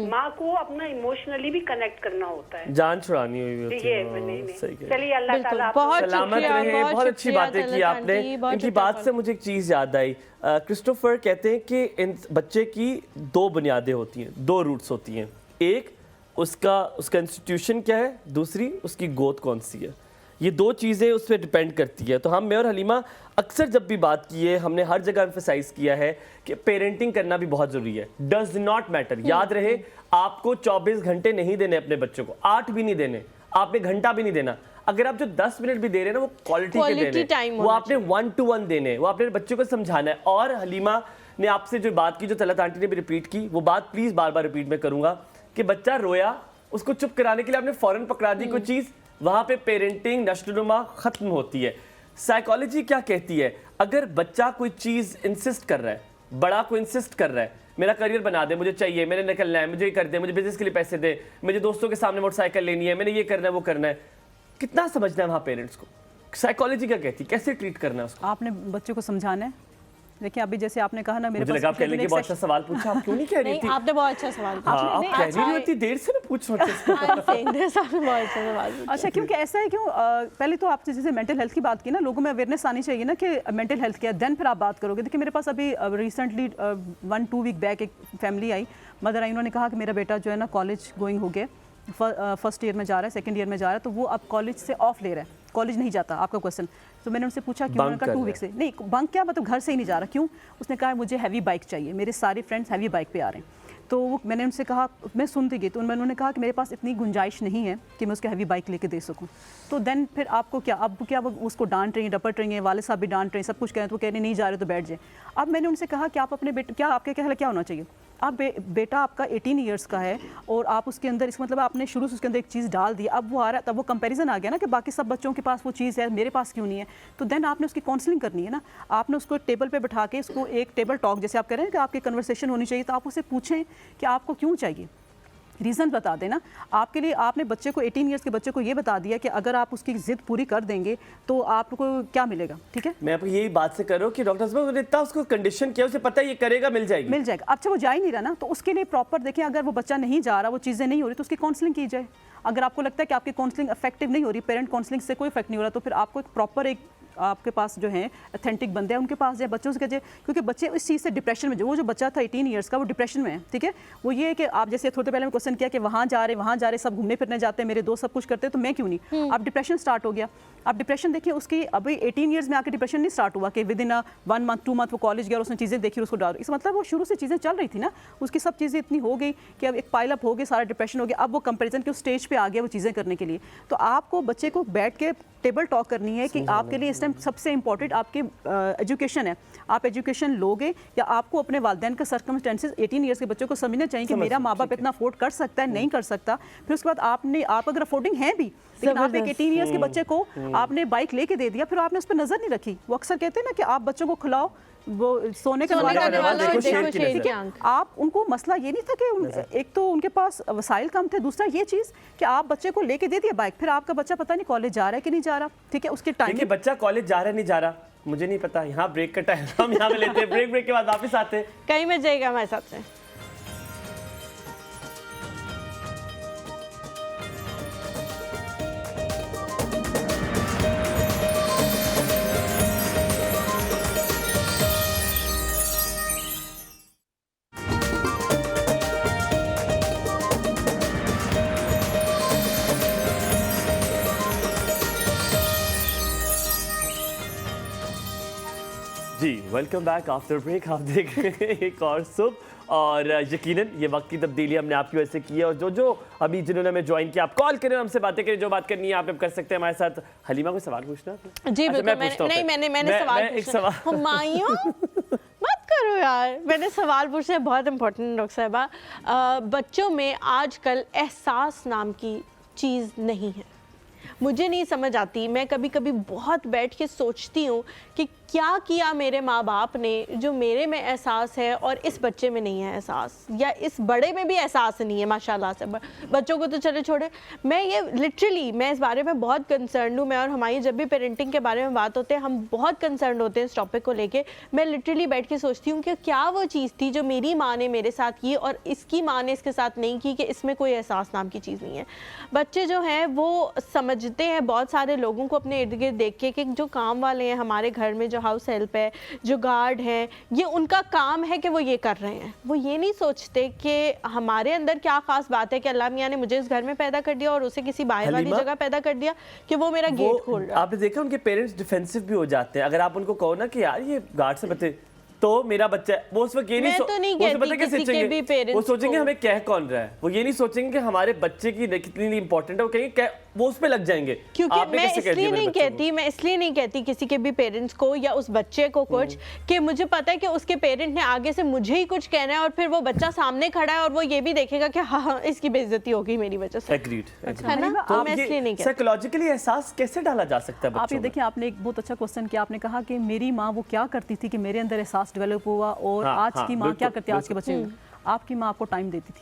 माँ को अपना इमोशनली भी कनेक्ट करना होता है, जान छुड़ानी हुई होती है। चलिए अल्लाह ताला बहुत सलामत रहे। बहुत अच्छी बातें की आपने। इनकी बात से मुझे एक चीज़ याद आई। क्रिस्टोफर कहते हैं कि इन बच्चे की 2 बुनियादें होती हैं, 2 रूट्स होती हैं। एक उसका इंस्टीट्यूशन क्या है, दूसरी उसकी गोद कौन सी है। ये 2 चीज़ें उस पर डिपेंड करती है। तो हम, मैं और हलीमा अक्सर जब भी बात की है, हमने हर जगह एम्फेसाइज किया है कि पेरेंटिंग करना भी बहुत ज़रूरी है। डज नॉट मैटर, याद रहे आपको 24 घंटे नहीं देने अपने बच्चों को, 8 भी नहीं देने, आपने घंटा भी नहीं देना। अगर आप जो 10 मिनट भी दे रहे हैं ना, वो क्वालिटी के देने, वो आपने 1-to-1 देने, वो आपने बच्चों को समझाना है। और हलीमा ने आपसे जो बात की, जो तलत आंटी ने भी रिपीट की, वो बात प्लीज़ बार बार रिपीट में करूँगा कि बच्चा रोया, उसको चुप कराने के लिए आपने फ़ौरन पकड़ा दी कोई चीज़, वहाँ पे पेरेंटिंग नशोनुमा खत्म होती है। साइकोलॉजी क्या कहती है, अगर बच्चा कोई चीज़ इंसिस्ट कर रहा है, बड़ा को इंसिस्ट कर रहा है, मेरा करियर बना दे, मुझे चाहिए, मैंने निकलना है, मुझे ये कर दे, मुझे बिजनेस के लिए पैसे दे, मुझे दोस्तों के सामने मोटरसाइकिल लेनी है, मैंने ये करना है, वो करना है, कितना समझना है वहाँ पेरेंट्स को, साइकोलॉजी क्या कहती है, कैसे ट्रीट करना है उसको। आपने बच्चों को समझाना है। देखिए अभी जैसे आपने कहा ना, मेरे मुझे लगा आप कहने की बहुत अच्छा सवाल पूछा, आप क्यों नहीं कह रही थी? आपने बहुत अच्छा सवाल पूछा। आप कह रही होती, देर से मैं पूछ रहा हूँ। अच्छा, क्योंकि ऐसा है, क्यों पहले तो आपने जैसे मेंटल हेल्थ की बात की ना, लोगों में अवेयरनेस आनी चाहिए ना कि मेंटल हेल्थ क्या है, देन फिर आप बात करोगे। देखिए मेरे पास अभी रिसेंटली 1-2 वीक बैक एक फैमिली आई, मदर आई, उन्होंने कहा कि मेरा बेटा जो है ना कॉलेज गोइंग हो गया, फर्स्ट ईयर में जा रहा है, सेकंड ईयर में जा रहा है, तो वो अब कॉलेज से ऑफ ले रहा है, कॉलेज नहीं जाता। आपका क्वेश्चन, तो मैंने उनसे पूछा क्यों, उन्होंने कहा 2 वीक से। नहीं, बंक क्या, मतलब घर से ही नहीं जा रहा, क्यों? उसने कहा मुझे हैवी बाइक चाहिए, मेरे सारे फ्रेंड्स हैवी बाइक पे आ रहे हैं। तो वो मैंने उनसे कहा, मैं सुनती गई, तो उन्होंने कहा कि मेरे पास इतनी गुंजाइश नहीं है कि मैं उसको हैवी बाइक लेके दे सकूं। तो देन फिर आपको क्या, अब क्या वो उसको डांट रही हैं, डपट रही हैं, वाले साहब भी डांट रहे हैं, सब कुछ कह रहे हैं, तो कह रहे नहीं जा रहे तो बैठ जाए। अब मैंने उनसे कहा कि आप अपने बेटे, क्या आपके ख्याल क्या होना चाहिए, आप बेटा आपका 18 ईयर्स का है और आप उसके अंदर, इसका मतलब आपने शुरू से उसके अंदर एक चीज़ डाल दी, अब वो आ रहा है, तब वो कंपैरिजन आ गया ना कि बाकी सब बच्चों के पास वो चीज़ है, मेरे पास क्यों नहीं है। तो देन आपने उसकी काउंसलिंग करनी है ना, आपने उसको टेबल पे बैठा के, इसको एक टेबल टॉक जैसे आप कह रहे हैं कि आपकी कन्वर्सेशन होनी चाहिए, तो आप उसे पूछें कि आपको क्यों चाहिए, रीज़न बता देना। आपके लिए आपने बच्चे को 18 ईयर्स के बच्चे को ये बता दिया कि अगर आप उसकी जिद पूरी कर देंगे तो आपको क्या मिलेगा, ठीक है। मैं आपको यही बात से कर रहा हूँ कि डॉक्टर साहब उन्होंने इतना उसको कंडीशन किया, उसे पता है ये करेगा, मिल जाएगा। अच्छा, वो जा ही नहीं रहा ना, तो उसके लिए प्रॉपर देखें, अगर वो बच्चा नहीं जा रहा, वो चीज़ें नहीं हो रही, तो उसकी काउंसलिंग की जाए। अगर आपको लगता है कि आपकी काउंसलिंग इफेक्टिव नहीं हो रही, पेरेंट काउंसलिंग से कोई इफेक्ट नहीं हो रहा, तो फिर आपको एक प्रॉपर एक आपके पास जो है अथेंटिक बंदे हैं, उनके पास जाए, बच्चों से कहिए, क्योंकि बच्चे इस चीज़ से डिप्रेशन में, वो जो बच्चा था 18 ईयर्स का, वो डिप्रेशन में है, ठीक है। वो ये है कि आप जैसे थोड़ी देर पहले मैं क्वेश्चन किया कि वहाँ जा रहे, सब घूमने फिरने जाते हैं, मेरे दोस्त सब कुछ करते हैं, तो मैं क्यों नहीं। आप डिप्रेशन स्टार्ट हो गया। आप डिप्रेशन देखिए, उसकी अभी 18 ईयर्स में आके डिप्रेशन नहीं स्टार्ट हुआ कि विद इन 1 मंथ 2 मंथ वो कॉलेज गया और उसने चीज़ें देखी, उसको डाल, इसका मतलब वो शुरू से चीज़ें चल रही थी ना, उसकी सब चीज़ें इतनी हो गई कि अब एक पाइल अप हो गई, सारा डिप्रेशन हो गया, अब वो कंपैरिजन के स्टेज पे आ गया वो चीज़ें करने के लिए। तो आपको बच्चे को बैठ के टेबल टॉक करनी है कि आपके लिए इस टाइम सबसे इंपॉर्टेंट आपकी एजुकेशन है। आप एजुकेशन लोगे या आपको अपने वालिदैन का सर्कमस्टेंसेस 18 ईयर्स के बच्चों को समझना चाहिए कि मेरा माँ बाप इतना अफोर्ड कर सकता है, नहीं कर सकता। फिर उसके बाद आप अगर अफोर्डिंग है भी, लेकिन आप एक 18 ईयर्स के बच्चे को आपने बाइक लेके दे दिया, फिर आपने उस पर नजर नहीं रखी। वो अक्सर कहते हैं ना कि आप बच्चों को खिलाओ, वो सोने का आप उनको, मसला ये नहीं था कि एक तो उनके पास वसाइल कम थे, दूसरा ये चीज़ कि आप बच्चे को लेके दे दिया बाइक, फिर आपका बच्चा पता नहीं कॉलेज जा रहा है कि नहीं जा रहा, ठीक है। उसके टाइम बच्चा कॉलेज जा रहा है नहीं जा रहा मुझे नहीं पता। यहाँ ब्रेक का टाइम, हम यहाँ पे लेते हैं ब्रेक के बाद वापस आते हैं। कहीं में जाएगा हमारे हिसाब से। जी वेलकम बैक आफ्टर ब्रेक। आप देख रहे हैं एक और सुबह और यकीनन ये वक्त की तब्दीली हमने आपकी वजह से की है। और जो अभी जिन्होंने हमें ज्वाइन किया, आप कॉल करें, हमसे बातें करें, जो बात करनी है आप कर सकते हैं हमारे साथ। हलीमा कोई सवाल पूछना? जी बिल्कुल। मैंने सवाल हुमायूं मत करो यार, मैंने सवाल पूछना है, बहुत इंपॉर्टेंट डॉक्टर साहिबा। बच्चों में आजकल एहसास नाम की चीज़ नहीं है। मुझे नहीं समझ आती। मैं कभी कभी बहुत बैठ के सोचती हूँ कि क्या किया मेरे माँ बाप ने जो मेरे में एहसास है और इस बच्चे में नहीं है एहसास, या इस बड़े में भी एहसास नहीं है माशाल्लाह से। बच्चों को तो चले छोड़े, मैं ये लिटरली मैं इस बारे में बहुत कंसर्न हूँ। मैं और हमारी जब भी पेरेंटिंग के बारे में बात होते हैं हम बहुत कंसर्न होते हैं इस टॉपिक को लेके। मैं लिटरली बैठ के सोचती हूँ कि क्या वो चीज़ थी जो मेरी माँ ने मेरे साथ की और इसकी माँ ने इसके साथ नहीं की, कि इसमें कोई एहसास नाम की चीज़ नहीं है। बच्चे जो हैं वो समझते हैं बहुत सारे लोगों को अपने इर्द गिर्द देख के कि जो काम वाले हैं हमारे घर में, जो हाउस हेल्प है, जो गार्ड हैं, ये उनका काम है कि वो ये कर रहे हैं। वो ये नहीं सोचते कि हमारे अंदर क्या खास बात है कि अल्लाह मियाँ ने मुझे इस घर में पैदा कर दिया और उसे किसी बाहर वाली जगह पैदा कर दिया कि वो मेरा गेट खोल रहा है। आपने देखा उनके पेरेंट्स डिफेंसिव भी हो जाते हैं। अगर आप उनको कहो ना कि यार ये गार्ड से बच्चे तो मेरा बच्चा है, वो उस वक्त ये नहीं वो सोचेंगे हमें कह कौन रहा है। वो ये नहीं सोचेंगे कि हमारे बच्चे की कितनी इंपॉर्टेंट है, वो कहेंगे वो उस पे लग जाएंगे। क्योंकि मैं इसलिए नहीं कहती किसी के भी पेरेंट्स को या उस बच्चे को कुछ, कि मुझे पता है कि उसके पेरेंट ने आगे से मुझे ही कुछ कहना है और फिर वो बच्चा सामने खड़ा है और वो ये भी देखेगा कि हाँ इसकी बेइज्जती हो गई मेरी वजह से। एग्रीड है ना? तो मैं इसलिए नहीं कहती। साइकोलॉजिकली एहसास कैसे डाला जा सकता है बच्चों में? आप ये देखिए, आपने एक बहुत अच्छा क्वेश्चन किया। आपने कहा कि मेरी माँ वो क्या करती थी कि मेरे अंदर एहसास डेवलप हुआ, और आज की माँ क्या करती है आज के बच्चे में। आपकी माँ आपको टाइम देती थी,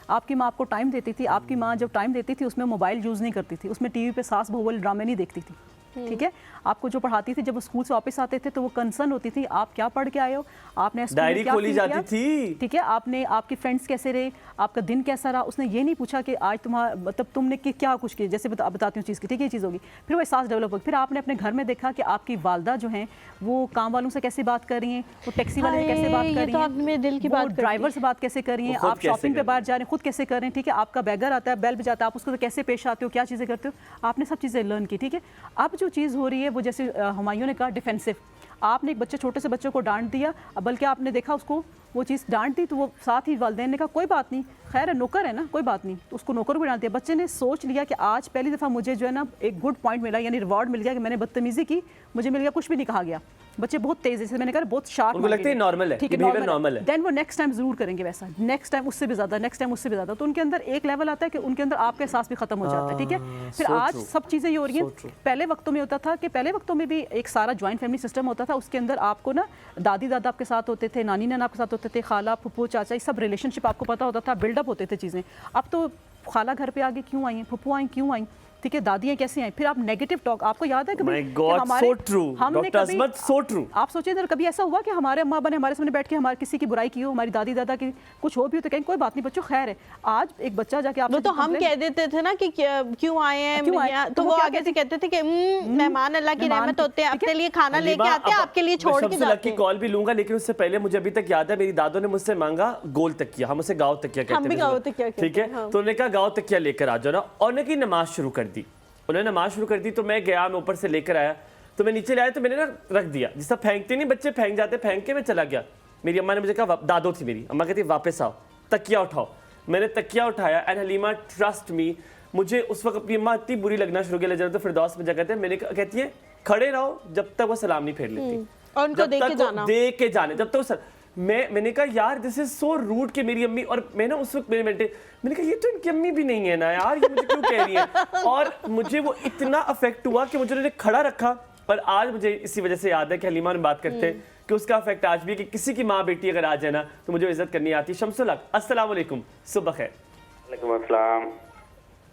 आपकी माँ आपको टाइम देती थी। आपकी माँ जब टाइम देती थी उसमें मोबाइल यूज़ नहीं करती थी, उसमें टीवी पे सास बहू वाले ड्रामे नहीं देखती थी। ठीक है, आपको जो पढ़ाती थी, जब वो स्कूल से वापस आते थे तो वो कंसर्न होती थी आप क्या पढ़ के आए हो, आपने डायरी खोली जाती थी। ठीक है, आपने आपके फ्रेंड्स कैसे रहे, आपका दिन कैसा रहा। उसने ये नहीं पूछा कि आज तुम्हारा मतलब तुमने क्या कुछ किया, जैसे बताती हूँ चीज़ की, ठीक है, ये चीज़ होगी। फिर वो एहसास डेवलप होगी। फिर आपने अपने घर में देखा कि आपकी वालदा जो हैं वो काम वालों से कैसे बात कर रही हैं, वो टैक्सी वाले से कैसे बात कर रही हैं, वो ड्राइवर से बात कैसे कर रही हैं, आप शॉपिंग पे बाहर जा रहे हैं खुद कैसे कर रहे हैं। ठीक है, आपका बैगर आता है, बेल बजाता है, आप उसको कैसे पेश आते हो, क्या चीज़ें करते हो, आपने सब चीज़ें लर्न की। ठीक है, अब जो चीज़ हो रही है वो जैसे हुमायूं ने कहा डिफेंसिव। आपने एक छोटे से बच्चे को डांट दिया, बल्कि आपने देखा उसको वो चीज़ डांट दी तो वो साथ ही वालिदैन ने कहा कोई बात नहीं, खैर है नौकर है ना, कोई बात नहीं, तो उसको नौकर भी डांट दिया। बच्चे ने सोच लिया कि आज पहली दफ़ा मुझे जो है ना एक गुड पॉइंट मिला, यानी रिवॉर्ड मिल गया कि मैंने बदतमीजी की, मुझे मिल गया, कुछ भी नहीं कहा गया। बच्चे बहुत तेज, जैसे मैंने कहा बहुत शार्प, उनको लगता है नॉर्मल है, ठीक है, नॉर्मल है। देन वो नेक्स्ट टाइम जरूर करेंगे वैसा, नेक्स्ट टाइम उससे भी ज़्यादा, नेक्स्ट टाइम उससे भी ज़्यादा। तो उनके अंदर एक लेवल आता है कि उनके अंदर आपका एहसास भी खत्म हो जाता है। ठीक है, फिर आज सब चीज़ें ये हो रही हैं। पहले वक्तों में होता था कि पहले वक्तों में भी एक सारा ज्वाइंट फैमिली सिस्टम होता था, उसके अंदर आपको ना दादी दादा आपके साथ होते थे, नानी नाना आपके साथ होते थे, खाला फुप्पू चाचा, सब रिलेशनशिप आपको पता होता था, बिल्डअप होते थे चीज़ें। अब तो खाला घर पे आगे क्यों आई, फुप्पू आई क्यों आई, ठीक है, दादियाँ कैसी हैं, फिर आप नेगेटिव टॉक, आपको याद है कभी हमारे हमने कभी आप सोचिए इधर कभी ऐसा हुआ कि हमारे अम्मा बने हमारे सामने बैठ के हमारे किसी की बुराई की हो, हमारी दादी दादा की कुछ हो भी हो तो कहें कोई बात नहीं बच्चों खैर है। आज एक बच्चा जाके आप तो हम कह देते थे ना कि क्यों आए हैं, तो वो आगे से कहते थे कि मेहमान अल्लाह की रहमत होते हैं, आपके लिए खाना लेके आते हैं, आपके लिए छोड़ के जाते हैं। कॉल भी लूंगा, लेकिन उससे पहले मुझे अभी तक याद है मेरी दादों ने मुझसे मांगा गोल तकिया, हम उसे गाँव तकिया कहते हैं, ठीक है, तो उन्होंने कहा गाँव तकिया लेकर आ जाओ ना, और उन्होंने की नमाज शुरू कर दी। उन्होंने नमाज शुरू कर दी तो मैं गया, मैं ऊपर से लेकर आया, तो मैं नीचे लाया तो मैंने ना रख दिया, जिस तरह फेंकते नहीं बच्चे फेंक जाते, फेंक के मैं चला गया। मेरी अम्मा ने मुझे कहा, दादो थी मेरी अम्मा, कहती वापस आओ तकिया उठाओ। मैंने तकिया उठाया एंड हलीमा ट्रस्ट मी, मुझे उस वक्त अपनी अम्मा इतनी बुरी लगना शुरू किया, जब तो फिरदौस में जगह मैंने कहती है खड़े रहो जब तक वो सलाम नहीं फेर लेती, और उनको दे के जाने जब तक मैंने कहा यार दिस इज सो रूड कि मेरी अम्मी, और मैं ना उस वक्त मैंने कहा ये तो इनकी अम्मी भी नहीं है ना यार, ये मुझे क्यों कह रही है। और मुझे वो इतना अफेक्ट हुआ कि मुझे उन्होंने खड़ा रखा, पर आज मुझे इसी वजह से याद है कि हलीमा ने बात करते हैं कि उसका अफेक्ट आज भी, कि किसी की माँ बेटी अगर आ जाए ना तो मुझे इज्जत करनी आती है। शमसुल हक, अस्सलाम वालेकुम, सुबह खैर। वालेकुम अस्सलाम,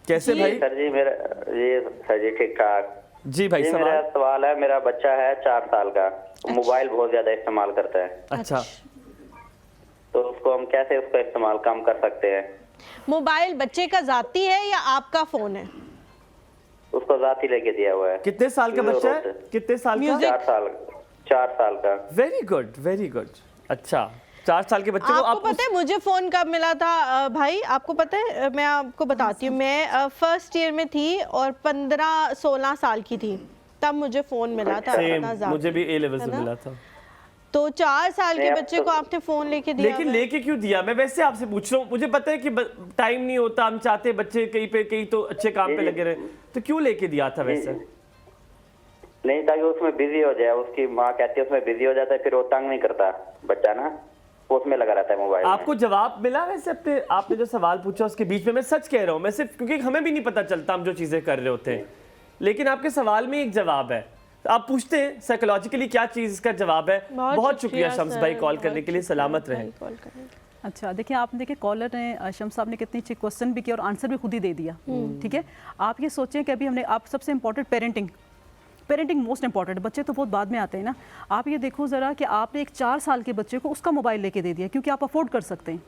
कैसे भाई? सर जी मेरा ये सर जी ठीक ठाक जी भाई। मेरा सवाल है, मेरा बच्चा है 4 साल का, मोबाइल बहुत ज्यादा इस्तेमाल करता है। अच्छा, तो उसको हम कैसे उसका इस्तेमाल कम कर सकते हैं? मोबाइल बच्चे का जाती है या आपका फोन है? उसको जाती लेके दिया हुआ है। कितने साल का बच्चा है? कितने साल का? 4 साल का। Very good, very good. अच्छा, 4 साल के बच्चे को आपको पता है मुझे फोन कब मिला था भाई? आपको पता है, मैं आपको बताती हूँ, मैं फर्स्ट ईयर में थी और 15-16 साल की थी, तब मुझे फोन मिला था। मुझे भी A लेवल से मिला था। तो 4 साल के बच्चे को आपने फोन लेके दिया? लेकिन लेके क्यों दिया? मैं वैसे आपसे पूछ रहा हूँ, मुझे पता है कि टाइम नहीं होता, हम चाहते बच्चे कहीं तो अच्छे काम पे लगे रहे, तो क्यों लेके दिया था वैसे? नहीं, ताकि उसमें बिजी हो जाए, उसकी माँ कहती है उसमें बिजी हो जाता है, फिर वो तंग नहीं करता बच्चा ना। वो उसमें लगा रहता है मोबाइल में। आपको जवाब मिला वैसे अपने आपने जो सवाल पूछा उसके बीच में? मैं सच कह रहा हूँ, मैं सिर्फ क्योंकि हमें भी नहीं पता चलता हम जो चीजें कर रहे होते हैं, लेकिन आपके सवाल में एक जवाब है। आप पूछते हैं साइकोलॉजिकली क्या चीज इसका जवाब है। बहुत शुक्रिया शम्स भाई कॉल करने के लिए, सलामत रहें। अच्छा देखिए, आपने देखिए कॉलर ने शम्स साहब ने कितनी अच्छी क्वेश्चन भी किया और आंसर भी खुद ही दे दिया। ठीक है, आप ये सोचें कि अभी हमने आप सबसे इंपॉर्टेंट पेरेंटिंग मोस्ट इंपॉर्टेंट, बच्चे तो बहुत बाद में आते हैं ना। आप ये देखो ज़रा कि आपने एक 4 साल के बच्चे को उसका मोबाइल लेके दे दिया क्योंकि आप अफोर्ड कर सकते हैं।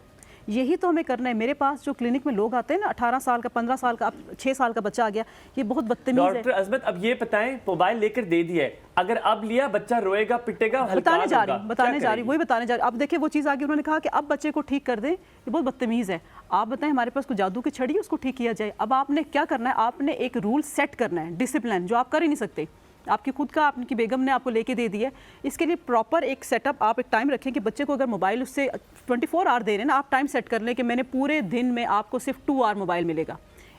यही तो हमें करना है। मेरे पास जो क्लिनिक में लोग आते हैं ना, 18 साल का, 15 साल का, अब 6 साल का बच्चा आ गया, ये बहुत बदतमीज है। डॉक्टर अजमत, अब ये बताएं, मोबाइल लेकर दे दिया है, अगर अब लिया बच्चा रोएगा पिटेगा, बताने जा रही वही बताने जा रही। अब देखिए वो चीज़ आ गई, उन्होंने कहा कि अब बच्चे को ठीक कर दें, ये बहुत बदतमीज़ है। आप बताएं, हमारे पास कोई जादू की छड़ी है, उसको ठीक किया जाए। अब आपने क्या करना है, आपने एक रूल सेट करना है, डिसिप्लिन, जो आप कर ही नहीं सकते। आपकी खुद का, आपकी बेगम ने आपको लेके दे दिया। इसके लिए प्रॉपर एक सेटअप, आप एक टाइम रखें कि बच्चे को अगर मोबाइल उससे 24 आवर दे रहे हैं ना, आप टाइम सेट कर लें कि मैंने पूरे दिन में आपको सिर्फ 2 आवर मोबाइल मिलेगा।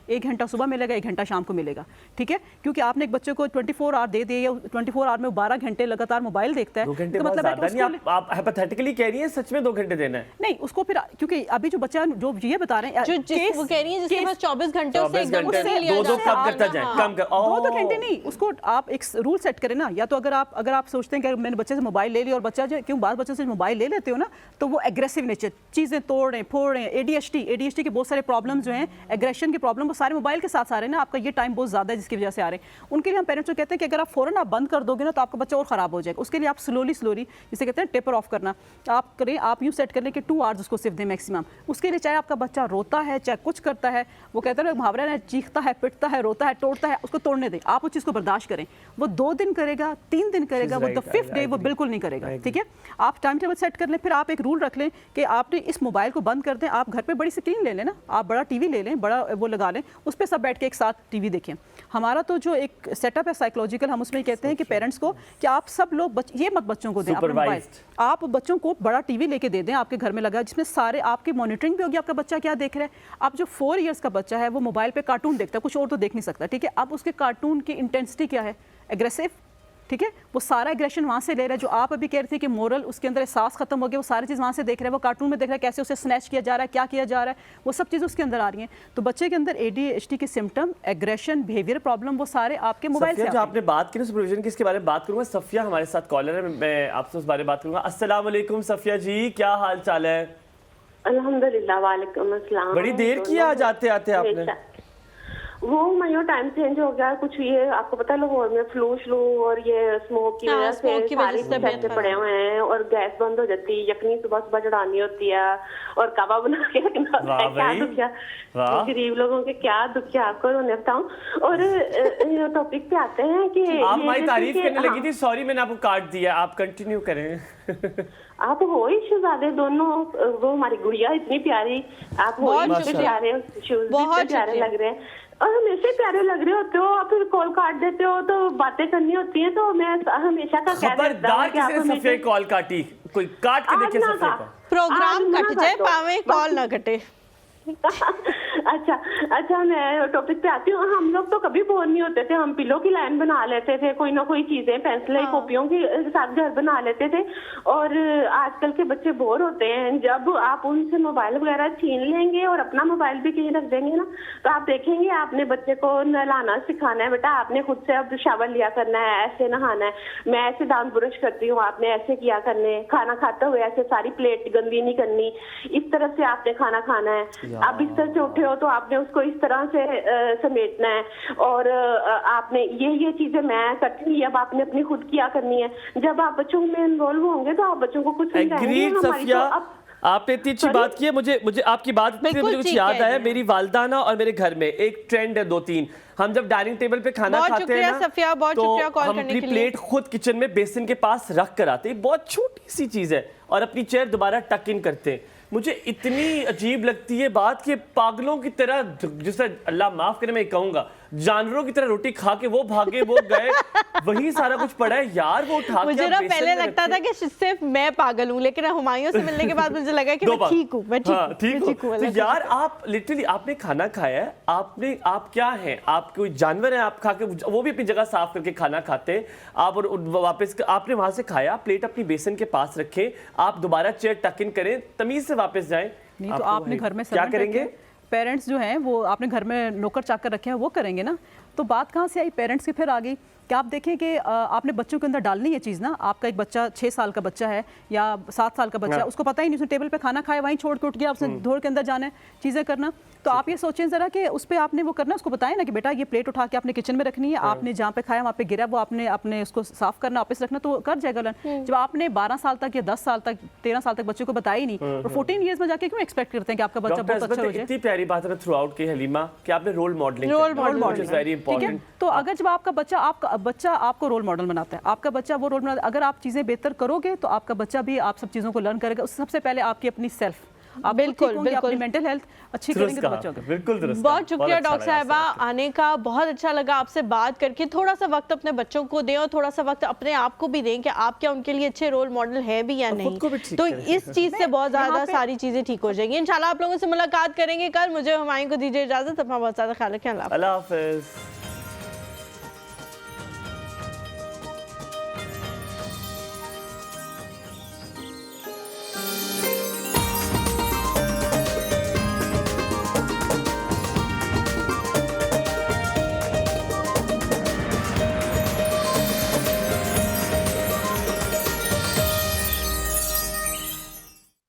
1 घंटा सुबह मिलेगा, 1 घंटा शाम को मिलेगा। ठीक है, क्योंकि आपने एक बच्चे को 24 आवर दे दिए या 24 आवर में 12 घंटे लगातार मोबाइल देखता है, 2 घंटे तो मतलब है कि नहीं, आप हाइपोथेटिकली कह रही हैं सच में 2 घंटे देना है? नहीं, उसको फिर क्योंकि अभी जो बच्चा जो ये बता रहे हैं, वो कह रही है जिसके पास 24 घंटे उससे एकदम से लिया दो जाता कम करता जाए, कम कर 2 घंटे नहीं, उसको आप एक रूल सेट करें ना। या तो अगर आप सोचते हैं कि मैंने बच्चे से मोबाइल ले लिया, और बच्चा जो क्यों बाद बच्चे से मोबाइल ले लेते हो ना, तो वो एग्रेसिव नेचर, चीज़ें तोड़ रहे हैं, फोड़ रहे हैं, ADHD के बहुत सारे प्रॉब्लम जो हैं, एग्रेशन के प्रॉब्लम, वो सारे मोबाइल के साथ आ रहे हैं ना। आपका ये टाइम बहुत ज़्यादा है जिसकी वजह से आ रहे हैं। उनके लिए हम पेरेंट्स को कहते हैं कि अगर आप फ़ौरन आप बंद कर दोगे ना, तो आपका बच्चा और ख़राब हो जाएगा। उसके लिए आप स्लोली जिसे कहते हैं टेपर ऑफ करना, आप करें। आप यूँ सेट कर लें कि 2 आवर्स उसको सिर्फ दें मैक्सिमम। उसके लिए चाहे आपका बच्चा रोता है, चाहे कुछ करता है, वो कहते हैं मुहावरा है, चीखता है, पिटता है, रोता है, तोड़ता है, उसको तोड़ने दें। आप उस चीज़ को बर्दाश्त करें। वो 2 दिन करेगा, 3 दिन करेगा, वो द 5th डे वो बिल्कुल नहीं करेगा। ठीक है, आप टाइम टेबल सेट कर लें। फिर आप एक रूल रख लें कि आपने इस मोबाइल को बंद कर दें। आप घर पे बड़ी स्क्रीन ले लें ना, आप बड़ा टीवी ले लें, बड़ा वो लगा लें, उस पर सब बैठ के एक साथ टीवी देखें। हमारा तो जो एक सेटअप है साइकोलॉजिकल, हम उसमें कहते हैं कि पेरेंट्स को कि आप सब लोग ये मत बच्चों को दें अपना मोबाइल। आप बच्चों को बड़ा टीवी लेके दे दें आपके घर में लगा, जिसमें सारे आपकी मॉनिटरिंग भी होगी, आपका बच्चा क्या देख रहा है। अब जो 4 इयर्स का बच्चा है वो मोबाइल पे कार्टून देखता है, कुछ और तो देख नहीं सकता। ठीक है, अब उसके कार्टून की इंटेंसिटी क्या है, एग्रेसिव। ठीक है, वो सारा एग्रेशन वहाँ से ले रहा है। जो आप अभी कह रहे थे कि मोरल उसके अंदर एहसास खत्म हो गया, वो सारी चीज़ वहाँ से देख रहा है। वो कार्टून में देख रहा है कैसे उसे स्नैच किया जा रहा है, क्या किया जा रहा है, वो सब चीज़ें उसके अंदर आ रही हैं। तो बच्चे के अंदर ADHD के सिम्टम, एग्रेशन, बिहेवियर प्रॉब्लम, वो सारे आपके मोबाइल से। जो आपने बात की ना सुपरविजन की, इसके बारे में बात करूंगा। सफिया हमारे साथ कॉलर है, मैं आपसे उस बारे में बात करूंगा। अस्सलाम वालेकुम सफिया जी, क्या हाल चाल है? अल्हम्दुलिल्लाह, वालेकुम अस्सलाम। बड़ी देर की आज आते आते आपने। वो मेरा टाइम चेंज हो गया कुछ, ये आपको पता लाहौर में फ्लू और ये स्मोक की वजह से सारी पैसे पड़े हुए हैं, और गैस बंद हो जाती है, यखनी सुबह सुबह चढ़ानी होती है, और कबाब बना के रखना होता है। क्या दुखिया गरीब लोगों के, क्या दुखिया आपको उन्हें बताऊं। और टॉपिक पे आते हैं कि आप हमारी तारीफ करने लगी थी, सॉरी मैंने आपको काट दिया, आप कंटिन्यू करें। आप हो ही शहजादे दोनों, वो हमारी गुड़िया इतनी प्यारी, आप हो ही प्यारे, शूज भी प्यारे लग रहे हैं, और हमेशा प्यारे लग रहे होते हो। आप फिर कॉल काट देते हो, तो बातें करनी होती हैं, तो मैं हमेशा का खबरदार किसी ने कॉल काटी, कोई काट के देखे सफे का प्रोग्राम कट जाए, पावे कॉल ना कटे। अच्छा, मैं टॉपिक पे आती हूँ। हम लोग तो कभी बोर नहीं होते थे, हम पिलो की लाइन बना लेते थे, कोई ना कोई चीजें पेंसिलें कॉपियों के साथ घर बना लेते थे। और आजकल के बच्चे बोर होते हैं, जब आप उनसे मोबाइल वगैरह छीन लेंगे और अपना मोबाइल भी कहीं रख देंगे ना, तो आप देखेंगे आपने बच्चे को नहलाना सिखाना है, बेटा आपने खुद से अब शावर लिया करना है, ऐसे नहाना है, मैं ऐसे दांत ब्रश करती हूँ, आपने ऐसे किया करने, खाना खाते हुए ऐसे सारी प्लेट गंदी नहीं करनी, इस तरह से आपने खाना खाना है। आप बिस्तर से उठे हो तो आपने उसको इस तरह से समेटना है, और आपने ये चीजें मैं करती हूँ, अब आपने अपनी खुद किया करनी है। जब आप बच्चों में इन्वॉल्व होंगे तो आप बच्चों को कुछ आपने इतनी अच्छी बात की है। मुझे आपकी बात से मुझे कुछ याद आया। मेरी वालदाना और मेरे घर में एक ट्रेंड है 2-3, हम जब डाइनिंग टेबल पे खाना खाते हैं ना, तो हम अपनी प्लेट खुद किचन में बेसिन के पास रख कर आते हैं, बहुत छोटी सी चीज है, और अपनी चेयर दोबारा टक इन करते हैं। मुझे इतनी अजीब लगती है बात कि पागलों की तरह, जिसे अल्लाह माफ करे मैं कहूँगा, जानवरों की तरह रोटी खा के वो भागे, वो गए, वही सारा कुछ पड़ा है यार, वो उठा के मुझे ना पहले लगता था कि सिर्फ मैं पागल हूँ, लेकिन हुमायूं से मिलने के बाद मुझे लगा कि मैं ठीक हूँ, मैं ठीक हूँ। तो यार आप लिटरली आपने खाना खाया है, आप क्या हैं, आप कोई जानवर हैं, आप खा के वो भी अपनी जगह साफ करके खाना खाते हैं आप, और वापस आपने वहां से खाया, प्लेट अपनी बेसन के पास रखें, आप दोबारा चेयर टक इन करें, तमीज से वापस जाएं। नहीं तो आपने घर में क्या करेंगे? पेरेंट्स जो हैं वो आपने घर में नौकर चाकर रखे हैं, वो करेंगे ना। तो बात कहाँ से आई? पेरेंट्स की फिर आ गई कि आप देखें कि आपने बच्चों के अंदर डालनी है चीज़ ना। आपका एक बच्चा 6 साल का बच्चा है या 7 साल का बच्चा है, उसको पता ही नहीं, उसने टेबल पे खाना खाया, वहीं छोड़ के उठ गया, उसने धोर के अंदर जाना है चीज़ें करना। तो आप ये सोचें ज़रा कि उस पर आपने वो करना, उसको बताएं ना कि बेटा ये प्लेट उठा के आपने किचन में रखनी है, आपने जहाँ पे खाया वहाँ पे गिरा वो आपने उसको साफ करना, वापस रखना, तो कर जाएगा लर्न। जब आपने 12 साल तक या 10 साल तक 13 साल तक बच्चे को बताया ही नहीं, और 14 ईयर्स में जाके क्यों एक्सपेक्ट करते हैं कि आपका बच्चा बहुत अच्छा हो जाए? इतनी प्यारी बात है थ्रू आउट की हलीमा कि आपने role modelling is very important. तो अगर जब आपका बच्चा आपको रोल मॉडल बनाता है, आपका बच्चा वो रोल मॉडल, अगर आप चीज़ें बेहतर करोगे तो आपका बच्चा भी आप सब चीज़ों को लर्न करेगा। उससे सबसे पहले आपकी अपनी सेल्फ, आप बिल्कुल अपनी मेंटल हेल्थ अच्छी करेंगे तो बच्चों को। बिल्कुल दुरुस्त। बहुत शुक्रिया डॉक्टर साहिबा आने का, बहुत अच्छा लगा आपसे बात करके। थोड़ा सा वक्त अपने बच्चों को दें और थोड़ा सा वक्त अपने आप को भी दें कि आप क्या उनके लिए अच्छे रोल मॉडल है भी या नहीं, तो इस चीज से बहुत ज्यादा सारी चीजें ठीक हो जाएंगी। इंशाल्लाह आप लोगों से मुलाकात करेंगे कल। मुझे हुमायूं को दीजिए इजाजत, अपना बहुत ज्यादा ख्याल रखें। अल्लाह हाफिज।